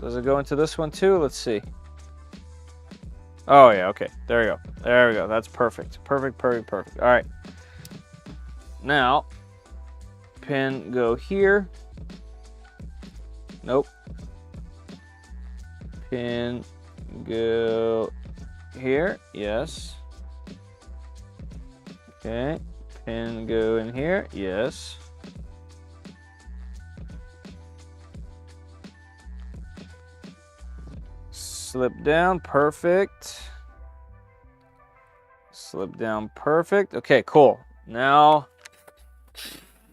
Does it go into this one too? Let's see. Oh yeah, okay. There we go. There we go. That's perfect. Perfect, perfect, perfect. All right. Now, pin go here. Nope. Pin go here. Yes. Okay. Pin go in here. Yes. Slip down, perfect. Slip down, perfect. Okay, cool. Now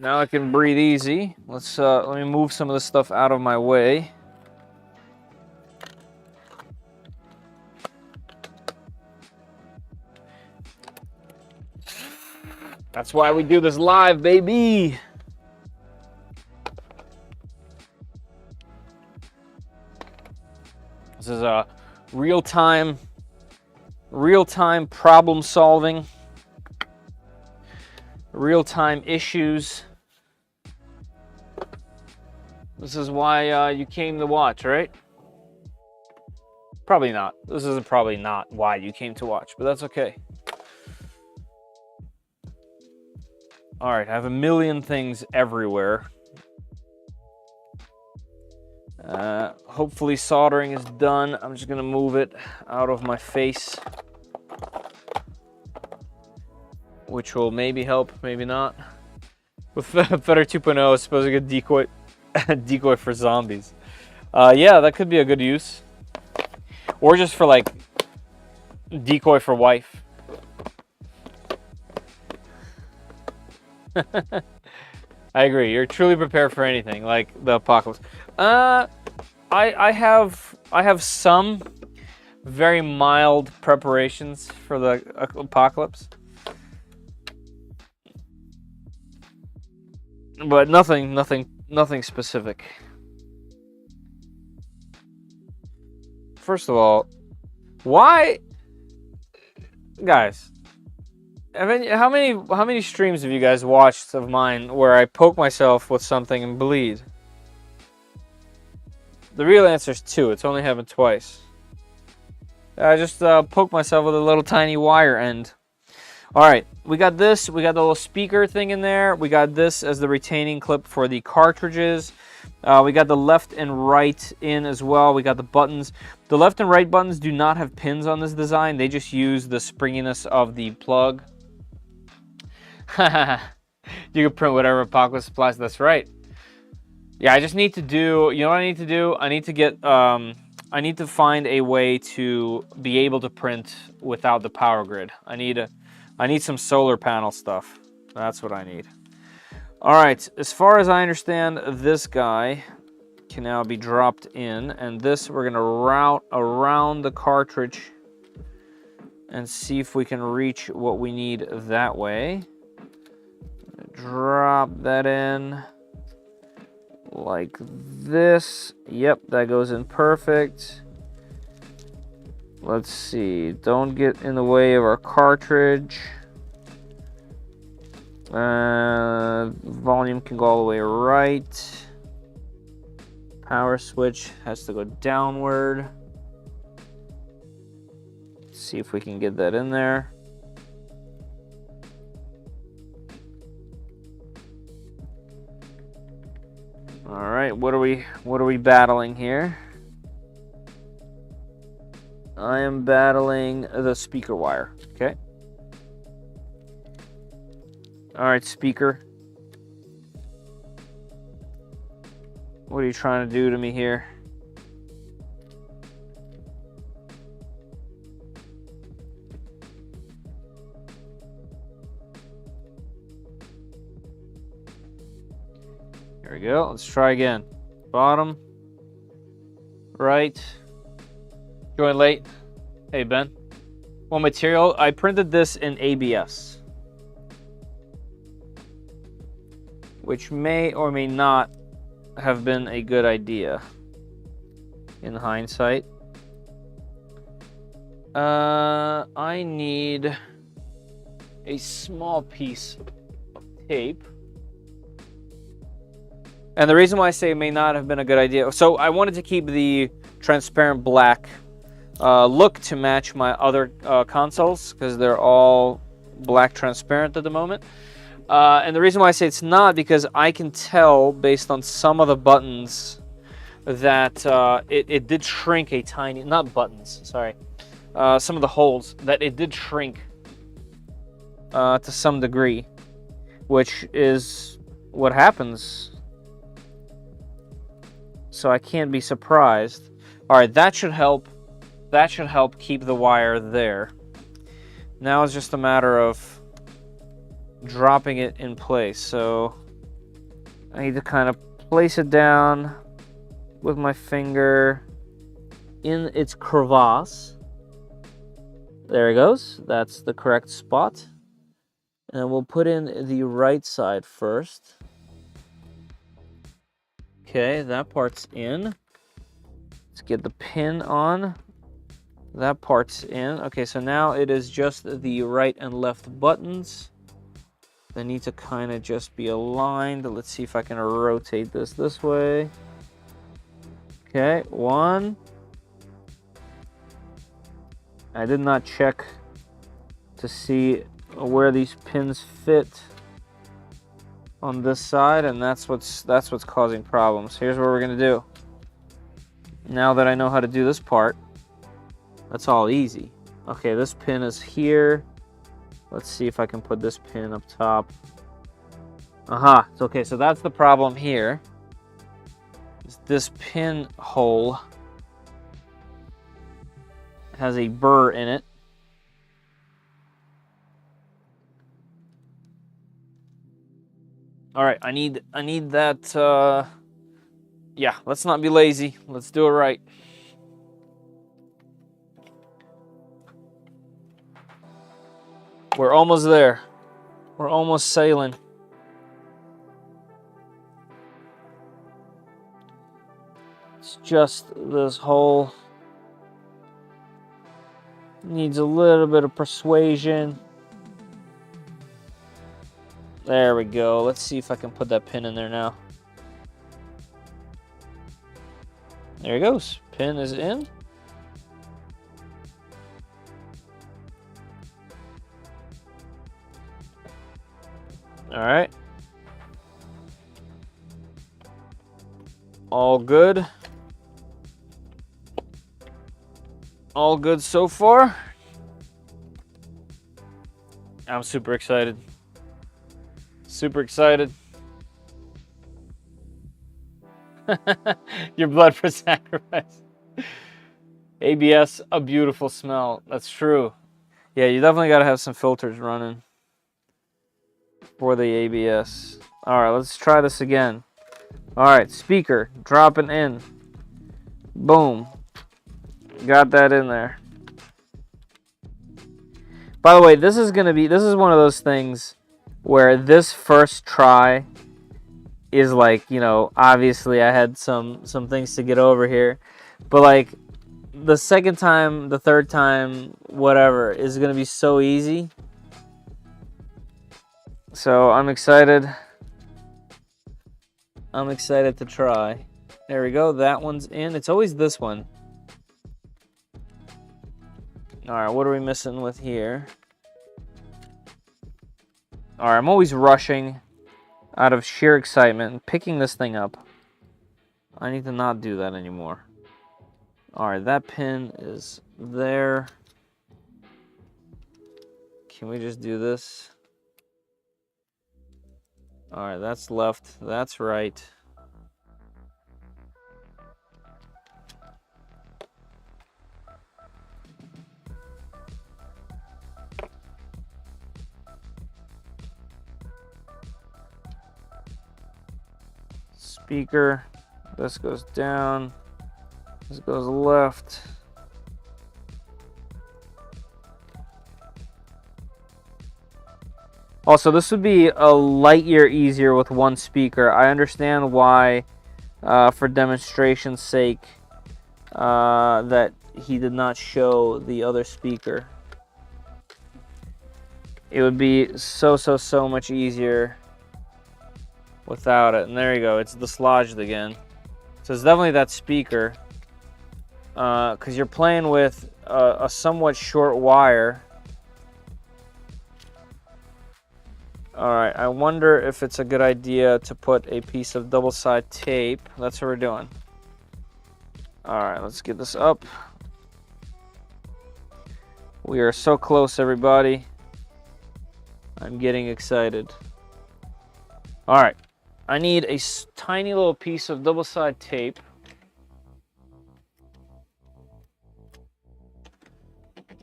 I can breathe easy. Let me move some of this stuff out of my way. That's why we do this live, baby. This is a real-time problem solving, real-time issues. This is why you came to watch, right? Probably not. This is probably not why you came to watch, but that's okay. All right, I have a million things everywhere. Hopefully soldering is done. I'm just gonna move it out of my face, which will maybe help, maybe not. With Fetter 2.0, it's supposed to get decoy, decoy for zombies. Yeah, that could be a good use. Or just for like decoy for wife. I agree. You're truly prepared for anything, like the apocalypse. I have some very mild preparations for the apocalypse, but nothing specific. First of all, why, guys? How many streams have you guys watched of mine where I poke myself with something and bleed? The real answer is 2. It's only happened twice. I just poked myself with a little tiny wire end. All right, we got this. We got the little speaker thing in there. We got this as the retaining clip for the cartridges. We got the left and right in as well. We got the buttons. The left and right buttons do not have pins on this design. They just use the springiness of the plug. You can print whatever Apocalypse supplies. That's right. Yeah, I just need to do, you know what I need to do? I need to get, I need to find a way to be able to print without the power grid. I need some solar panel stuff. That's what I need. All right, as far as I understand, this guy can now be dropped in, and this we're gonna route around the cartridge and see if we can reach what we need that way. Drop that in like this. Yep, that goes in perfect. Let's see, don't get in the way of our cartridge. Volume can go all the way right. Power switch has to go downward. Let's see if we can get that in there. All right, what are we battling here? I am battling the speaker wire. Okay. All right, speaker. What are you trying to do to me here? There we go. Let's try again. Bottom. Right. Join late. Hey, Ben. Well, material. I printed this in ABS, which may or may not have been a good idea in hindsight. I need a small piece of tape. And the reason why I say it may not have been a good idea, so I wanted to keep the transparent black look to match my other consoles, because they're all black transparent at the moment. And the reason why I say it's not, because I can tell based on some of the buttons that it did shrink a tiny, not buttons, sorry, some of the holes, that it did shrink to some degree, which is what happens. So I can't be surprised. All right, that should help. That should help keep the wire there. Now it's just a matter of dropping it in place. So I need to kind of place it down with my finger in its crevasse. There it goes. That's the correct spot. And we'll put in the right side first. Okay, that part's in. Let's get the pin on. That part's in. Okay, so now it is just the right and left buttons. They need to kind of just be aligned. Let's see if I can rotate this way. Okay, one. I did not check to see where these pins fit on this side, and that's what's causing problems. Here's what we're gonna do. Now that I know how to do this part, that's all easy. Okay, this pin is here. Let's see if I can put this pin up top. Aha, it's okay, so that's the problem here. This pin hole has a burr in it. All right, I need that, yeah, let's not be lazy. Let's do it right. We're almost there. We're almost sailing. It's just this hole needs a little bit of persuasion. There we go. Let's see if I can put that pin in there now. There it goes. Pin is in. All right. All good. All good so far. I'm super excited. Super excited. Your blood for sacrifice. ABS, a beautiful smell. That's true. Yeah, you definitely got to have some filters running for the ABS. All right, let's try this again. All right, speaker, dropping in. Boom. Got that in there. By the way, this is one of those things where this first try is like, you know, obviously I had some things to get over here, but like the second time, the third time, whatever, is going to be so easy. So I'm excited. I'm excited to try. There we go. That one's in. It's always this one. All right, what are we missing with here? All right, I'm always rushing out of sheer excitement, picking this thing up. I need to not do that anymore. All right, that pin is there. Can we just do this? All right, that's left. That's right. Speaker. This goes down. This goes left. Also, this would be a light year easier with one speaker. I understand why, for demonstration's sake, that he did not show the other speaker. It would be so much easier without it. And there you go, it's dislodged again. So it's definitely that speaker, because you're playing with a somewhat short wire. All right, I wonder if it's a good idea to put a piece of double-side tape. That's what we're doing. All right, let's get this up. We are so close, everybody. I'm getting excited. All right, I need a tiny little piece of double-side tape.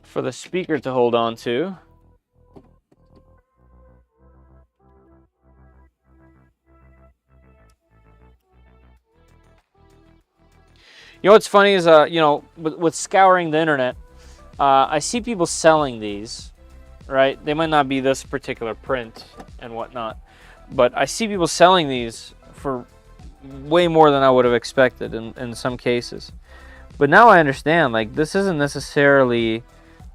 For the speaker to hold on to. You know what's funny is, you know, with scouring the internet, I see people selling these, right? They might not be this particular print and whatnot, but I see people selling these for way more than I would have expected in some cases. But now I understand, like, this isn't necessarily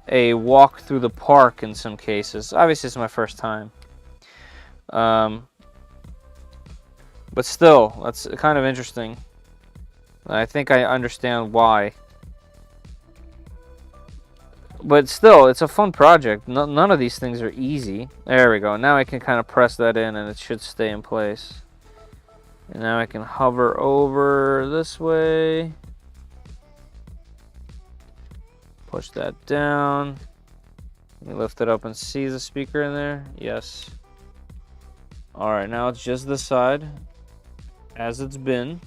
a walk through the park in some cases. Obviously, it's my first time. But still, that's kind of interesting. I think I understand why. But still, it's a fun project. None of these things are easy. There we go. Now I can kind of press that in and it should stay in place. And now I can hover over this way. Push that down. Let me lift it up and see the speaker in there. Yes. Alright, now it's just this side as it's been.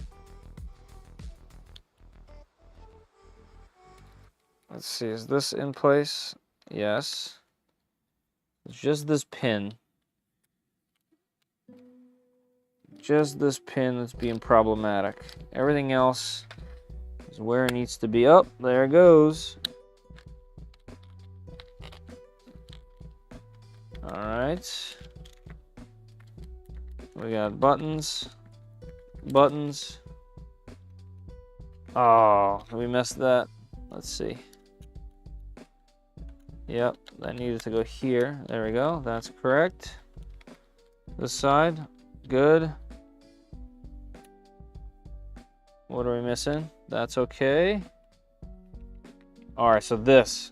Let's see, is this in place? Yes. It's just this pin. Just this pin that's being problematic. Everything else is where it needs to be. Oh, there it goes. Alright. We got buttons. Buttons. Oh, we missed that. Let's see. Yep, that needed to go here. There we go. That's correct. This side. Good. What are we missing? That's okay. Alright, so this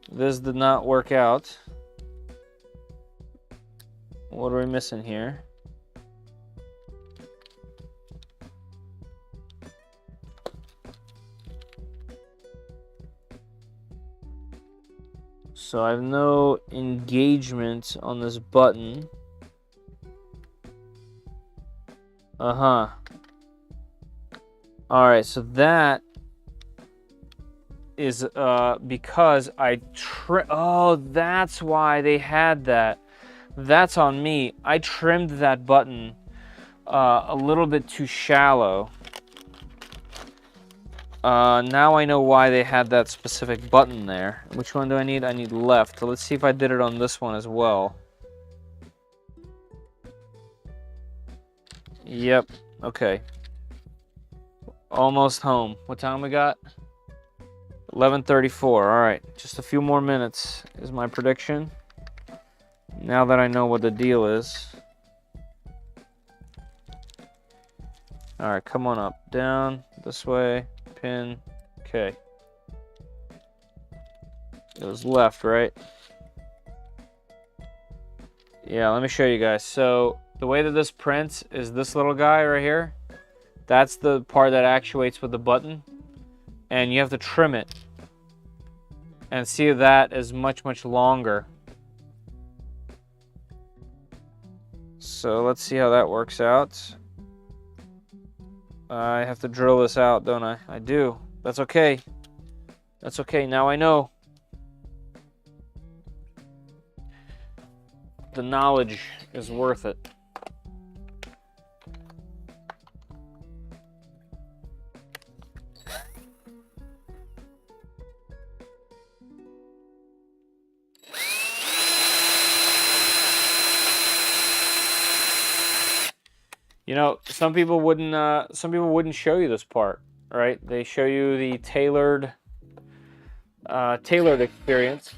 did not work out. What are we missing here? So I have no engagement on this button. Uh-huh. Alright, so that is because oh, that's why they had that. That's on me. I trimmed that button a little bit too shallow. Now I know why they had that specific button there. Which one do I need? I need left. So let's see if I did it on this one as well. Yep. Okay. Almost home. What time we got? 11:34. All right. Just a few more minutes is my prediction. Now that I know what the deal is. All right. Come on up. Down. This way. Pin. Okay. It was left, right? Yeah, let me show you guys. So the way that this prints is this little guy right here. That's the part that actuates with the button. And you have to trim it. And see, that is much, much longer. So let's see how that works out. I have to drill this out, don't I? I do. That's okay. That's okay. Now I know. The knowledge is worth it. You know, some people wouldn't show you this part, right? They show you the tailored experience.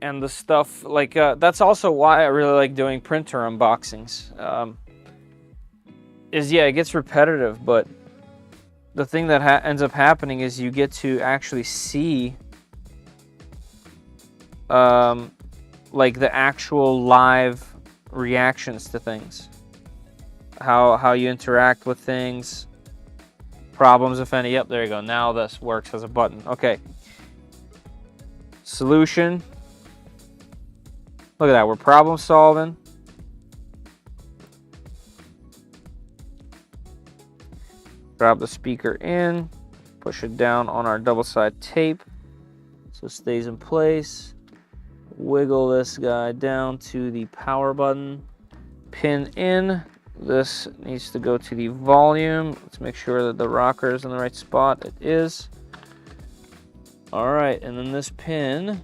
And the stuff, like, that's also why I really like doing printer unboxings. Yeah, it gets repetitive, but the thing that ends up happening is you get to actually see, like, the actual live reactions to things. How you interact with things. Problems, if any. Yep, there you go. Now this works as a button. Okay. Solution. Look at that, we're problem solving. Drop the speaker in, push it down on our double-side tape so it stays in place. Wiggle this guy down to the power button. Pin in. This needs to go to the volume. Let's make sure that the rocker is in the right spot. It is. All right, and then this pin.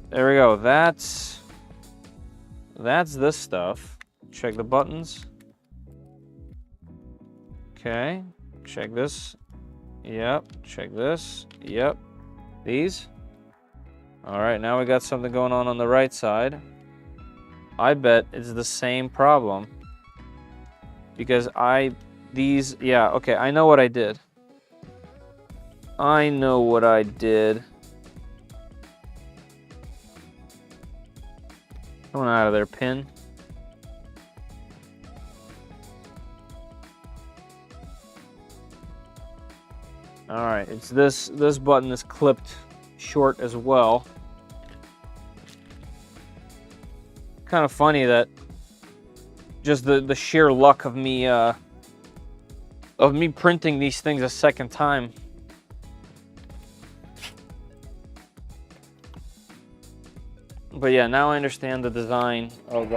There we go. That's this stuff. Check the buttons. Okay. Check this. Yep. Check this. Yep. These. All right. Now we got something going on the right side. I bet it's the same problem. Because yeah. Okay. I know what I did. I know what I did. Coming out of their pin. All right, it's this button is clipped short as well. Kind of funny that just the sheer luck of me printing these things a second time. But yeah, now I understand the design of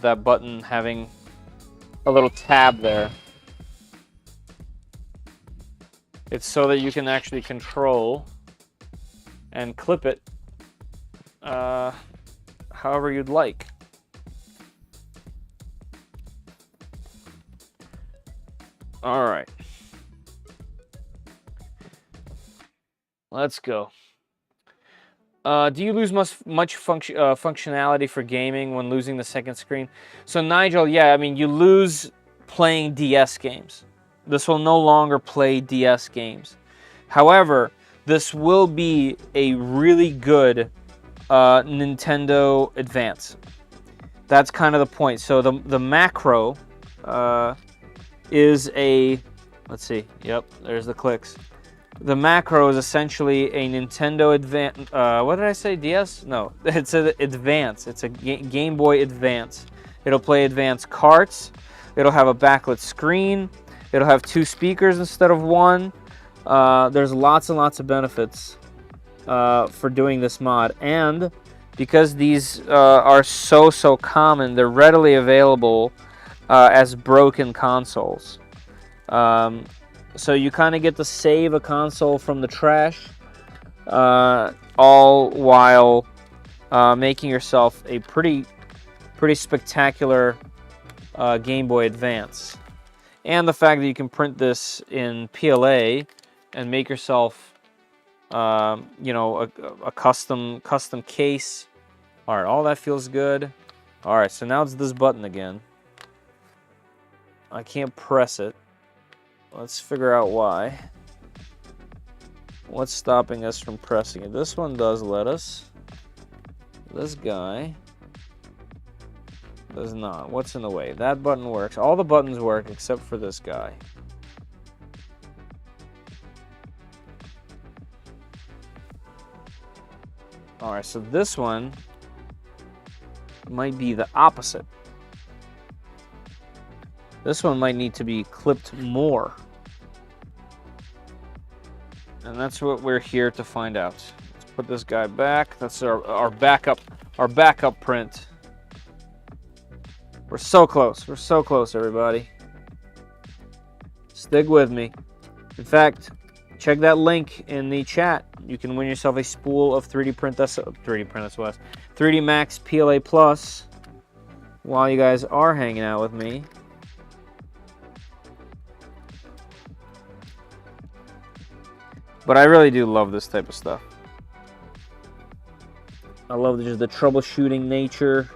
that button having a little tab there. It's so that you can actually control and clip it however you'd like. All right. Let's go. Do you lose much functionality for gaming when losing the second screen? So Nigel, yeah, I mean, you lose playing DS games. This will no longer play DS games. However, this will be a really good Nintendo Advance. That's kind of the point. So the macro is a, let's see, yep, there's the clicks. The macro is essentially a Nintendo Advance, what did I say, DS? No, it's an Advance. It's a Game Boy Advance. It'll play Advance carts. It'll have a backlit screen. It'll have 2 speakers instead of 1. There's lots and lots of benefits for doing this mod. And because these are so common, they're readily available as broken consoles. So you kind of get to save a console from the trash, all while making yourself a pretty spectacular Game Boy Advance. And the fact that you can print this in PLA and make yourself, you know, a custom case. All right, all that feels good. All right, so now it's this button again. I can't press it. Let's figure out why. What's stopping us from pressing it? This one does let us. This guy does not. What's in the way? That button works. All the buttons work except for this guy. Alright, so this one might be the opposite. This one might need to be clipped more. And that's what we're here to find out. Let's put this guy back. That's our backup print. We're so close. We're so close, everybody. Stick with me. In fact, check that link in the chat. You can win yourself a spool of 3D Max PLA Plus while you guys are hanging out with me. But I really do love this type of stuff. I love just the troubleshooting nature.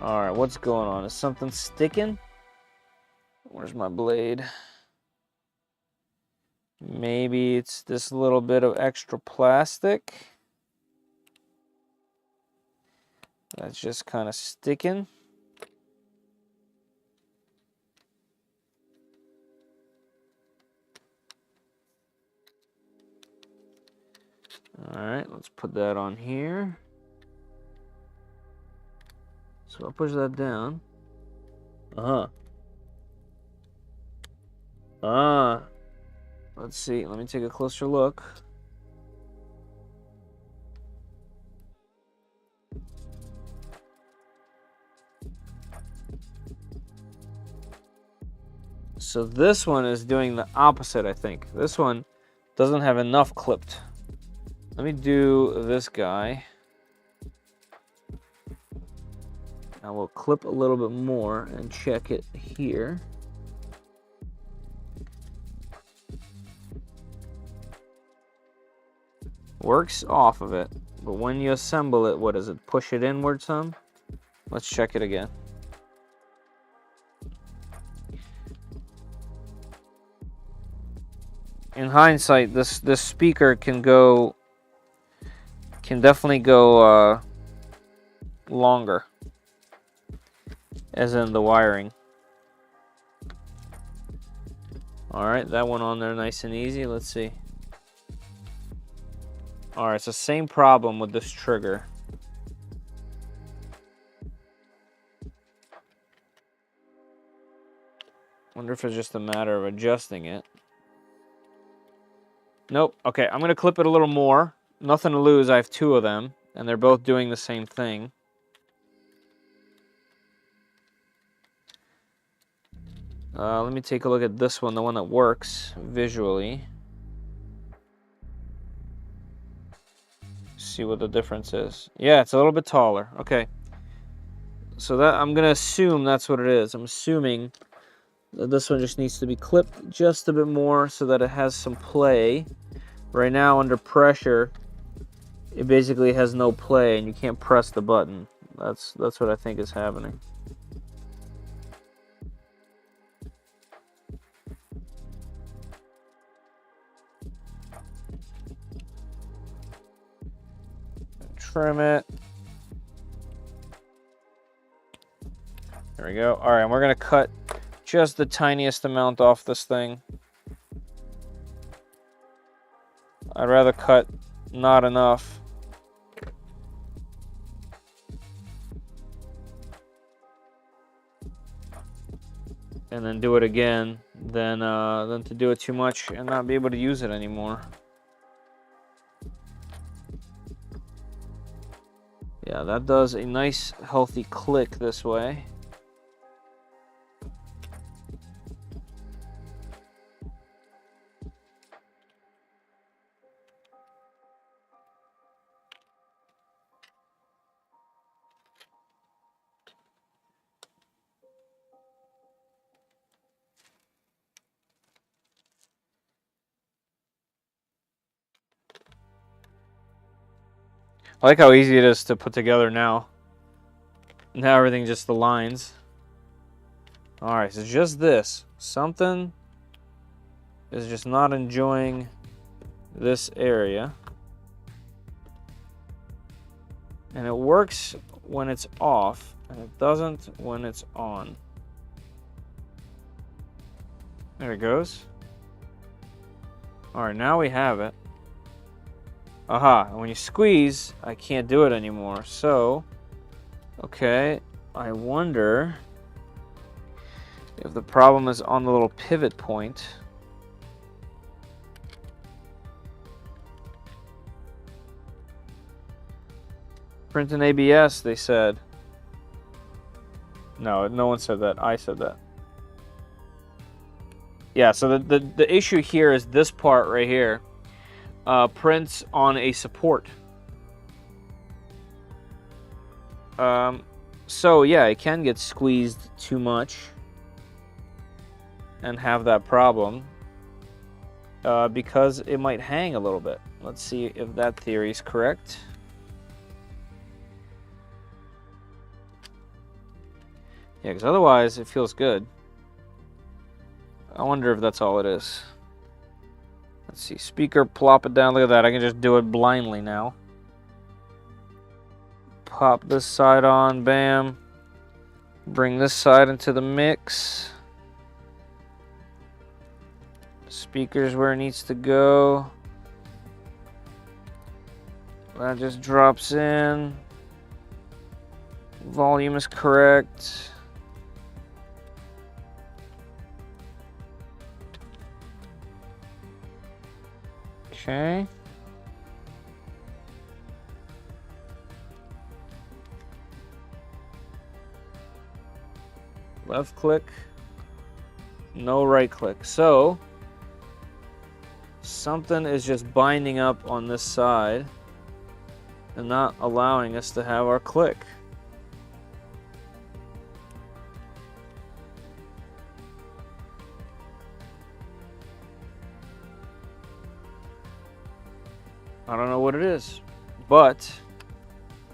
Alright, what's going on? Is something sticking? Where's my blade? Maybe it's this little bit of extra plastic. That's just kind of sticking. Alright, let's put that on here. So I'll push that down. Let's see, let me take a closer look. So this one is doing the opposite, I think. This one doesn't have enough clipped. Let me do this guy. I will clip a little bit more and check it here. Works off of it, but when you assemble it, what does it? Push it inward some? Let's check it again. In hindsight, this speaker can definitely go longer, as in the wiring. All right, that one on there nice and easy. Let's see. All right, so same problem with this trigger. Wonder if it's just a matter of adjusting it. Nope. Okay, I'm gonna clip it a little more. Nothing to lose. I have 2 of them, and they're both doing the same thing. Let me take a look at this one, the one that works visually. See what the difference is. Yeah, it's a little bit taller. Okay. So that I'm gonna assume that's what it is. I'm assuming that this one just needs to be clipped just a bit more so that it has some play. Right now, under pressure, it basically has no play, and you can't press the button. That's what I think is happening. Trim it. There we go. All right, and we're gonna cut just the tiniest amount off this thing. I'd rather cut not enough. And then do it again than to do it too much and not be able to use it anymore. Yeah, that does a nice healthy click this way. I like how easy it is to put together now. Now everything just aligns. Alright, so just this. Something is just not enjoying this area. And it works when it's off, and it doesn't when it's on. There it goes. Alright, now we have it. Aha, and when you squeeze, I can't do it anymore. So, okay, I wonder if the problem is on the little pivot point. Print in ABS, they said. No, no one said that. I said that. Yeah, so the issue here is this part right here. Prints on a support. So yeah, it can get squeezed too much and have that problem because it might hang a little bit. Let's see if that theory is correct. Yeah, because otherwise it feels good. I wonder if that's all it is. Let's see, speaker, plop it down. Look at that, I can just do it blindly now. Pop this side on, bam. Bring this side into the mix. Speaker's where it needs to go. That just drops in. Volume is correct. Okay. Left click, no right click. So something is just binding up on this side and not allowing us to have our click. I don't know what it is, but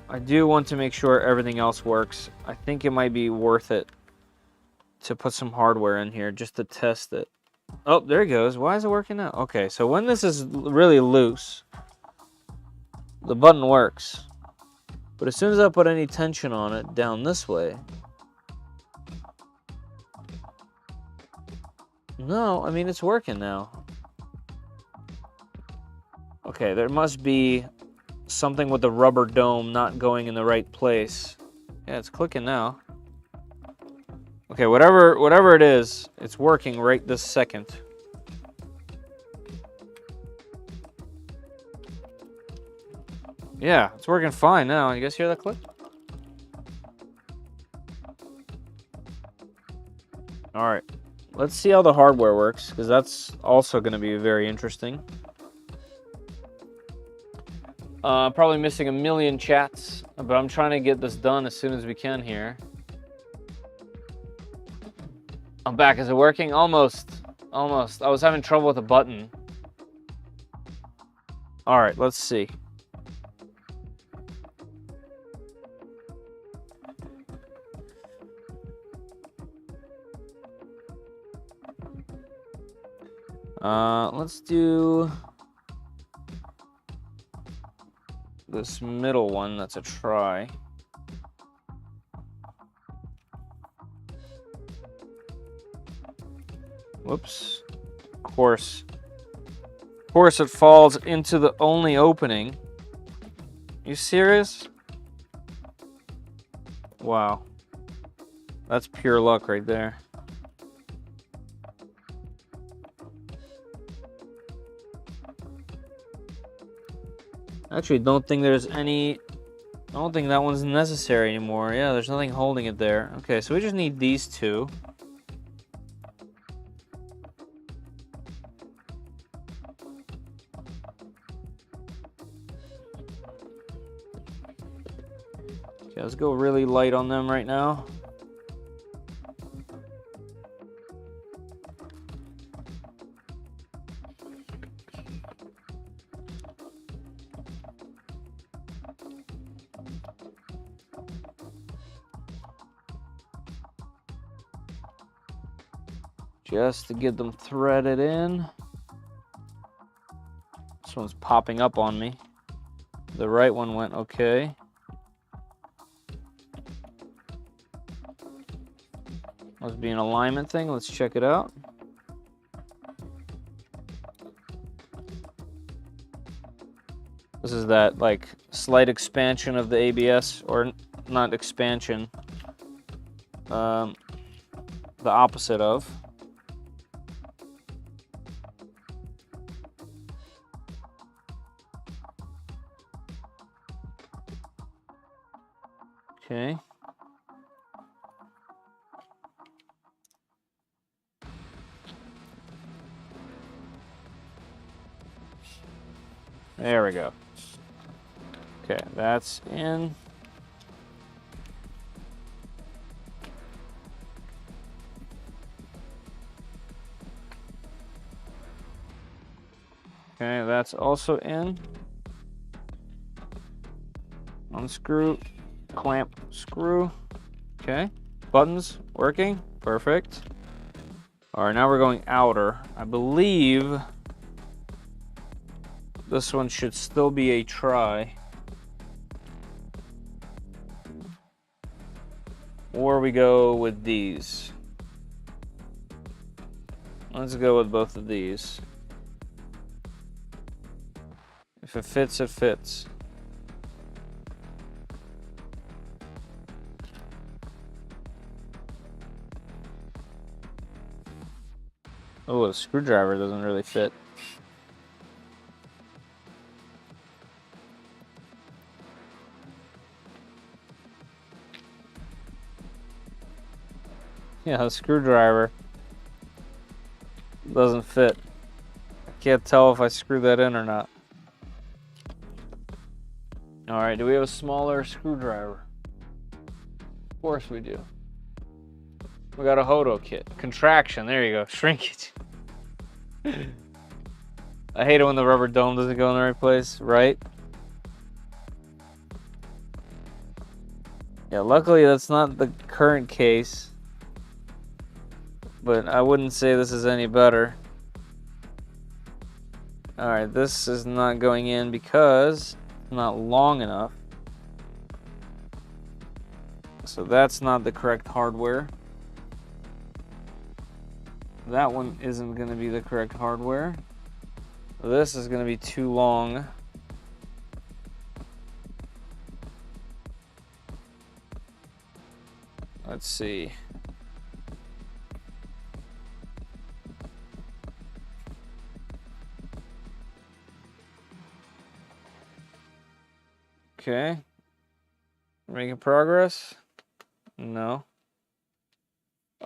I do want to make sure everything else works. I think it might be worth it to put some hardware in here just to test it. Oh, there it goes. Why is it working now? Okay, so when this is really loose, the button works. But as soon as I put any tension on it down this way, no, I mean, it's working now. Okay, there must be something with the rubber dome not going in the right place. Yeah, it's clicking now. Okay, whatever it is, it's working right this second. Yeah, it's working fine now. You guys hear that click? All right, let's see how the hardware works, because that's also going to be very interesting. Probably missing a million chats, but I'm trying to get this done as soon as we can here. I'm back. Is it working? Almost. Almost. I was having trouble with the button. All right, let's see. Let's do this middle one that's a try. Whoops. Of course it falls into the only opening. You serious? Wow. That's pure luck right there. Actually, don't think there's any... I don't think that one's necessary anymore. Yeah, there's nothing holding it there. Okay, so we just need these two. Okay, let's go really light on them right now. Just to get them threaded in. This one's popping up on me. The right one went okay. Must be an alignment thing. Let's check it out. This is that like slight expansion of the ABS, or not expansion, the opposite of. Okay. There we go. Okay, that's in. Okay, that's also in. Unscrew, clamp, screw. Okay, buttons working, perfect. All right, now we're going outer. I believe this one should still be a try. Or we go with these. Let's go with both of these. If it fits, it fits. Oh, the screwdriver doesn't really fit. Yeah, the screwdriver doesn't fit. I can't tell if I screw that in or not. All right, do we have a smaller screwdriver? Of course we do. We got a Hodo kit. Contraction, there you go, shrinkage. I hate it when the rubber dome doesn't go in the right place, right? Yeah, luckily that's not the current case. But I wouldn't say this is any better. Alright, this is not going in because it's not long enough. So that's not the correct hardware. That one isn't going to be the correct hardware. This is going to be too long. Let's see. Okay. Making progress? No.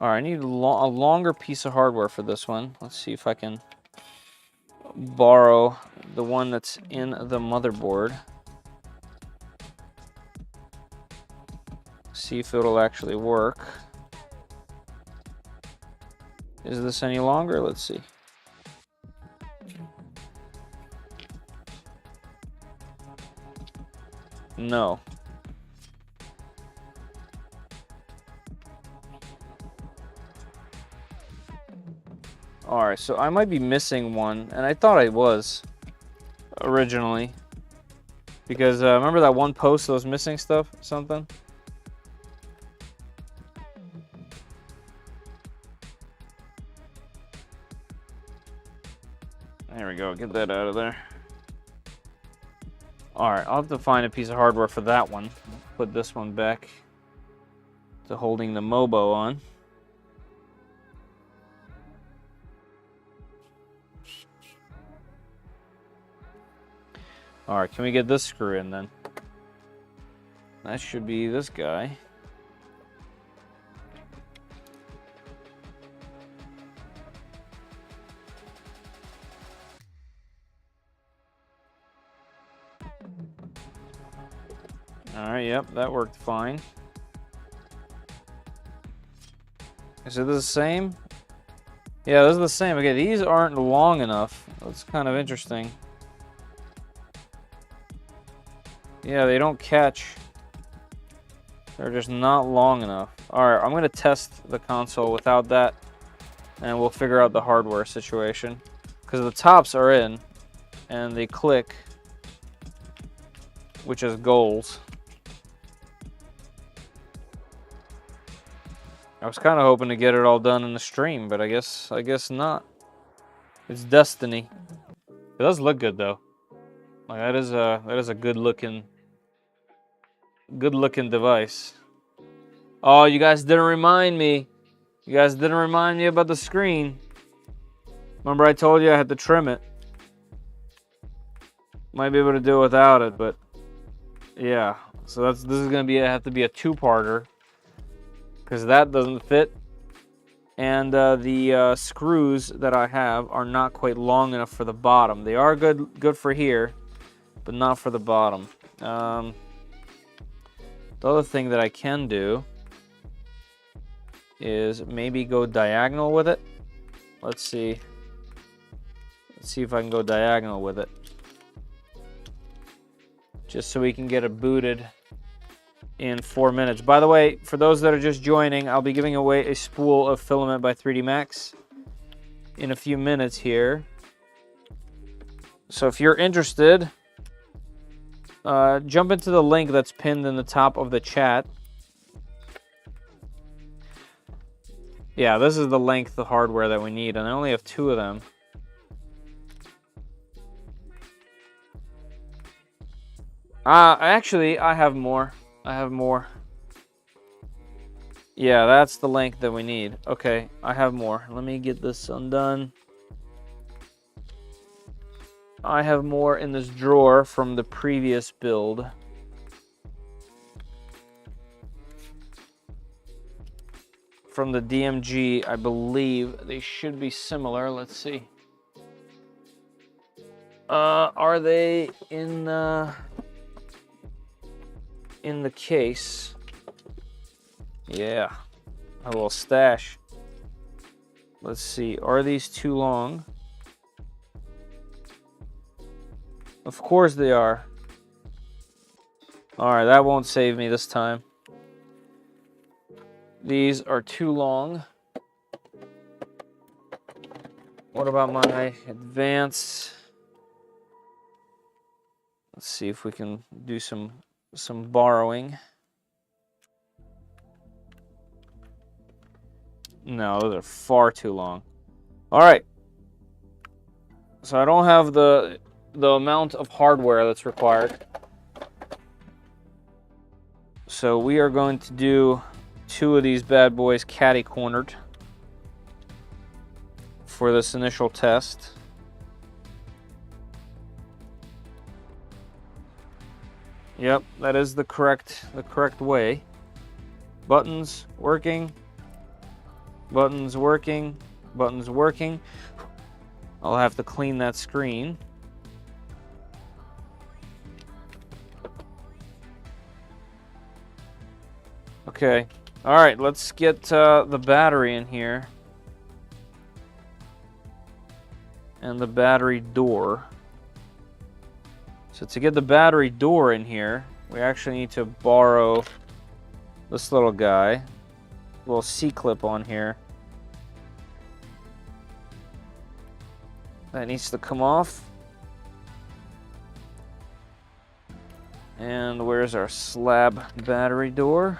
Alright, I need a longer piece of hardware for this one. Let's see if I can borrow the one that's in the motherboard. See if it'll actually work. Is this any longer? Let's see. No. Alright, so I might be missing one, and I thought I was originally. Because remember that one post that was missing stuff? Something? There we go. Get that out of there. Alright, I'll have to find a piece of hardware for that one. Put this one back to holding the Mobo on. Alright, can we get this screw in then? That should be this guy. Alright, yep, that worked fine. Is it the same? Yeah, this is the same. Okay, these aren't long enough. That's kind of interesting. Yeah, they don't catch. They're just not long enough. Alright, I'm going to test the console without that, and we'll figure out the hardware situation. Because the tops are in, and they click, which is goals. I was kind of hoping to get it all done in the stream, but I guess not. It's destiny. It does look good though. Like that is a good looking device. Oh, you guys didn't remind me. You guys didn't remind me about the screen. Remember I told you I had to trim it. Might be able to do without it, but yeah. So this is gonna have to be a two-parter. Because that doesn't fit, and the screws that I have are not quite long enough for the bottom. They are good for here, but not for the bottom. The other thing that I can do is maybe go diagonal with it. Let's see if I can go diagonal with it, just so we can get it booted in 4 minutes. By the way, for those that are just joining, I'll be giving away a spool of filament by 3D Max in a few minutes here. So if you're interested, jump into the link that's pinned in the top of the chat. Yeah, this is the length of hardware that we need, and I only have 2 of them. Actually, I have more. Yeah, that's the length that we need. Okay, I have more. Let me get this undone. I have more in this drawer from the previous build. From the DMG, I believe they should be similar. Let's see. Are they in the case? Yeah, a little stash. Let's see, are these too long? Of course they are. Alright, that won't save me this time. These are too long. What about my advanced? Let's see if we can do some borrowing. No, those are far too long. All right. So I don't have the amount of hardware that's required. So we are going to do 2 of these bad boys catty-cornered for this initial test. Yep, that is the correct way. Buttons working. Buttons working. Buttons working. I'll have to clean that screen. Okay. All right, let's get the battery in here. And the battery door. So to get the battery door in here, we actually need to borrow this little guy. Little C-clip on here. That needs to come off. And where's our slab battery door?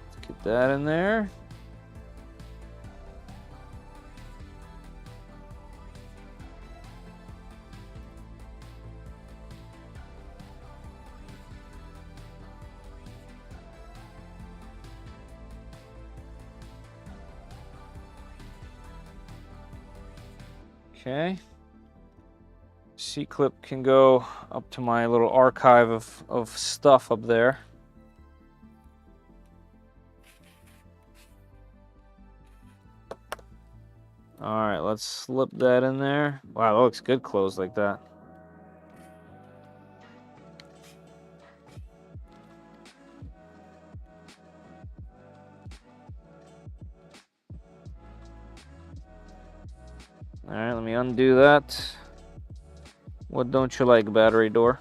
Let's get that in there. Okay. C-clip can go up to my little archive of stuff up there. All right, let's slip that in there. Wow, that looks good closed like that. All right, let me undo that. What don't you like, battery door?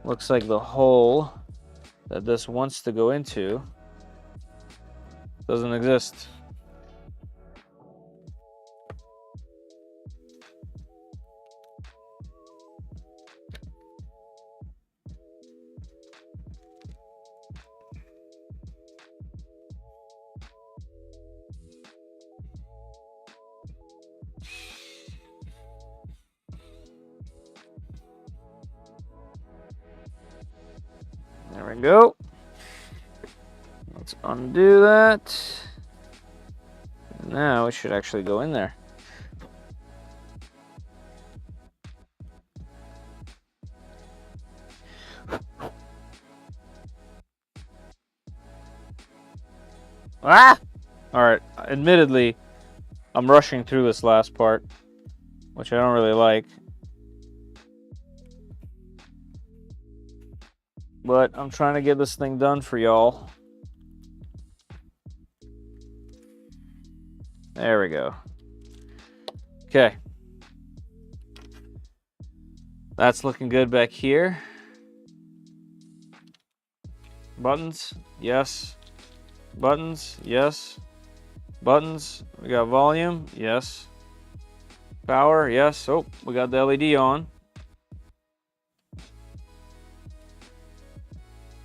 Looks like the hole that this wants to go into doesn't exist. There we go. Let's undo that. Now it should actually go in there. Ah! All right, admittedly, I'm rushing through this last part, which I don't really like. But I'm trying to get this thing done for y'all. There we go. Okay. That's looking good back here. Buttons, yes. Buttons, yes. Buttons, we got volume, yes. Power, yes. Oh, we got the LED on.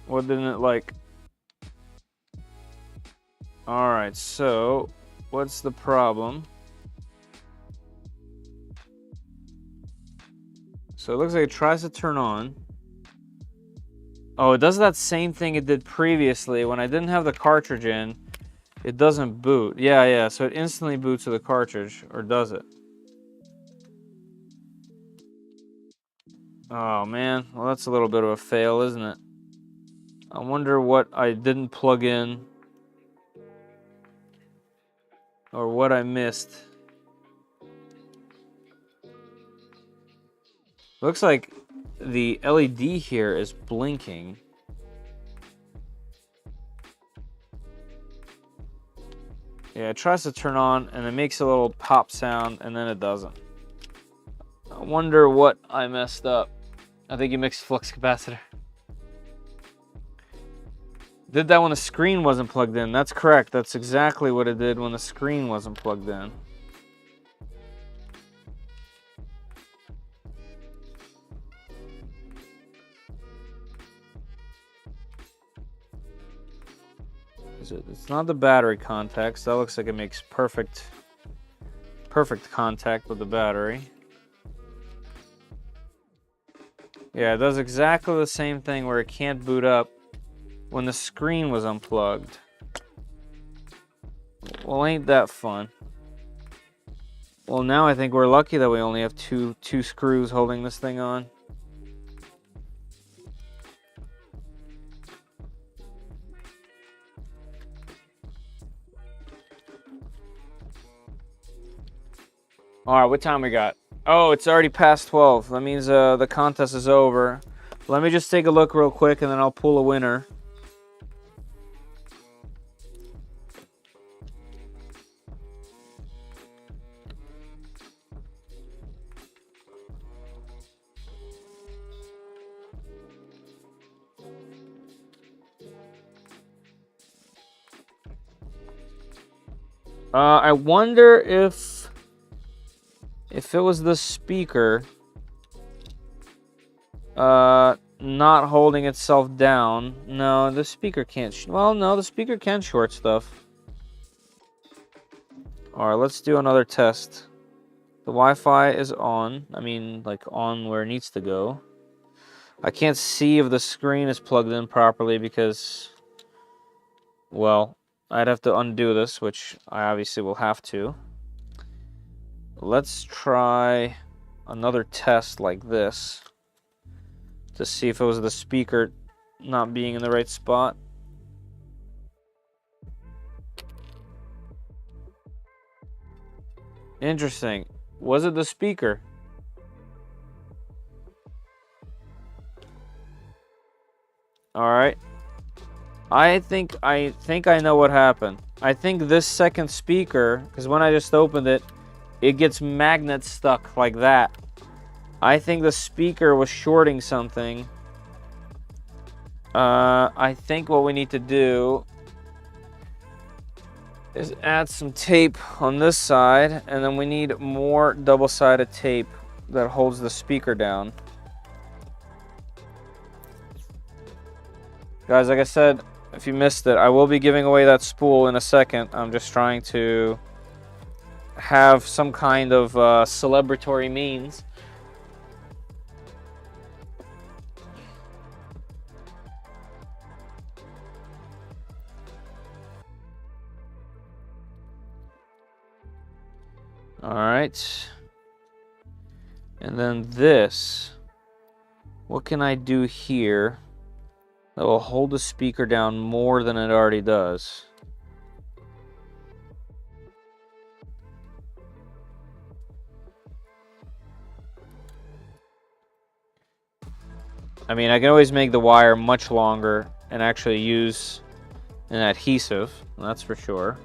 What didn't it like? All right, so what's the problem? So it looks like it tries to turn on. Oh, it does that same thing it did previously when I didn't have the cartridge in. It doesn't boot. Yeah, so it instantly boots to the cartridge, or does it? Oh man, well that's a little bit of a fail, isn't it? I wonder what I didn't plug in or what I missed. Looks like the LED here is blinking. Yeah, it tries to turn on and it makes a little pop sound and then it doesn't. I wonder what I messed up. I think you mixed flux capacitor. Did that when the screen wasn't plugged in. That's correct. That's exactly what it did when the screen wasn't plugged in. It's not the battery contacts. That looks like it makes perfect contact with the battery. Yeah, it does exactly the same thing where it can't boot up when the screen was unplugged. Well, ain't that fun? Well, now I think we're lucky that we only have two screws holding this thing on. All right, what time we got? Oh, it's already past 12. That means the contest is over. Let me just take a look real quick and then I'll pull a winner. I wonder if it was the speaker not holding itself down. No, the speaker can't. Well, no, the speaker can short stuff. All right, let's do another test. The Wi-Fi is on. I mean, like on where it needs to go. I can't see if the screen is plugged in properly because, well, I'd have to undo this, which I obviously will have to. Let's try another test like this to see if it was the speaker not being in the right spot. Interesting. Was it the speaker? All right. I think I know what happened. I think this second speaker, because when I just opened it, it gets magnets stuck like that. I think the speaker was shorting something. I think what we need to do is add some tape on this side, and then we need more double-sided tape that holds the speaker down. Guys, like I said, if you missed it, I will be giving away that spool in a second. I'm just trying to have some kind of celebratory means. All right. And then this. What can I do here that will hold the speaker down more than it already does? I mean, I can always make the wire much longer and actually use an adhesive, that's for sure.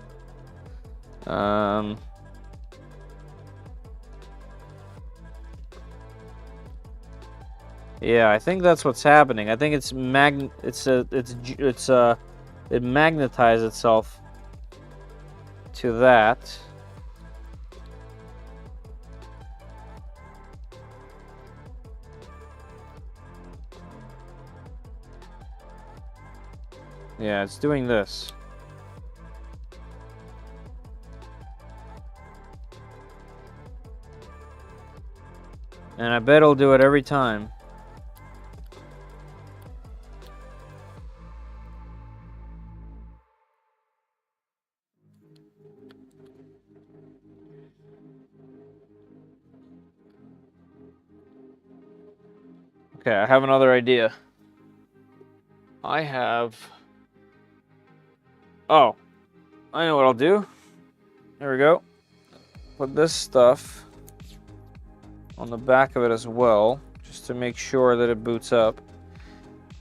Yeah, I think that's what's happening. I think it magnetizes itself to that. Yeah, it's doing this. And I bet it'll do it every time. Okay, I have another idea. Oh, I know what I'll do. There we go. Put this stuff on the back of it as well, just to make sure that it boots up.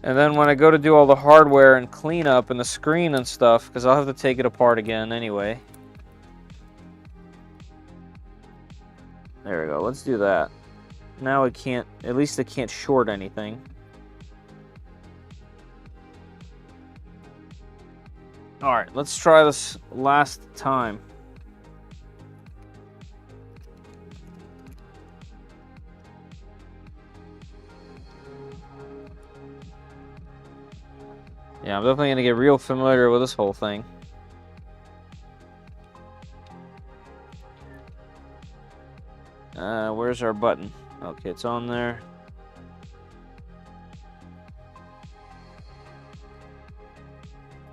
And then when I go to do all the hardware and cleanup and the screen and stuff, because I'll have to take it apart again anyway. There we go, let's do that. Now it can't, at least it can't short anything. All right, let's try this last time. Yeah, I'm definitely gonna get real familiar with this whole thing. Where's our button? Okay, it's on there.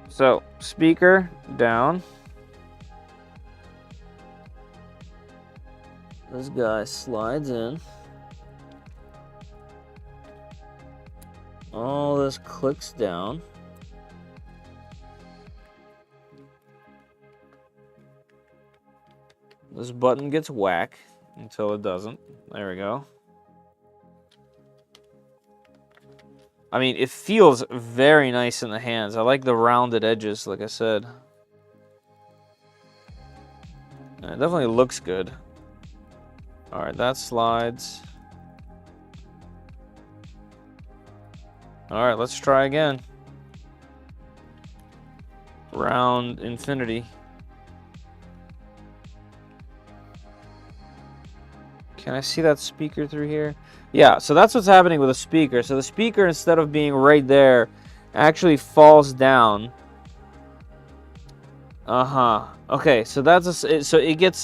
So, speaker down. This guy slides in. All this clicks down. This button gets whacked until it doesn't. There we go. I mean, it feels very nice in the hands. I like the rounded edges, like I said. And it definitely looks good. All right, that slides. All right, let's try again. Round infinity. Can I see that speaker through here? Yeah, so that's what's happening with the speaker. So the speaker, instead of being right there, actually falls down. Okay, so so it gets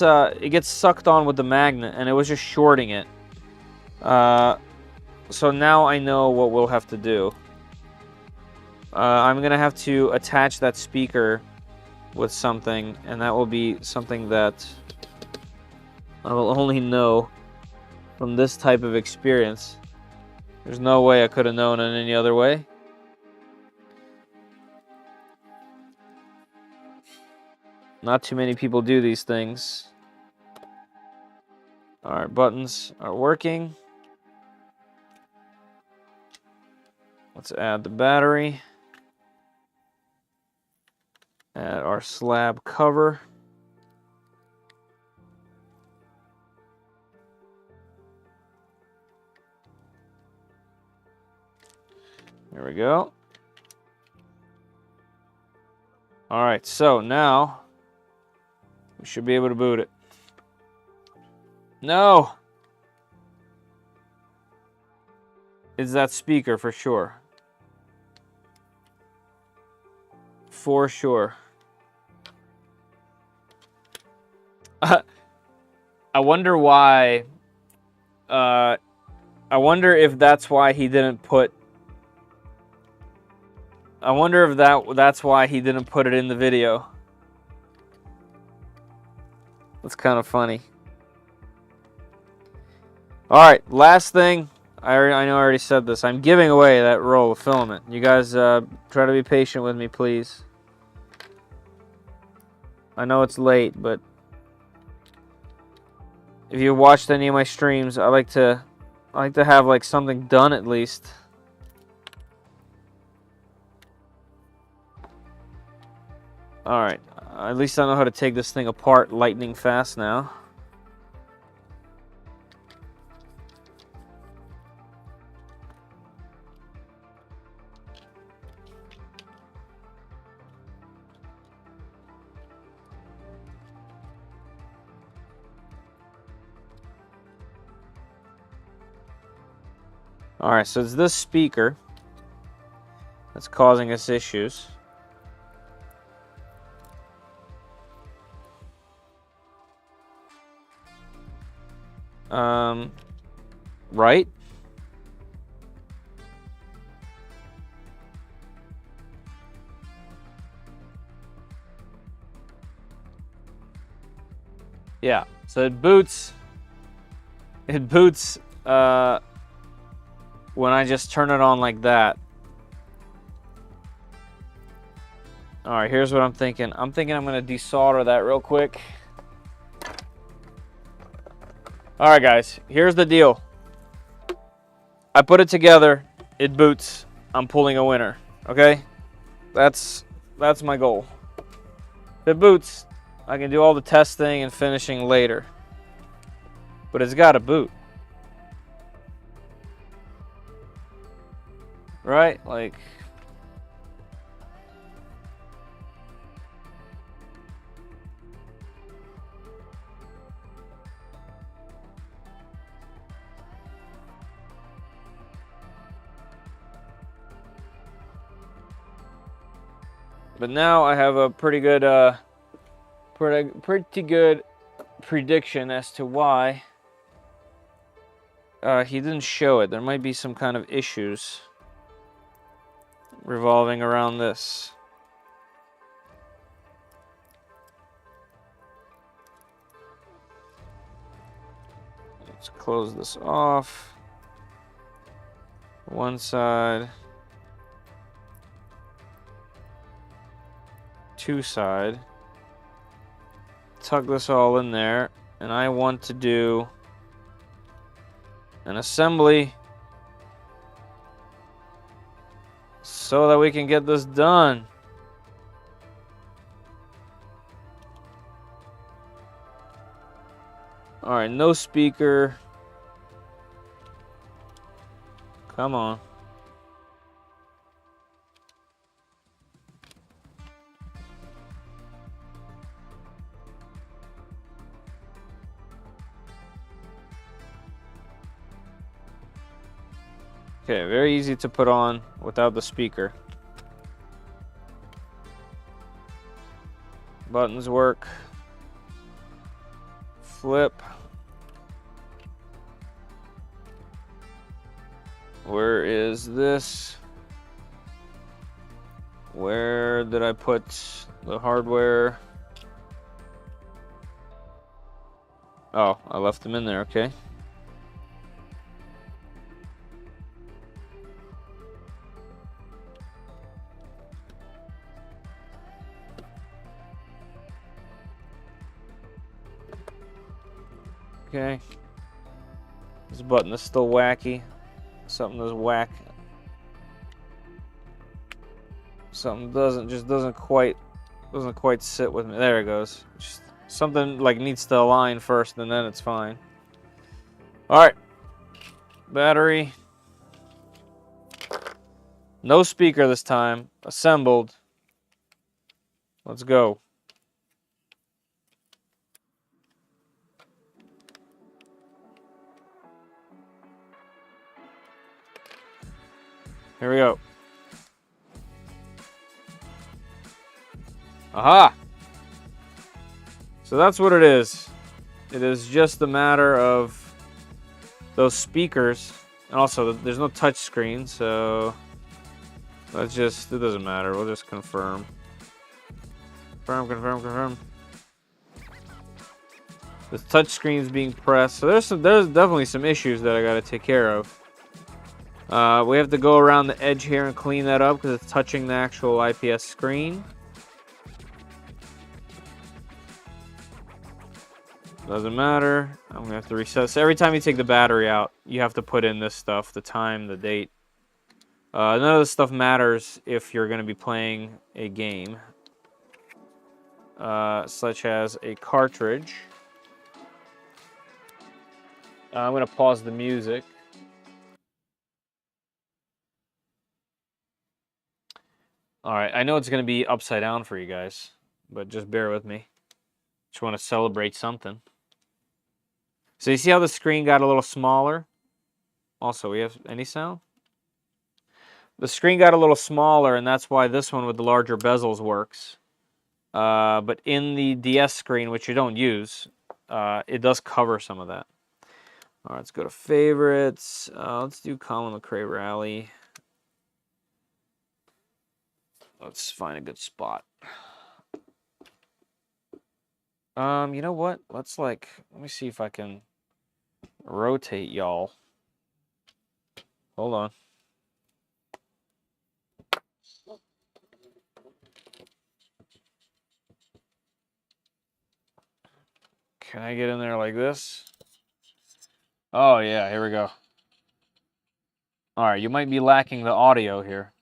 sucked on with the magnet, and it was just shorting it. So now I know what we'll have to do. I'm gonna have to attach that speaker with something, and that will be something that I will only know from this type of experience. There's no way I could have known in any other way. Not too many people do these things. Our buttons are working. Let's add the battery. Add our slab cover. There we go. All right, so now we should be able to boot it. No! It's that speaker for sure. For sure. I wonder why. I wonder if that's why he didn't put. I wonder if that's why he didn't put it in the video. That's kind of funny. All right, last thing. I know I already said this. I'm giving away that roll of filament. You guys try to be patient with me, please. I know it's late, but if you watched any of my streams, I like to have like something done at least. All right, at least I know how to take this thing apart lightning fast now. All right, so it's this speaker that's causing us issues. Right? Yeah, so it boots when I just turn it on like that. All right, here's what I'm thinking. I'm thinking I'm gonna desolder that real quick. All right, guys, here's the deal. I put it together, it boots, I'm pulling a winner, okay? That's my goal. If it boots, I can do all the testing and finishing later. But it's gotta boot. Right? Like, but now I have a pretty good prediction as to why he didn't show it. There might be some kind of issues revolving around this. Let's close this off. One side. Two side. Tuck this all in there, and I want to do an assembly so that we can get this done. All right, no speaker. Come on. Okay, very easy to put on without the speaker. Buttons work. Flip. Where is this? Where did I put the hardware? Oh, I left them in there, okay. Okay. This button is still wacky. Something is whack. Something doesn't quite sit with me. There it goes. Just something like needs to align first, and then it's fine. All right. Battery. No speaker this time. Assembled. Let's go. Here we go. Aha! So that's what it is. It is just a matter of those speakers. And also, there's no touch screen, so it doesn't matter. We'll just confirm. Confirm. The touch screen is being pressed. So there's definitely some issues that I got to take care of. We have to go around the edge here and clean that up because it's touching the actual IPS screen. Doesn't matter. I'm going to have to reset. So every time you take the battery out, you have to put in this stuff, the time, the date. None of this stuff matters if you're going to be playing a game, such as a cartridge. I'm going to pause the music. All right, I know it's going to be upside down for you guys, but just bear with me. Just want to celebrate something. So you see how the screen got a little smaller? Also, we have any sound? The screen got a little smaller, and that's why this one with the larger bezels works. But in the DS screen, which you don't use, it does cover some of that. All right, let's go to favorites. Let's do Colin McRae Rally. Let's find a good spot. You know what? Let me see if I can rotate y'all. Hold on. Can I get in there like this? Oh yeah, here we go. All right, you might be lacking the audio here.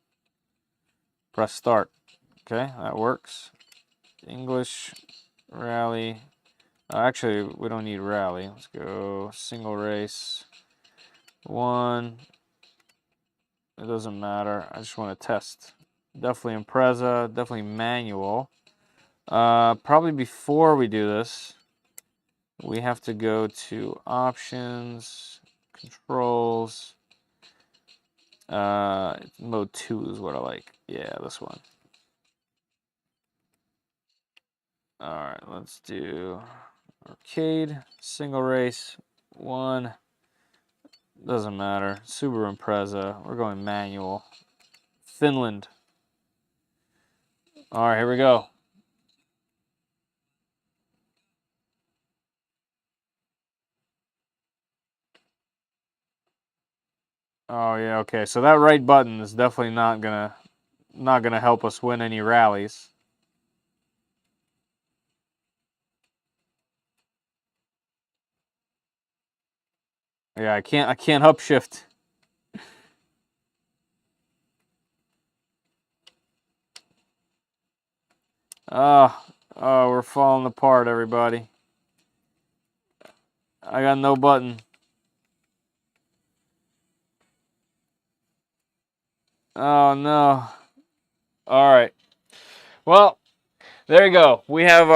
Press start. Okay, that works. English rally. Actually, we don't need rally. Let's go single race. 1. It doesn't matter. I just want to test. Definitely Impreza. Definitely manual. Probably before we do this, we have to go to options, controls. Mode 2 is what I like. Yeah, this one. All right, let's do arcade, single race, 1. Doesn't matter. Subaru Impreza. We're going manual. Finland. All right, here we go. Oh yeah, okay. So that right button is definitely not gonna help us win any rallies. Yeah, I can't upshift. Oh, we're falling apart, everybody. I got no button. Oh no. All right. Well, there you go. We have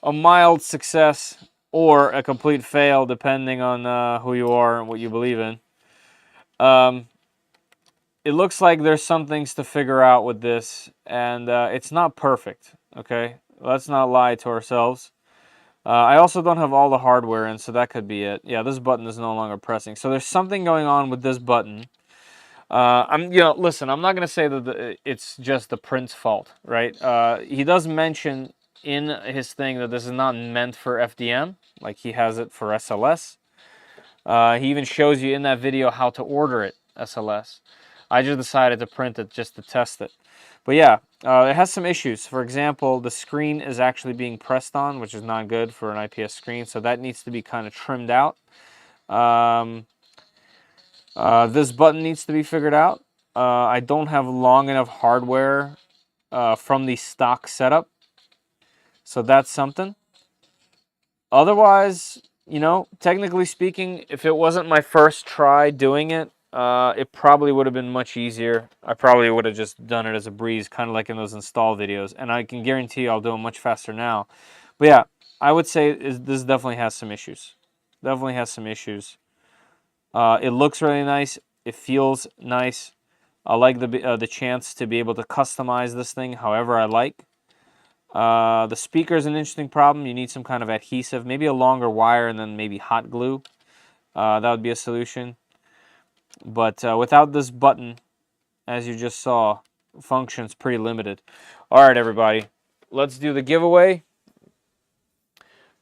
a mild success or a complete fail, depending on who you are and what you believe in. it looks like there's some things to figure out with this, and it's not perfect, okay? Let's not lie to ourselves. I also don't have all the hardware in, so that could be it. Yeah, this button is no longer pressing. So there's something going on with this button. Listen, I'm not going to say that it's just the print's fault, right? He does mention in his thing that this is not meant for FDM, like he has it for SLS. He even shows you in that video how to order it, SLS. I just decided to print it just to test it. But yeah, it has some issues. For example, the screen is actually being pressed on, which is not good for an IPS screen, so that needs to be kind of trimmed out. This button needs to be figured out. I don't have long enough hardware from the stock setup, so that's something. Otherwise, you know, technically speaking, if it wasn't my first try doing it, it probably would have been much easier. I probably would have just done it as a breeze, kind of like in those install videos. And I can guarantee you I'll do it much faster now. But yeah, I would say this definitely has some issues. Definitely has some issues. It looks really nice. It feels nice. I like the chance to be able to customize this thing however I like. The speaker is an interesting problem. You need some kind of adhesive, maybe a longer wire and then maybe hot glue. That would be a solution. But without this button, as you just saw, function's pretty limited. All right, everybody, let's do the giveaway.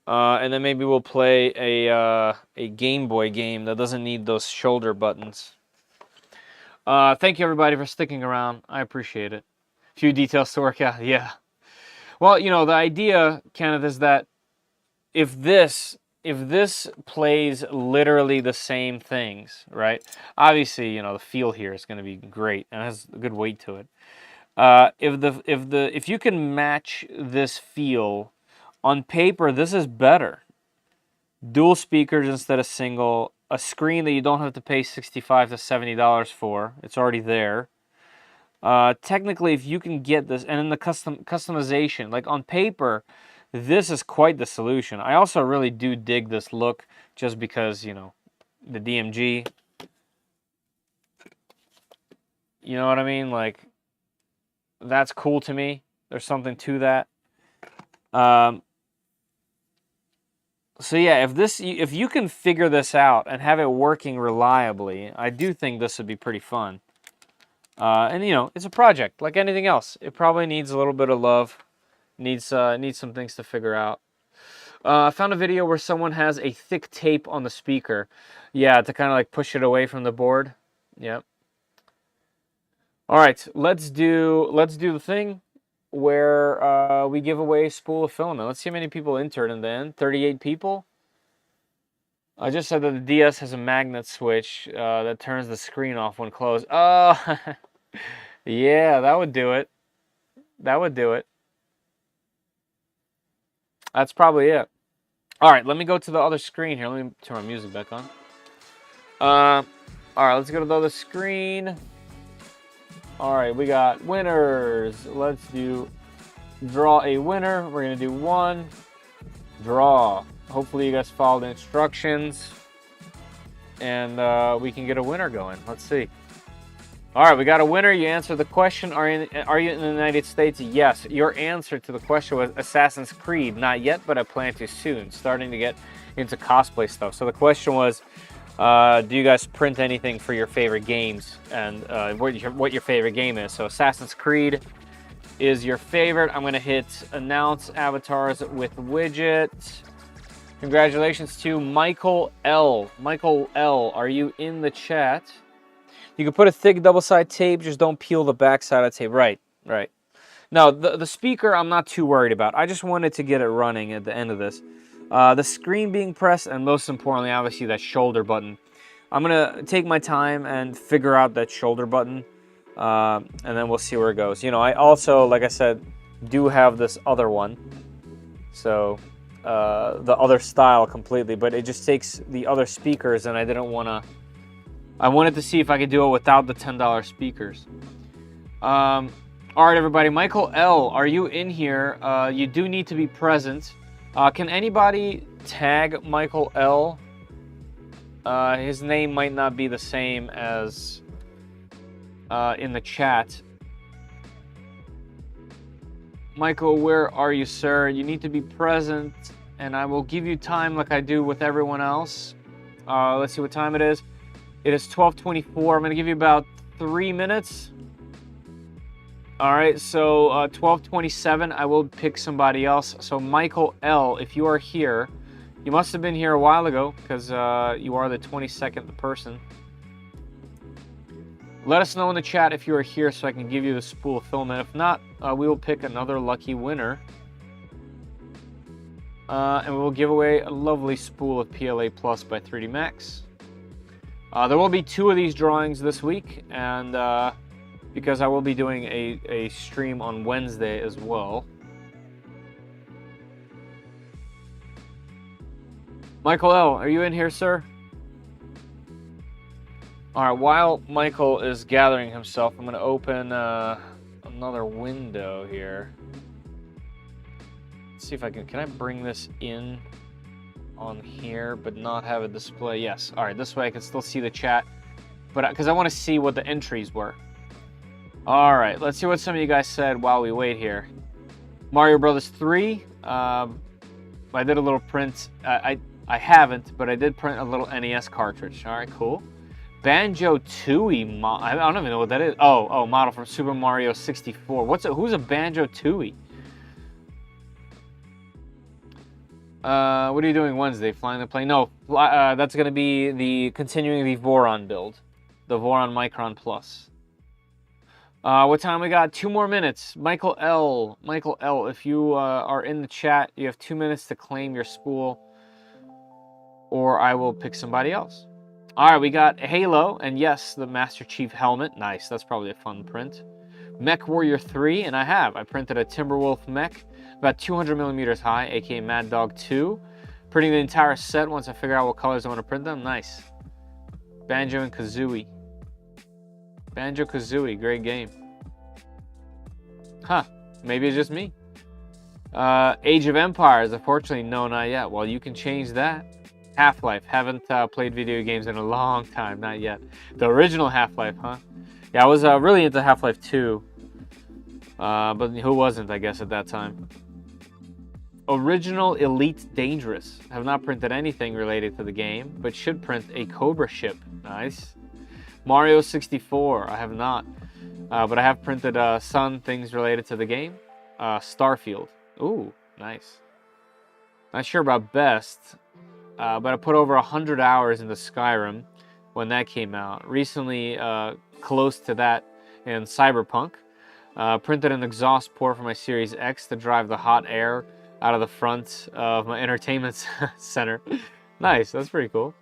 And then maybe we'll play a Game Boy game that doesn't need those shoulder buttons. Thank you, everybody, for sticking around. I appreciate it. A few details to work out, yeah. Well, you know, the idea, Kenneth, is that if this plays literally the same things, right? Obviously, you know, the feel here is going to be great and it has a good weight to it. If you can match this feel on paper, this is better. Dual speakers instead of single, a screen that you don't have to pay $65 to $70 for. It's already there. Technically, if you can get this, and in the customization, like on paper, this is quite the solution. I also really do dig this look just because, you know, the DMG. You know what I mean? Like, that's cool to me. There's something to that. So yeah, if you can figure this out and have it working reliably, I do think this would be pretty fun. And you know, it's a project like anything else. It probably needs a little bit of love. Needs some things to figure out. I found a video where someone has a thick tape on the speaker. Yeah, to kind of like push it away from the board. Yep. All right, let's do the thing where we give away a spool of filament. Let's see how many people entered in the end. 38 people. I just said that the DS has a magnet switch that turns the screen off when closed. Oh, yeah, that would do it. That would do it. That's probably it. All right, let me go to the other screen here. Let me turn my music back on. All right, let's go to the other screen. All right, we got winners. Let's do draw a winner. We're going to do one. Draw. Hopefully you guys follow the instructions. And we can get a winner going. Let's see. All right, we got a winner. You answered the question. Are you in the United States? Yes. Your answer to the question was Assassin's Creed. Not yet, but I plan to soon. Starting to get into cosplay stuff. So the question was, do you guys print anything for your favorite games? And what your favorite game is. So Assassin's Creed is your favorite. I'm going to hit Announce Avatars with Widget. Congratulations to Michael L. Michael L, are you in the chat? You can put a thick double-sided tape, just don't peel the back side of the tape. Right, right. Now, the speaker I'm not too worried about. I just wanted to get it running at the end of this. The screen being pressed, and most importantly, obviously, that shoulder button. I'm going to take my time and figure out that shoulder button, and then we'll see where it goes. You know, I also, like I said, do have this other one. So, the other style completely, but it just takes the other speakers, and I didn't want to... I wanted to see if I could do it without the $10 speakers. All right, everybody. Michael L, are you in here? You do need to be present. Can anybody tag Michael L? His name might not be the same as in the chat. Michael, where are you, sir? You need to be present, and I will give you time like I do with everyone else. Let's see what time it is. It is 12:24. I'm going to give you about 3 minutes. All right, so 12:27, I will pick somebody else. So Michael L., if you are here, you must have been here a while ago because you are the 22nd person. Let us know in the chat if you are here so I can give you the spool of filament. If not, we will pick another lucky winner. And we will give away a lovely spool of PLA Plus by 3D Max. There will be 2 of these drawings this week, and because I will be doing a stream on Wednesday as well. Michael L., are you in here, sir? All right, while Michael is gathering himself, I'm going to open another window here. Let's see if I can I bring this in on here, but not have it display? Yes. All right, this way I can still see the chat, but because I want to see what the entries were. All right, let's see what some of you guys said while we wait here. Mario Brothers 3. I did a little print. I haven't, but I did print a little NES cartridge. All right, cool. Banjo-Tooie, I don't even know what that is. Oh, model from Super Mario 64. Who's a Banjo-Tooie? What are you doing Wednesday? Flying the plane? No, that's going to be continuing the Voron build. The Voron Micron Plus. What time we got? 2 more minutes. Michael L., if you are in the chat, you have 2 minutes to claim your spool, or I will pick somebody else. All right, we got Halo, and yes, the Master Chief helmet. Nice, that's probably a fun print. Mech Warrior 3, and I printed a Timberwolf mech, about 200 millimeters high, aka Mad Dog 2. Printing the entire set once I figure out what colors I want to print them. Nice. Banjo and Kazooie. Banjo-Kazooie, great game. Huh, maybe it's just me. Age of Empires, unfortunately, no, not yet. Well, you can change that. Half-Life, haven't played video games in a long time, not yet. The original Half-Life, huh? Yeah, I was really into Half-Life 2. But who wasn't, I guess, at that time. Original Elite Dangerous. Have not printed anything related to the game, but should print a Cobra ship. Nice. Mario 64, I have not. But I have printed some things related to the game. Starfield. Ooh, nice. Not sure about best, but I put over 100 hours into Skyrim when that came out. Recently, close to that in Cyberpunk. Printed an exhaust port for my Series X to drive the hot air out of the front of my entertainment center. Nice, that's pretty cool.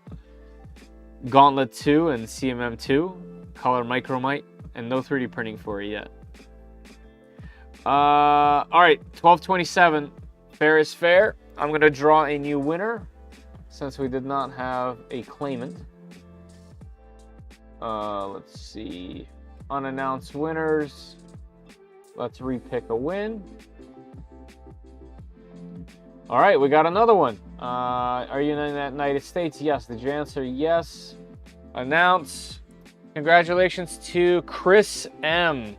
Gauntlet 2 and CMM 2, color Micromite, and no 3D printing for it yet. All right, 12:27. Fair is fair. I'm going to draw a new winner since we did not have a claimant. Let's see. Unannounced winners. Let's repick a win. All right, we got another one. Are you in the United States? Yes. Did you answer yes? Announce. Congratulations to Chris M.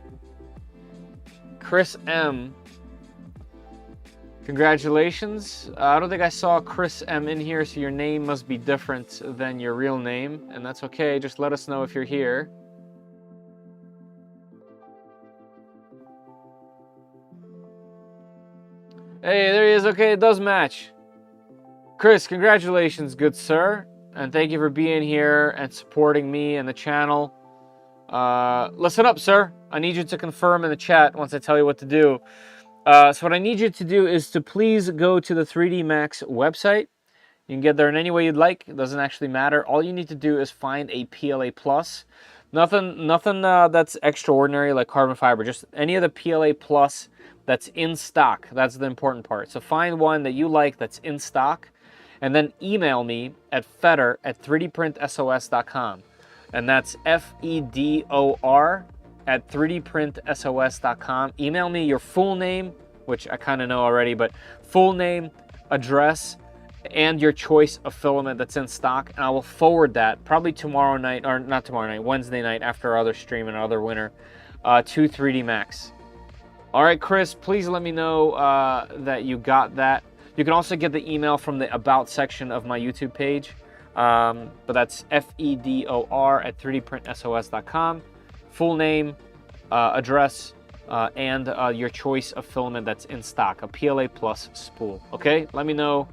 Chris M. Congratulations. I don't think I saw Chris M in here, so your name must be different than your real name, and that's okay. Just let us know if you're here. Hey, there he is. Okay, it does match. Chris, congratulations, good sir. And thank you for being here and supporting me and the channel. Listen up, sir. I need you to confirm in the chat once I tell you what to do. So what I need you to do is to please go to the 3D Max website. You can get there in any way you'd like. It doesn't actually matter. All you need to do is find a PLA Plus. Nothing that's extraordinary like carbon fiber. Just any of the PLA Plus that's in stock. That's the important part. So find one that you like that's in stock, and then email me at fedor@3dprintsos.com. And that's FEDOR at 3dprintsos.com. Email me your full name, which I kind of know already, but full name, address, and your choice of filament that's in stock, and I will forward that probably tomorrow night, or not tomorrow night, Wednesday night after our other stream and our other winner, to 3D Max. All right, Chris, please let me know that you got that. You can also get the email from the About section of my YouTube page, but that's FEDOR at 3dprintsos.com. Full name, address, and your choice of filament that's in stock, a PLA Plus spool. Okay, let me know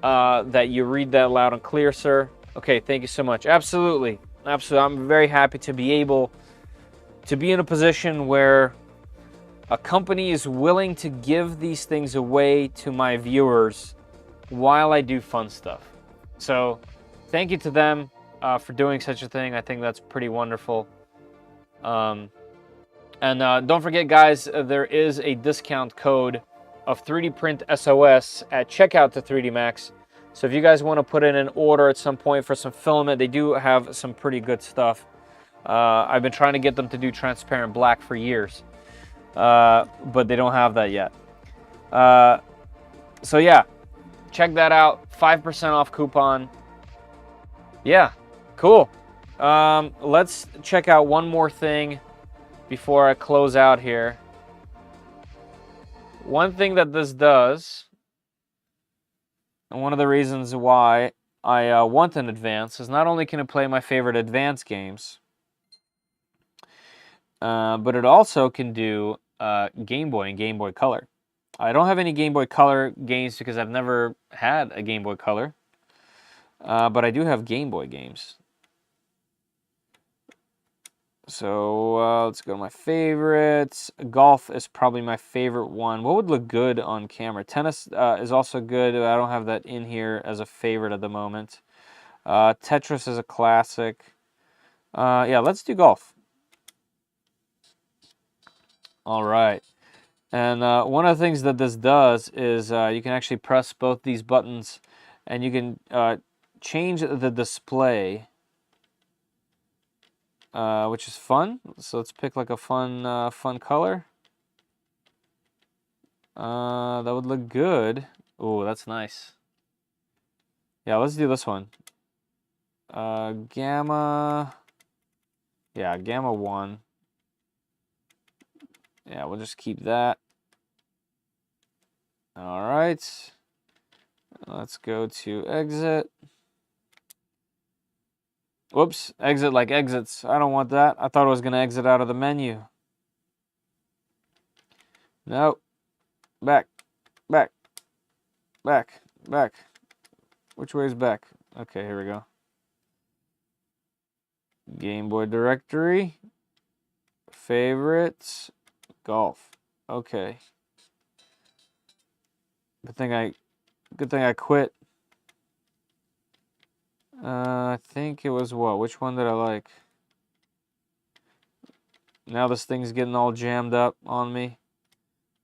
that you read that loud and clear, sir. Okay, thank you so much. Absolutely, absolutely. I'm very happy to be able to be in a position where a company is willing to give these things away to my viewers while I do fun stuff. So thank you to them for doing such a thing. I think that's pretty wonderful. And don't forget, guys, there is a discount code of 3D Print SOS at checkout to 3D Max. So if you guys want to put in an order at some point for some filament, they do have some pretty good stuff. I've been trying to get them to do transparent black for years, but they don't have that yet. So yeah, check that out. 5% off coupon. Yeah, cool. Let's check out one more thing before I close out here. One thing that this does, and one of the reasons why I want an advance, is not only can it play my favorite advance games, but it also can do Game Boy and Game Boy Color. I don't have any Game Boy Color games because I've never had a Game Boy Color, but I do have Game Boy games. So let's go to my favorites. Golf is probably my favorite one. What would look good on camera? Tennis is also good. I don't have that in here as a favorite at the moment. Tetris is a classic. Yeah, let's do golf. All right. And one of the things that this does is you can actually press both these buttons and you can change the display, which is fun. So let's pick like a fun color. That would look good. Oh, that's nice. Yeah, let's do this one. Gamma. Yeah, Gamma 1. Yeah, we'll just keep that. All right. Let's go to exit. Whoops, exit like exits. I don't want that. I thought it was going to exit out of the menu. Nope. Back, back, back, back. Which way is back? Okay, here we go. Game Boy directory. Favorites. Golf. Okay. Good thing I quit. I think it was what? Which one did I like? Now this thing's getting all jammed up on me.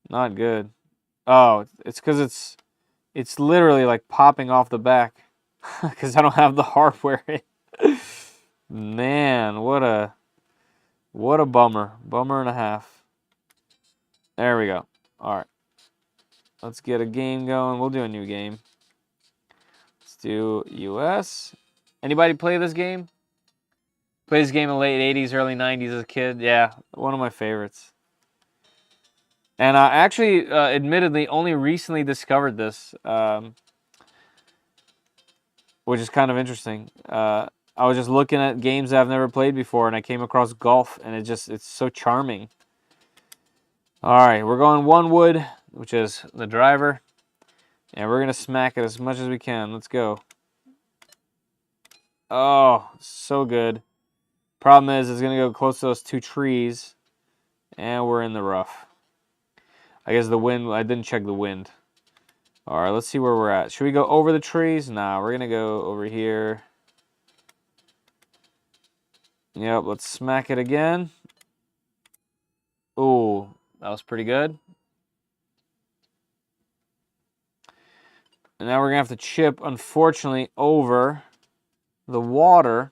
Not good. Oh, it's because it's literally like popping off the back because I don't have the hardware in. Man, what a bummer. Bummer and a half. There we go. All right. Let's get a game going. We'll do a new game. Let's do US. Anybody play this game? Played this game in the late 80s, early 90s as a kid. Yeah, one of my favorites. And I actually, admittedly, only recently discovered this, which is kind of interesting. I was just looking at games that I've never played before, and I came across golf, and it's so charming. All right, we're going one wood, which is the driver, and we're going to smack it as much as we can. Let's go. Oh, so good. Problem is, it's going to go close to those two trees, and we're in the rough. I guess the wind, I didn't check the wind. All right, let's see where we're at. Should we go over the trees? Nah, we're going to go over here. Yep, let's smack it again. Ooh, that was pretty good. And now we're going to have to chip, unfortunately, over the water.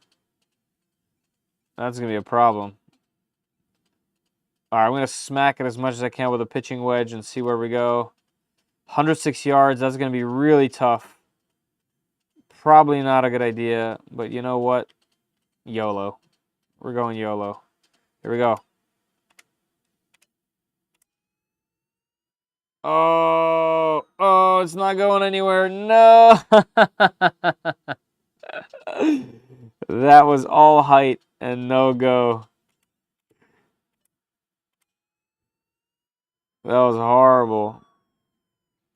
That's going to be a problem. All right, I'm going to smack it as much as I can with a pitching wedge and see where we go. 106 yards, that's going to be really tough. Probably not a good idea, but you know what? YOLO. We're going YOLO. Here we go. Oh, it's not going anywhere. No. That was all height and no go. That was horrible.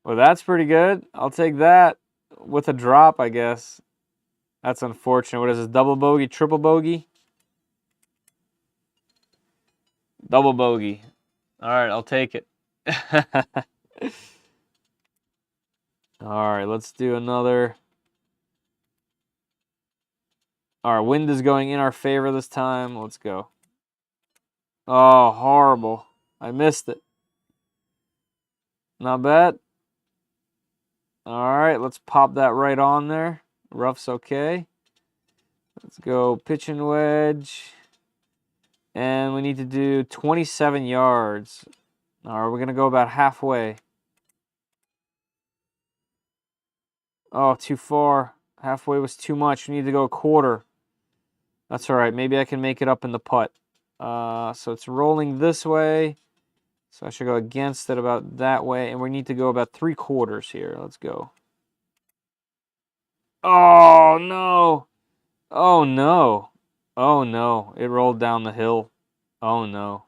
Well, that's pretty good. I'll take that with a drop, I guess. That's unfortunate. What is this? Double bogey, triple bogey? Double bogey. All right, I'll take it. All right, let's do another. Our wind is going in our favor this time. Let's go. Oh, horrible. I missed it. Not bad. All right, let's pop that right on there. Rough's okay. Let's go pitch and wedge. And we need to do 27 yards. All right, we're going to go about halfway. Oh, too far. Halfway was too much. We need to go a quarter. That's all right. Maybe I can make it up in the putt. So it's rolling this way. So I should go against it about that way. And we need to go about 3/4 here. Let's go. Oh, no. Oh, no. Oh, no. It rolled down the hill. Oh, no.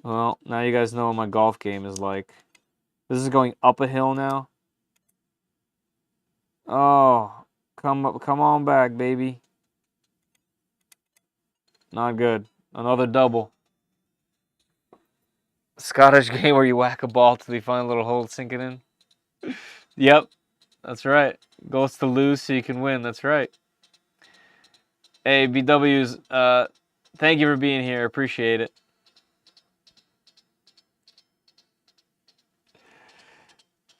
Well, now you guys know what my golf game is like. This is going up a hill now. Oh, come on back, baby. Not good. Another double. Scottish game where you whack a ball till you find a little hole sinking in. Yep, that's right. Goes to lose so you can win. That's right. Hey, BWs, thank you for being here. Appreciate it.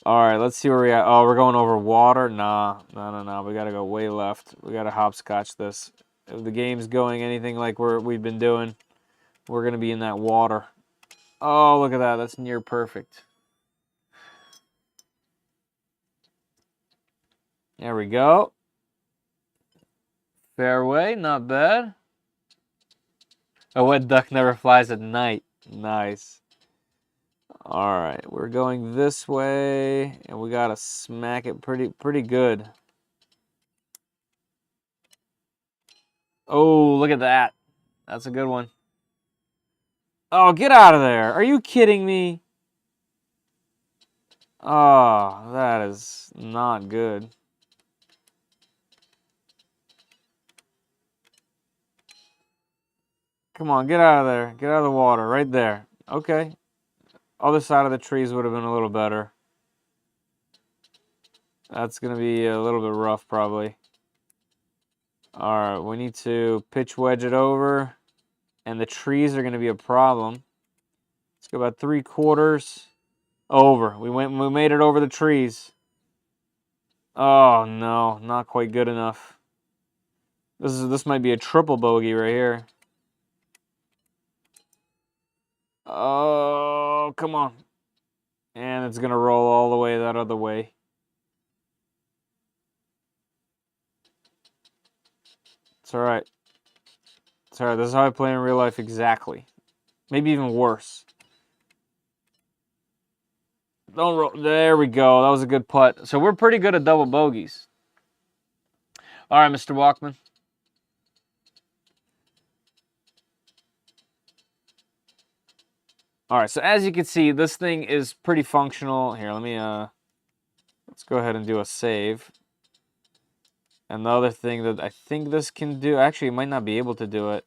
All right, let's see where we at. Oh, we're going over water? Nah, no. We got to go way left. We got to hopscotch this. If the game's going anything like we've been doing, we're going to be in that water. Oh, look at that. That's near perfect. There we go. Fairway, not bad. A wet duck never flies at night. Nice. All right, we're going this way, and we got to smack it pretty good. Oh, look at that. That's a good one. Oh, get out of there. Are you kidding me? Oh, that is not good. Come on, get out of there. Get out of the water. Right there. Okay. Other side of the trees would have been a little better. That's going to be a little bit rough, probably. All right, we need to pitch wedge it over. And the trees are going to be a problem. Let's go about 3/4 over. We made it over the trees. Oh, no. Not quite good enough. This might be a triple bogey right here. Oh, come on. And it's going to roll all the way that other way. It's all right. It's all right. This is how I play in real life exactly. Maybe even worse. Don't roll. There we go. That was a good putt. So we're pretty good at double bogeys. All right, Mr. Walkman. All right, so as you can see, this thing is pretty functional. Here, let's go ahead and do a save. And the other thing that I think this can do, actually, you might not be able to do it.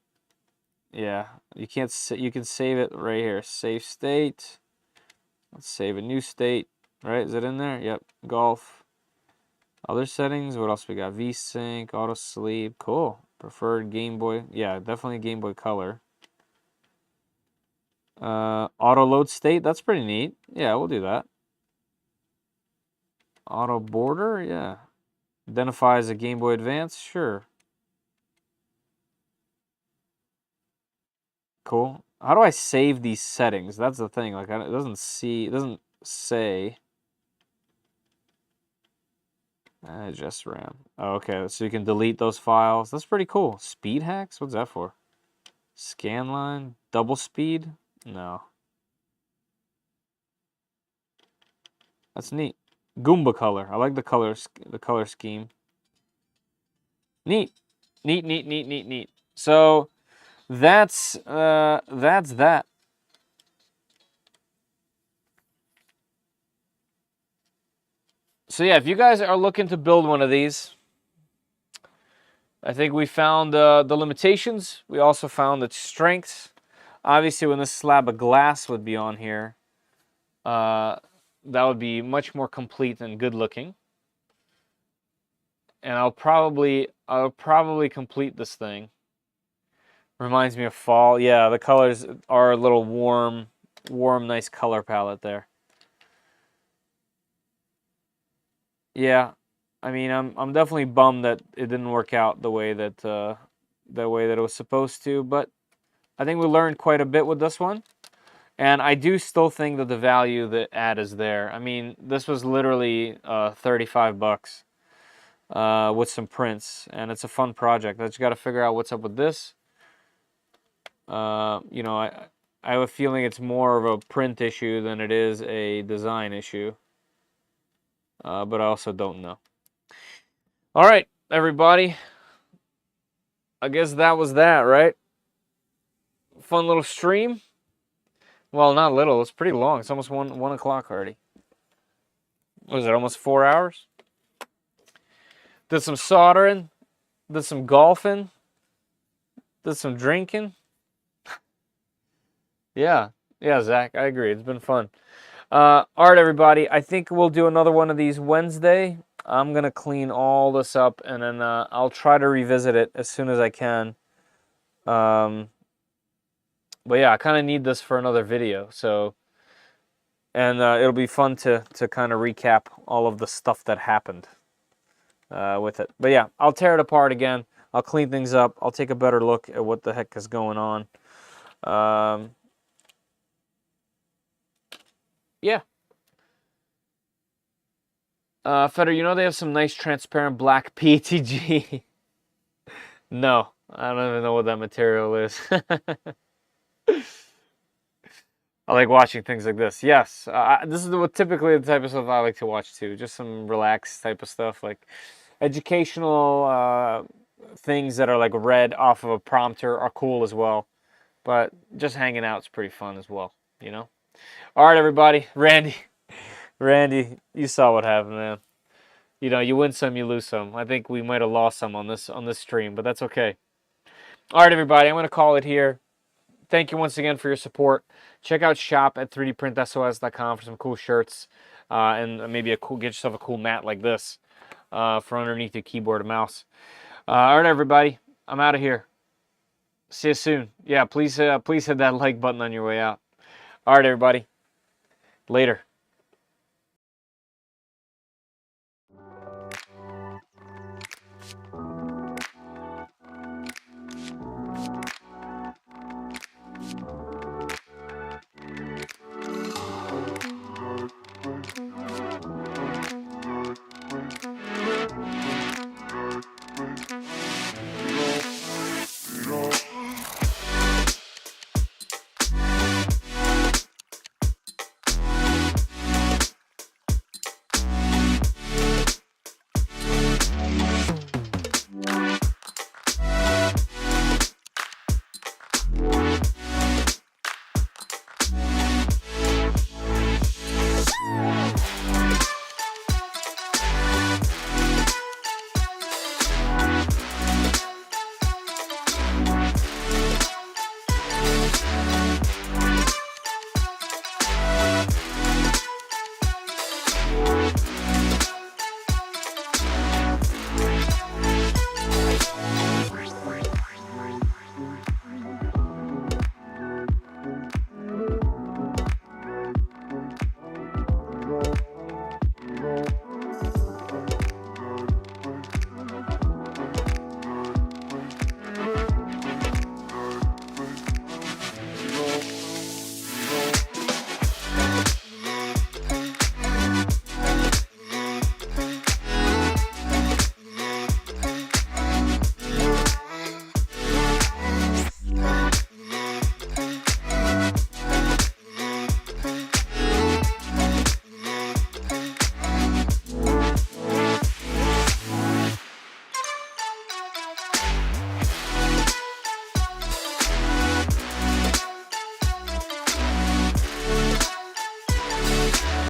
Yeah, you can save it right here. Save state. Let's save a new state. Right, is it in there? Yep, golf. Other settings, what else we got? VSync, auto sleep, cool. Preferred Game Boy, yeah, definitely Game Boy Color. Auto load state, that's pretty neat. Yeah, we'll do that. Auto border, yeah. Identifies a Game Boy Advance, sure. Cool. How do I save these settings? That's the thing. Like, it doesn't say. Just RAM. Oh, okay, so you can delete those files. That's pretty cool. Speed hacks? What's that for? Scanline? Double speed? No. That's neat. Goomba color. I like the color scheme. Neat. Neat, neat, neat, neat, neat. So that's that. So yeah, if you guys are looking to build one of these, I think we found the limitations. We also found its strengths. Obviously, when this slab of glass would be on here, that would be much more complete and good looking. And I'll probably complete this thing. Reminds me of fall. Yeah, the colors are a little warm, nice color palette there. Yeah, I mean, I'm definitely bummed that it didn't work out the way that it was supposed to, but I think we learned quite a bit with this one. And I do still think that the value that add is there. I mean, this was literally $35 with some prints, and it's a fun project. I just got to figure out what's up with this. You know, I have a feeling it's more of a print issue than it is a design issue, but I also don't know. All right, everybody. I guess that was that, right? Fun little stream. Well, not little. It's pretty long. It's almost 1 o'clock already. What is it? Almost 4 hours. Did some soldering. Did some golfing. Did some drinking. Yeah, Zach. I agree. It's been fun. All right, everybody. I think we'll do another one of these Wednesday. I'm gonna clean all this up, and then I'll try to revisit it as soon as I can. But yeah, I kind of need this for another video. So, and it'll be fun to kind of recap all of the stuff that happened with it. But yeah, I'll tear it apart again. I'll clean things up. I'll take a better look at what the heck is going on. Yeah. Feder, you know they have some nice transparent black PETG. No, I don't even know what that material is. I like watching things like this. Yes, this is typically the type of stuff I like to watch too. Just some relaxed type of stuff, like educational things that are like read off of a prompter are cool as well. But just hanging out is pretty fun as well, you know? All right, everybody. Randy, you saw what happened, man. You know, you win some, you lose some. I think we might have lost some on this stream, but that's okay. All right, everybody. I'm going to call it here. Thank you once again for your support. Check out shop at 3dprintsos.com for some cool shirts and maybe get yourself a cool mat like this for underneath your keyboard and mouse. All right, everybody. I'm out of here. See you soon. Yeah, please hit that like button on your way out. All right, everybody. Later.